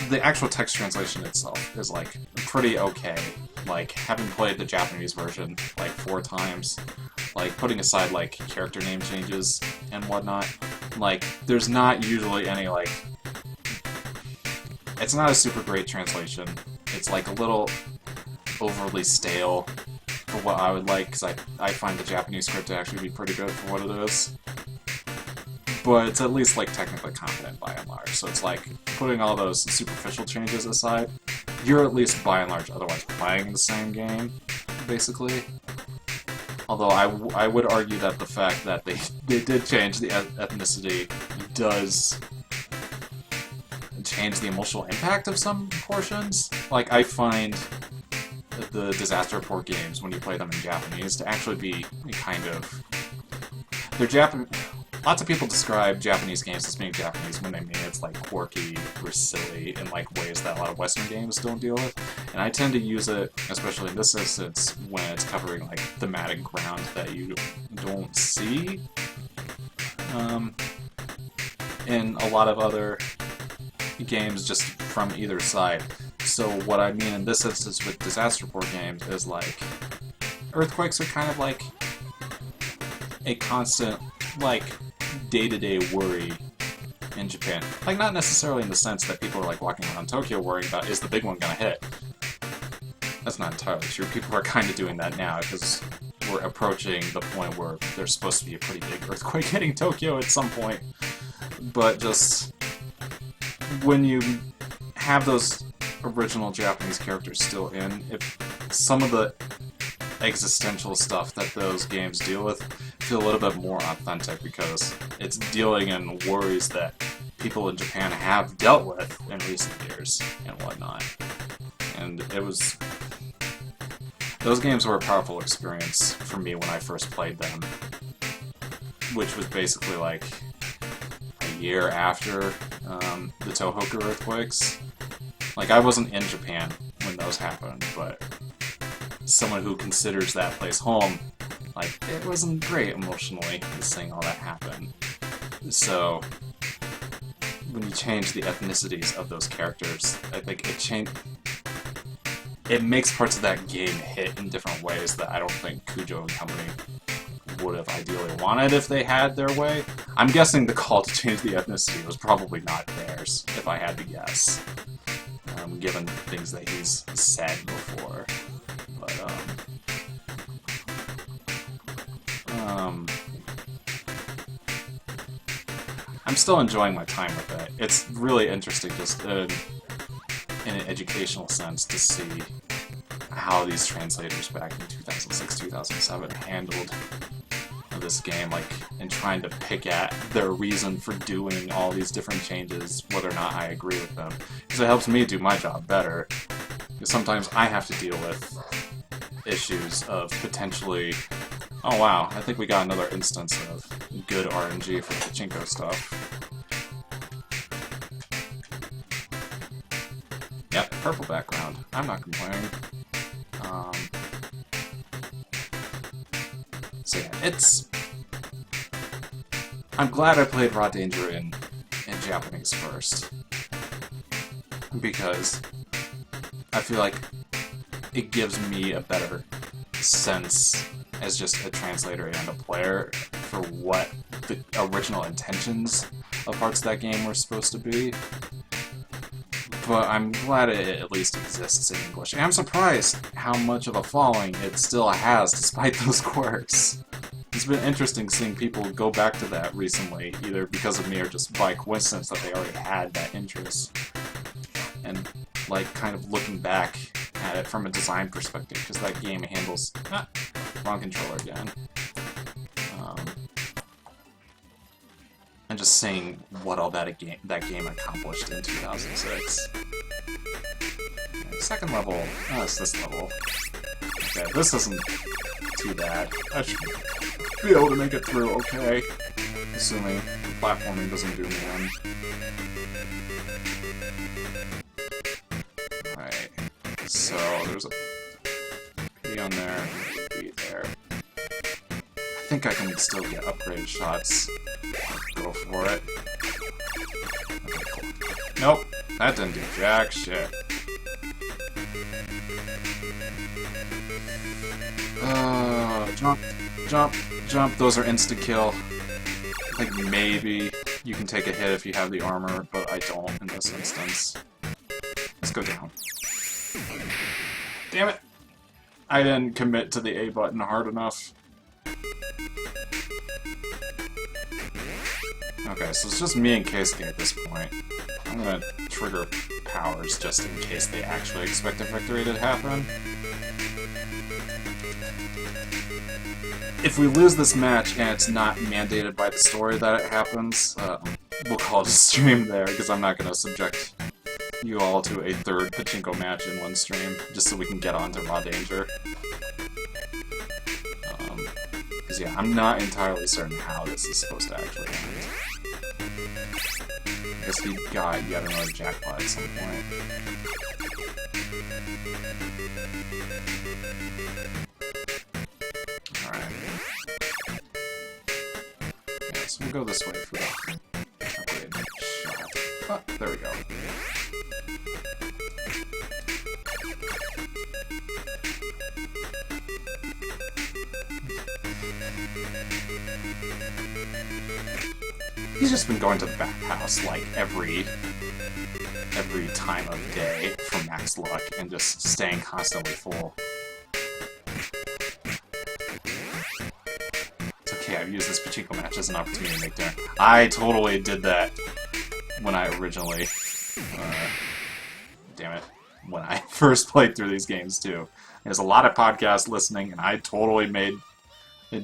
The actual text translation itself is, like, pretty okay. Like, having played the Japanese version, like, 4 times, like, putting aside, like, character name changes and whatnot, like, there's not usually any, like... It's not a super great translation. It's, like, a little overly stale for what I would like, because I find the Japanese script to actually be pretty good for what it is. But it's at least, like, technically competent by and large. So it's like, putting all those superficial changes aside, you're at least by and large otherwise playing the same game, basically. Although I would argue that the fact that they did change the ethnicity does change the emotional impact of some portions. Like, I find the Disaster Report games, when you play them in Japanese, to actually be kind of... Lots of people describe Japanese games as being Japanese when they mean it's like quirky or silly in like ways that a lot of Western games don't deal with. And I tend to use it, especially in this instance, when it's covering like thematic ground that you don't see in a lot of other games just from either side. So what I mean in this instance with Disaster Report games is like earthquakes are kind of like a constant like day-to-day worry in Japan. Like, not necessarily in the sense that people are like walking around Tokyo worrying about, is the big one gonna hit? That's not entirely true. People are kind of doing that now, because we're approaching the point where there's supposed to be a pretty big earthquake hitting Tokyo at some point. But just when you have those original Japanese characters still in, if some of the existential stuff that those games deal with feel a little bit more authentic because it's dealing in worries that people in Japan have dealt with in recent years and whatnot. And it was... those games were a powerful experience for me when I first played them, which was basically like a year after the Tohoku earthquakes. Like, I wasn't in Japan when those happened, but someone who considers that place home, like, it wasn't great emotionally seeing all that happen. So, when you change the ethnicities of those characters, I think it makes parts of that game hit in different ways that I don't think Kujo and company would have ideally wanted if they had their way. I'm guessing the call to change the ethnicity was probably not theirs, if I had to guess, given things that he's said before. But, I'm still enjoying my time with it. It's really interesting just in an educational sense to see how these translators back in 2006, 2007 handled this game, like, and trying to pick at their reason for doing all these different changes, whether or not I agree with them. Because it helps me do my job better. Because sometimes I have to deal with issues of potentially, oh wow, I think we got another instance of good RNG for Pachinko stuff. Yep, purple background. I'm not complaining. So yeah, it's... I'm glad I played Raw Danger in Japanese first. Because I feel like it gives me a better sense as just a translator and a player for what the original intentions of parts of that game were supposed to be. But I'm glad it at least exists in English. And I'm surprised how much of a following it still has despite those quirks. It's been interesting seeing people go back to that recently, either because of me or just by coincidence that they already had that interest. And, like, kind of looking back at it from a design perspective, because that game handles... Ah, wrong controller again. And just seeing what all that game accomplished in 2006. Okay, second level. Oh, it's this level. Okay, this isn't too bad. I should be able to make it through okay. Assuming the platforming doesn't do me in. Alright. So, there's a P on there, and a B there. I think I can still get upgrade shots. Go for it. Okay, cool. Nope, that didn't do jack shit. Jump, jump, jump. Those are insta-kill. I think maybe you can take a hit if you have the armor, but I don't in this instance. Let's go down. Damn it! I didn't commit to the A button hard enough. Okay, so it's just me and Keisuke at this point. I'm gonna trigger powers just in case they actually expect a victory to happen. If we lose this match and it's not mandated by the story that it happens, we'll call it a stream there, because I'm not gonna subject you all to a third Pachinko match in one stream, just so we can get on to Raw Danger. Because yeah, I'm not entirely certain how this is supposed to actually end. I guess we got yet another jackpot at some point. Alright. Yeah, so we'll go this way for the upgrade shot. Oh, there we go. He's just been going to the bathhouse like every time of day for max luck and just staying constantly full. use this Pachinko match as an opportunity to make dinner. I totally did that when I originally, damn it, when I first played through these games too. There's a lot of podcasts listening, and I totally made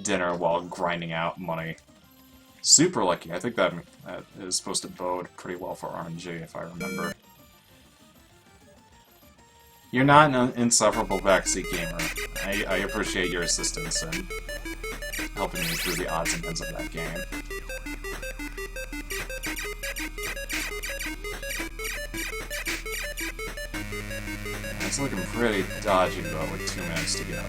dinner while grinding out money. Super lucky. I think that is supposed to bode pretty well for RNG, if I remember. You're not an insufferable backseat gamer. I appreciate your assistance in helping me through the odds and ends of that game. It's looking pretty dodgy, though, with 2 minutes to go.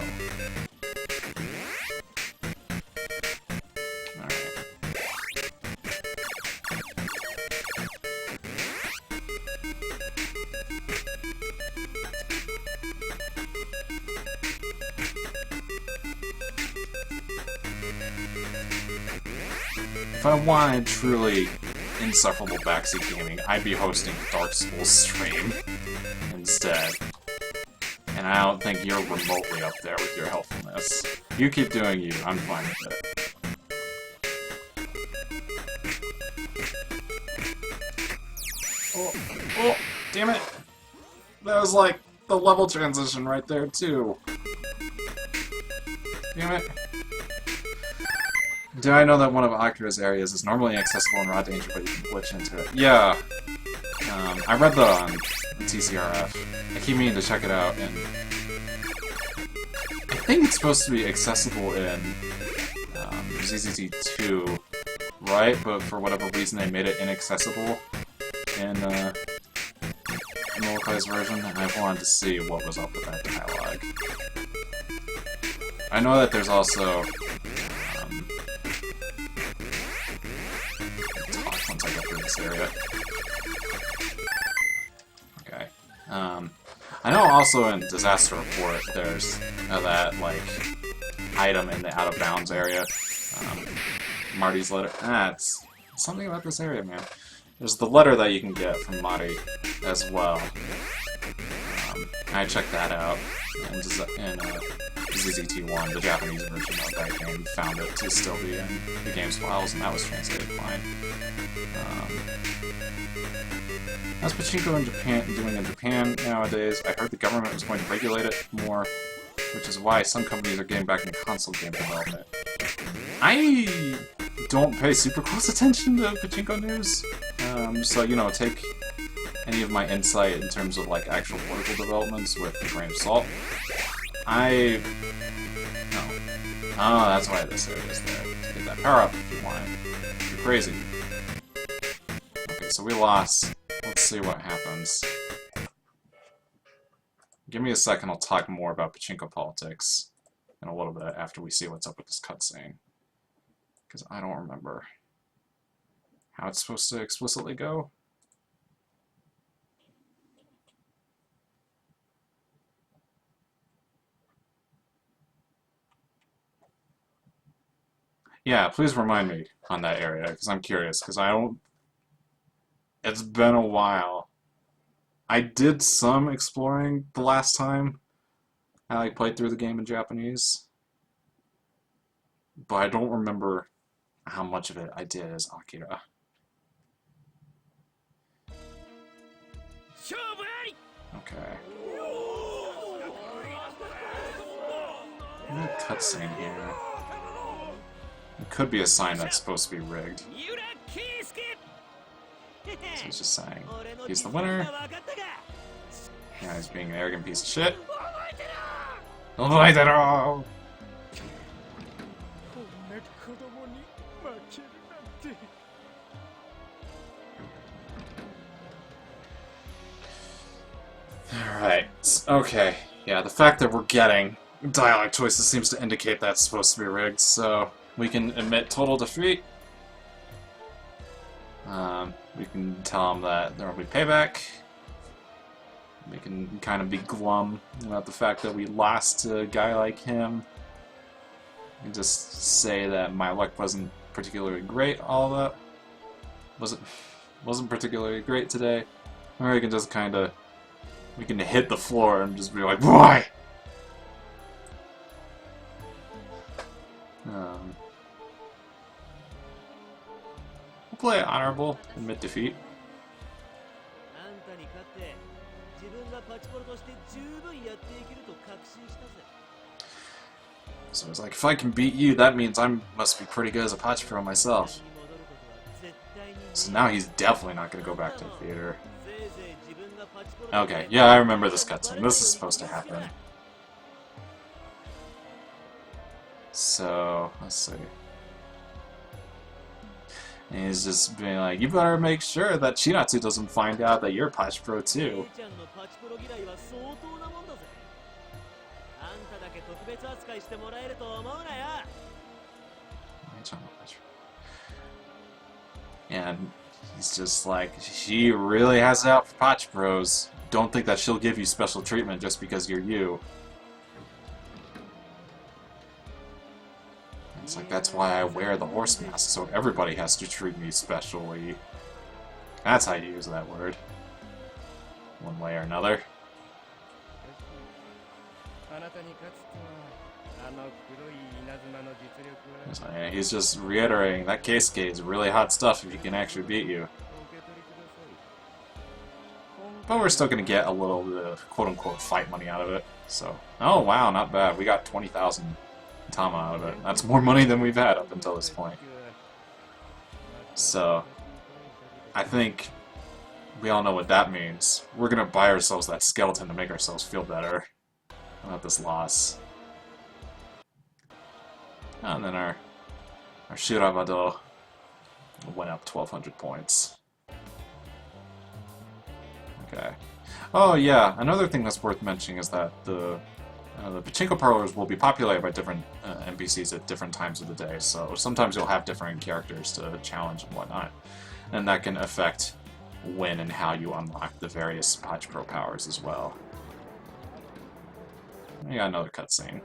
If I wanted truly insufferable backseat gaming, I'd be hosting a Dark Souls stream instead. And I don't think you're remotely up there with your helpfulness. You keep doing you, I'm fine with it. Oh, damn it! That was like the level transition right there, too. Damn it. Do I know that one of Akira's areas is normally inaccessible and raw danger, but you can glitch into it? Yeah. I read that on TCRF. I keep meaning to check it out, and I think it's supposed to be accessible in ZZT2, right? But for whatever reason they made it inaccessible in the localized version, and I wanted to see what was up with that dialogue. I know that there's also once I get through this area. Okay. I know also in Disaster Report there's that, like, item in the out-of-bounds area. Marty's letter. It's something about this area, man. There's the letter that you can get from Marty as well. I checked that out in ZZT1, the Japanese version of that game, found it to still be in the game's files, and that was translated fine. How's Pachinko in Japan doing in Japan nowadays? I heard the government was going to regulate it more, which is why some companies are getting back into console game development. I don't pay super close attention to Pachinko news, so, you know, take any of my insight in terms of, like, actual political developments with a grain of salt. No. Oh, that's why this area is there. To get that power up if you want it. You're crazy. Okay, so we lost. Let's see what happens. Give me a second, I'll talk more about Pachinko politics in a little bit after we see what's up with this cutscene. Because I don't remember how it's supposed to explicitly go. Yeah, please remind me on that area, because I'm curious, because I don't... It's been a while. I did some exploring the last time I played through the game in Japanese, but I don't remember how much of it I did as Akira. Okay. Any cutscene here? It could be a sign that's supposed to be rigged. So he's just saying, he's the winner. Yeah, he's being an arrogant piece of shit. Alright. Okay. Yeah, the fact that we're getting dialogue choices seems to indicate that's supposed to be rigged, so we can admit total defeat. We can tell him that there will be payback. We can kind of be glum about the fact that we lost to a guy like him. And just say that my luck wasn't particularly great, all that. Wasn't particularly great today. Or we can just kind of... We can hit the floor and just be like, why? We'll play honorable, admit defeat. So it's like, if I can beat you, that means I must be pretty good as a pachipro myself. So now he's definitely not going to go back to the theater. Okay, yeah, I remember this cutscene. This is supposed to happen. So, let's see. And he's just being like, you better make sure that Chinatsu doesn't find out that you're pachipro too. And he's just like, she really has it out for pachipros. Don't think that she'll give you special treatment just because you're you. It's like, that's why I wear the horse mask, so everybody has to treat me specially. That's how you use that word. One way or another. So, he's just reiterating that Keisuke is really hot stuff if he can actually beat you. But we're still going to get a little bit of quote-unquote fight money out of it. So, oh wow, not bad. We got 20,000 Tama out of it. That's more money than we've had up until this point. So, I think we all know what that means. We're going to buy ourselves that skeleton to make ourselves feel better about this loss. And then our Shirabado went up 1,200 points. Okay. Oh yeah, another thing that's worth mentioning is that the pachinko parlors will be populated by different NPCs at different times of the day, so sometimes you'll have different characters to challenge and whatnot, and that can affect when and how you unlock the various pachipro powers as well. We got another cutscene.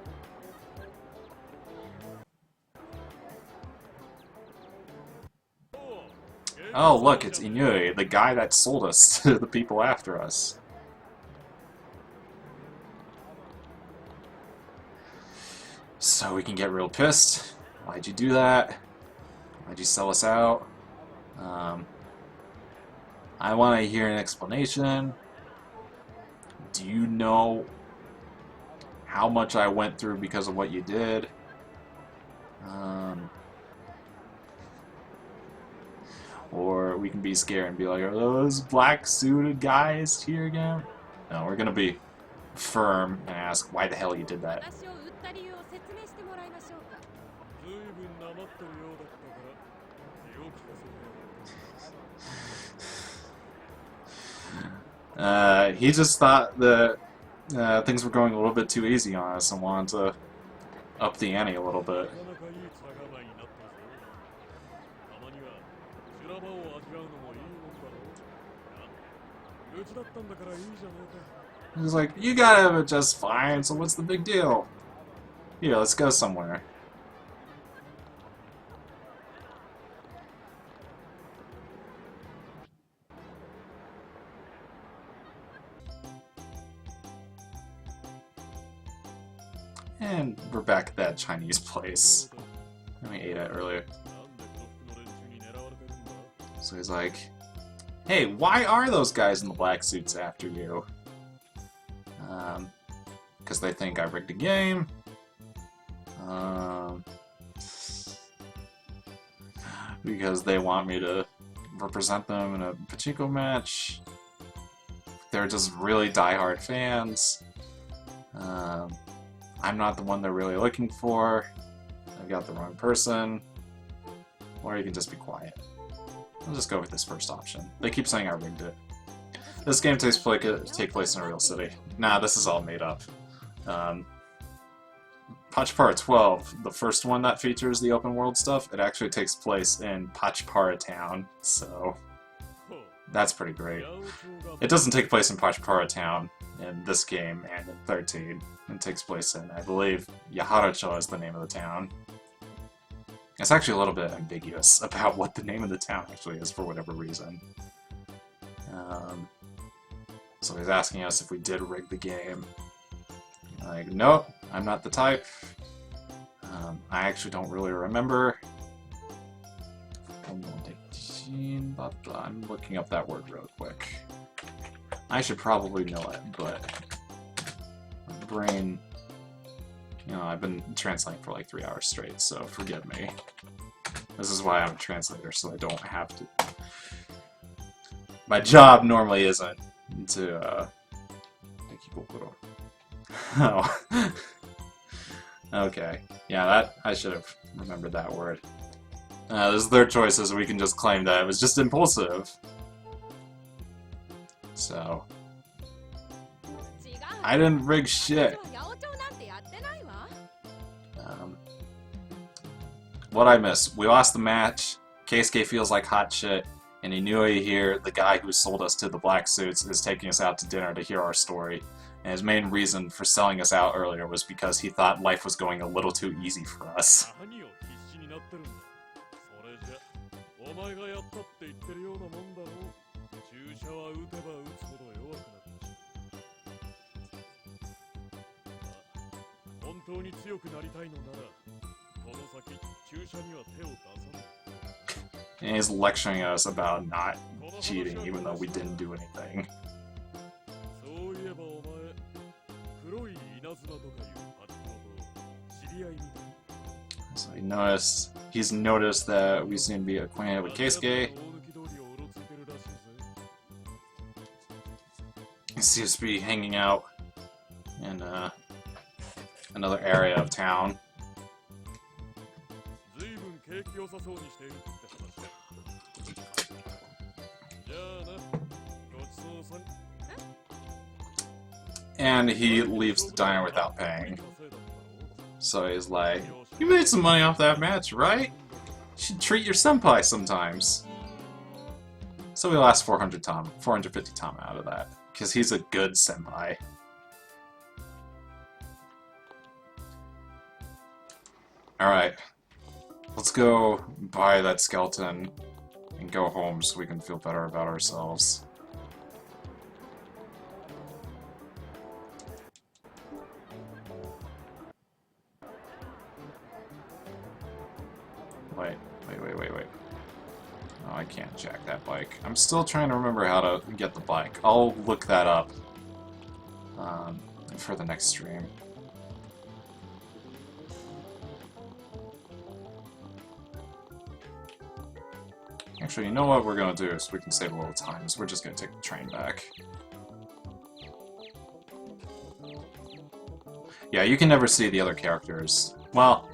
Oh look, it's Inui, the guy that sold us to the people after us. So we can get real pissed. Why'd you do that? Why'd you sell us out? I want to hear an explanation. Do you know how much I went through because of what you did? Or we can be scared and be like, are those black suited guys here again? No, we're gonna be firm and ask why the hell you did that. He just thought that things were going a little bit too easy on us and wanted to up the ante a little bit. He's like, you got it just fine, so what's the big deal? Here, let's go somewhere. And we're back at that Chinese place that we ate at earlier. So he's like, hey, why are those guys in the black suits after you? Because they think I rigged the game. Because they want me to represent them in a pachinko match. They're just really diehard fans. I'm not the one they're really looking for. I've got the wrong person. Or you can just be quiet. I'll just go with this first option. They keep saying I rigged it. This game takes place in a real city. Nah, this is all made up. PachiPara 12, the first one that features the open world stuff, it actually takes place in PachiPara town, so that's pretty great. It doesn't take place in PachiPara town in this game and in 13. It takes place in, I believe, Yaharacho is the name of the town. It's actually a little bit ambiguous about what the name of the town actually is for whatever reason. So he's asking us if we did rig the game. Like, nope, I'm not the type. I actually don't really remember. I'm looking up that word real quick. I should probably know it, but my brain... You know, I've been translating for like 3 hours straight, so forgive me. This is why I'm a translator, so I don't have to... My job normally isn't to, Oh. Okay. Yeah, that... I should have remembered that word. This is their choices, we can just claim that it was just impulsive. So... I didn't rig shit. What I miss? We lost the match, Keisuke feels like hot shit, and Inoue here, the guy who sold us to the black suits, is taking us out to dinner to hear our story. And his main reason for selling us out earlier was because he thought life was going a little too easy for us. And he's lecturing us about not cheating, even though we didn't do anything. So he's noticed that we seem to be acquainted with Keisuke. He seems to be hanging out in another area of town. And he leaves the diner without paying. So he's like, you made some money off that match, right? You should treat your senpai sometimes. So we lost 450 tama out of that. Because he's a good senpai. Alright. Let's go buy that skeleton and go home so we can feel better about ourselves. Wait. Oh, I can't jack that bike. I'm still trying to remember how to get the bike. I'll look that up for the next stream. Actually, you know what we're gonna do so we can save a little time, is we're just gonna take the train back. Yeah, you can never see the other characters. Well,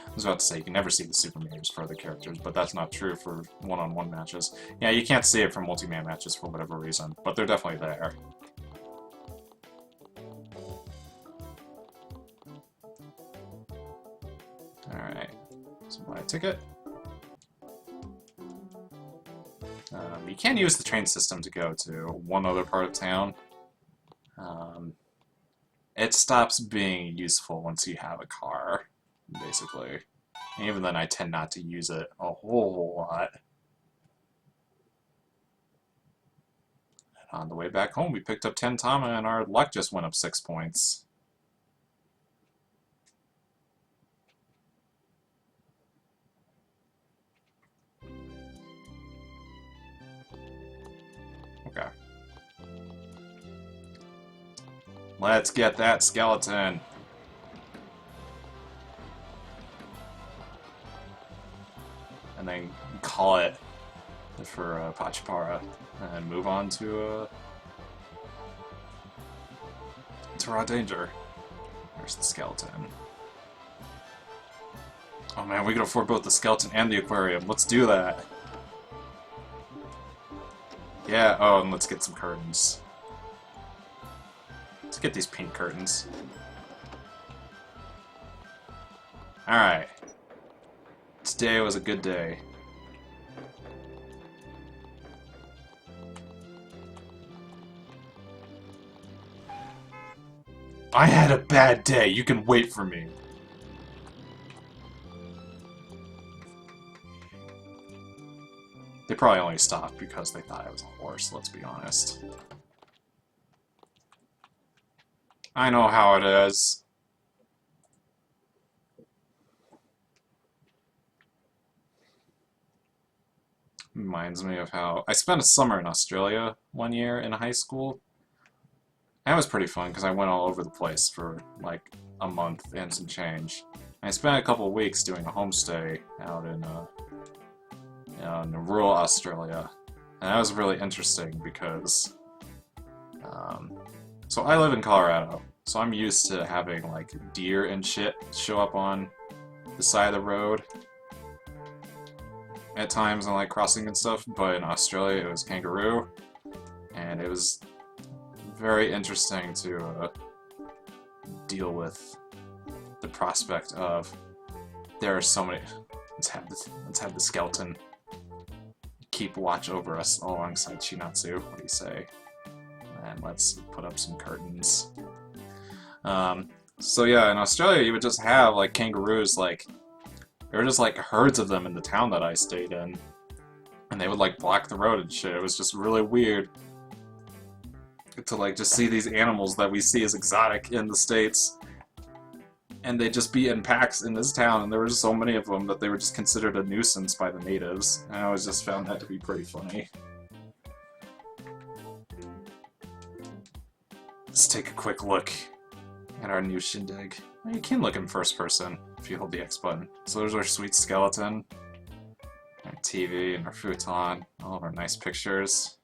I was about to say, you can never see the super mirrors for other characters, but that's not true for one-on-one matches. Yeah, you can't see it for multi-man matches for whatever reason, but they're definitely there. Alright, so buy a ticket. You can use the train system to go to one other part of town. It stops being useful once you have a car, basically. And even then, I tend not to use it a whole lot. And on the way back home, we picked up 10 tama, and our luck just went up 6 points. Okay. Let's get that skeleton. And then call it for PachiPara, and move on to raw danger. There's the skeleton. Oh man, we can afford both the skeleton and the aquarium. Let's do that. Yeah, oh, and let's get some curtains. Let's get these pink curtains. Alright. Today was a good day. I had a bad day. You can wait for me. They probably only stopped because they thought I was a horse, let's be honest. I know how it is. Reminds me of how I spent a summer in Australia one year in high school. That was pretty fun because I went all over the place for like a month and some change. I spent a couple of weeks doing a homestay out in rural Australia, and that was really interesting because so I live in Colorado, so I'm used to having like deer and shit show up on the side of the road at times and like crossing and stuff, but in Australia it was kangaroo, and it was very interesting to deal with the prospect of there are so many. Let's have the skeleton keep watch over us alongside Shinatsu. What do you say? And let's put up some curtains. So yeah, in Australia you would just have like kangaroos, like there were just like herds of them in the town that I stayed in, and they would like block the road and shit. It was just really weird to like just see these animals that we see as exotic in the States, and they'd just be in packs in this town, and there were just so many of them that they were just considered a nuisance by the natives, and I always just found that to be pretty funny. Let's take a quick look at our new shindig. You can look in first person if you hold the X button. So there's our sweet skeleton, our TV, and our futon, all of our nice pictures.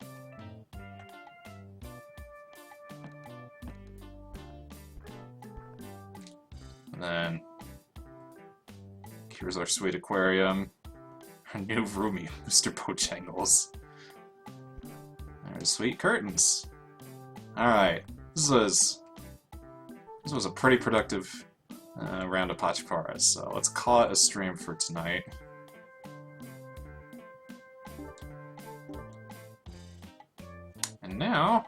And then here's our sweet aquarium, our new roomie, Mr. Bojangles. There's sweet curtains. Alright, this was a pretty productive round of PachiPara, so let's call it a stream for tonight. And now,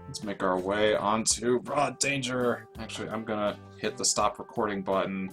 let's make our way onto Raw Danger. Actually, I'm gonna hit the stop recording button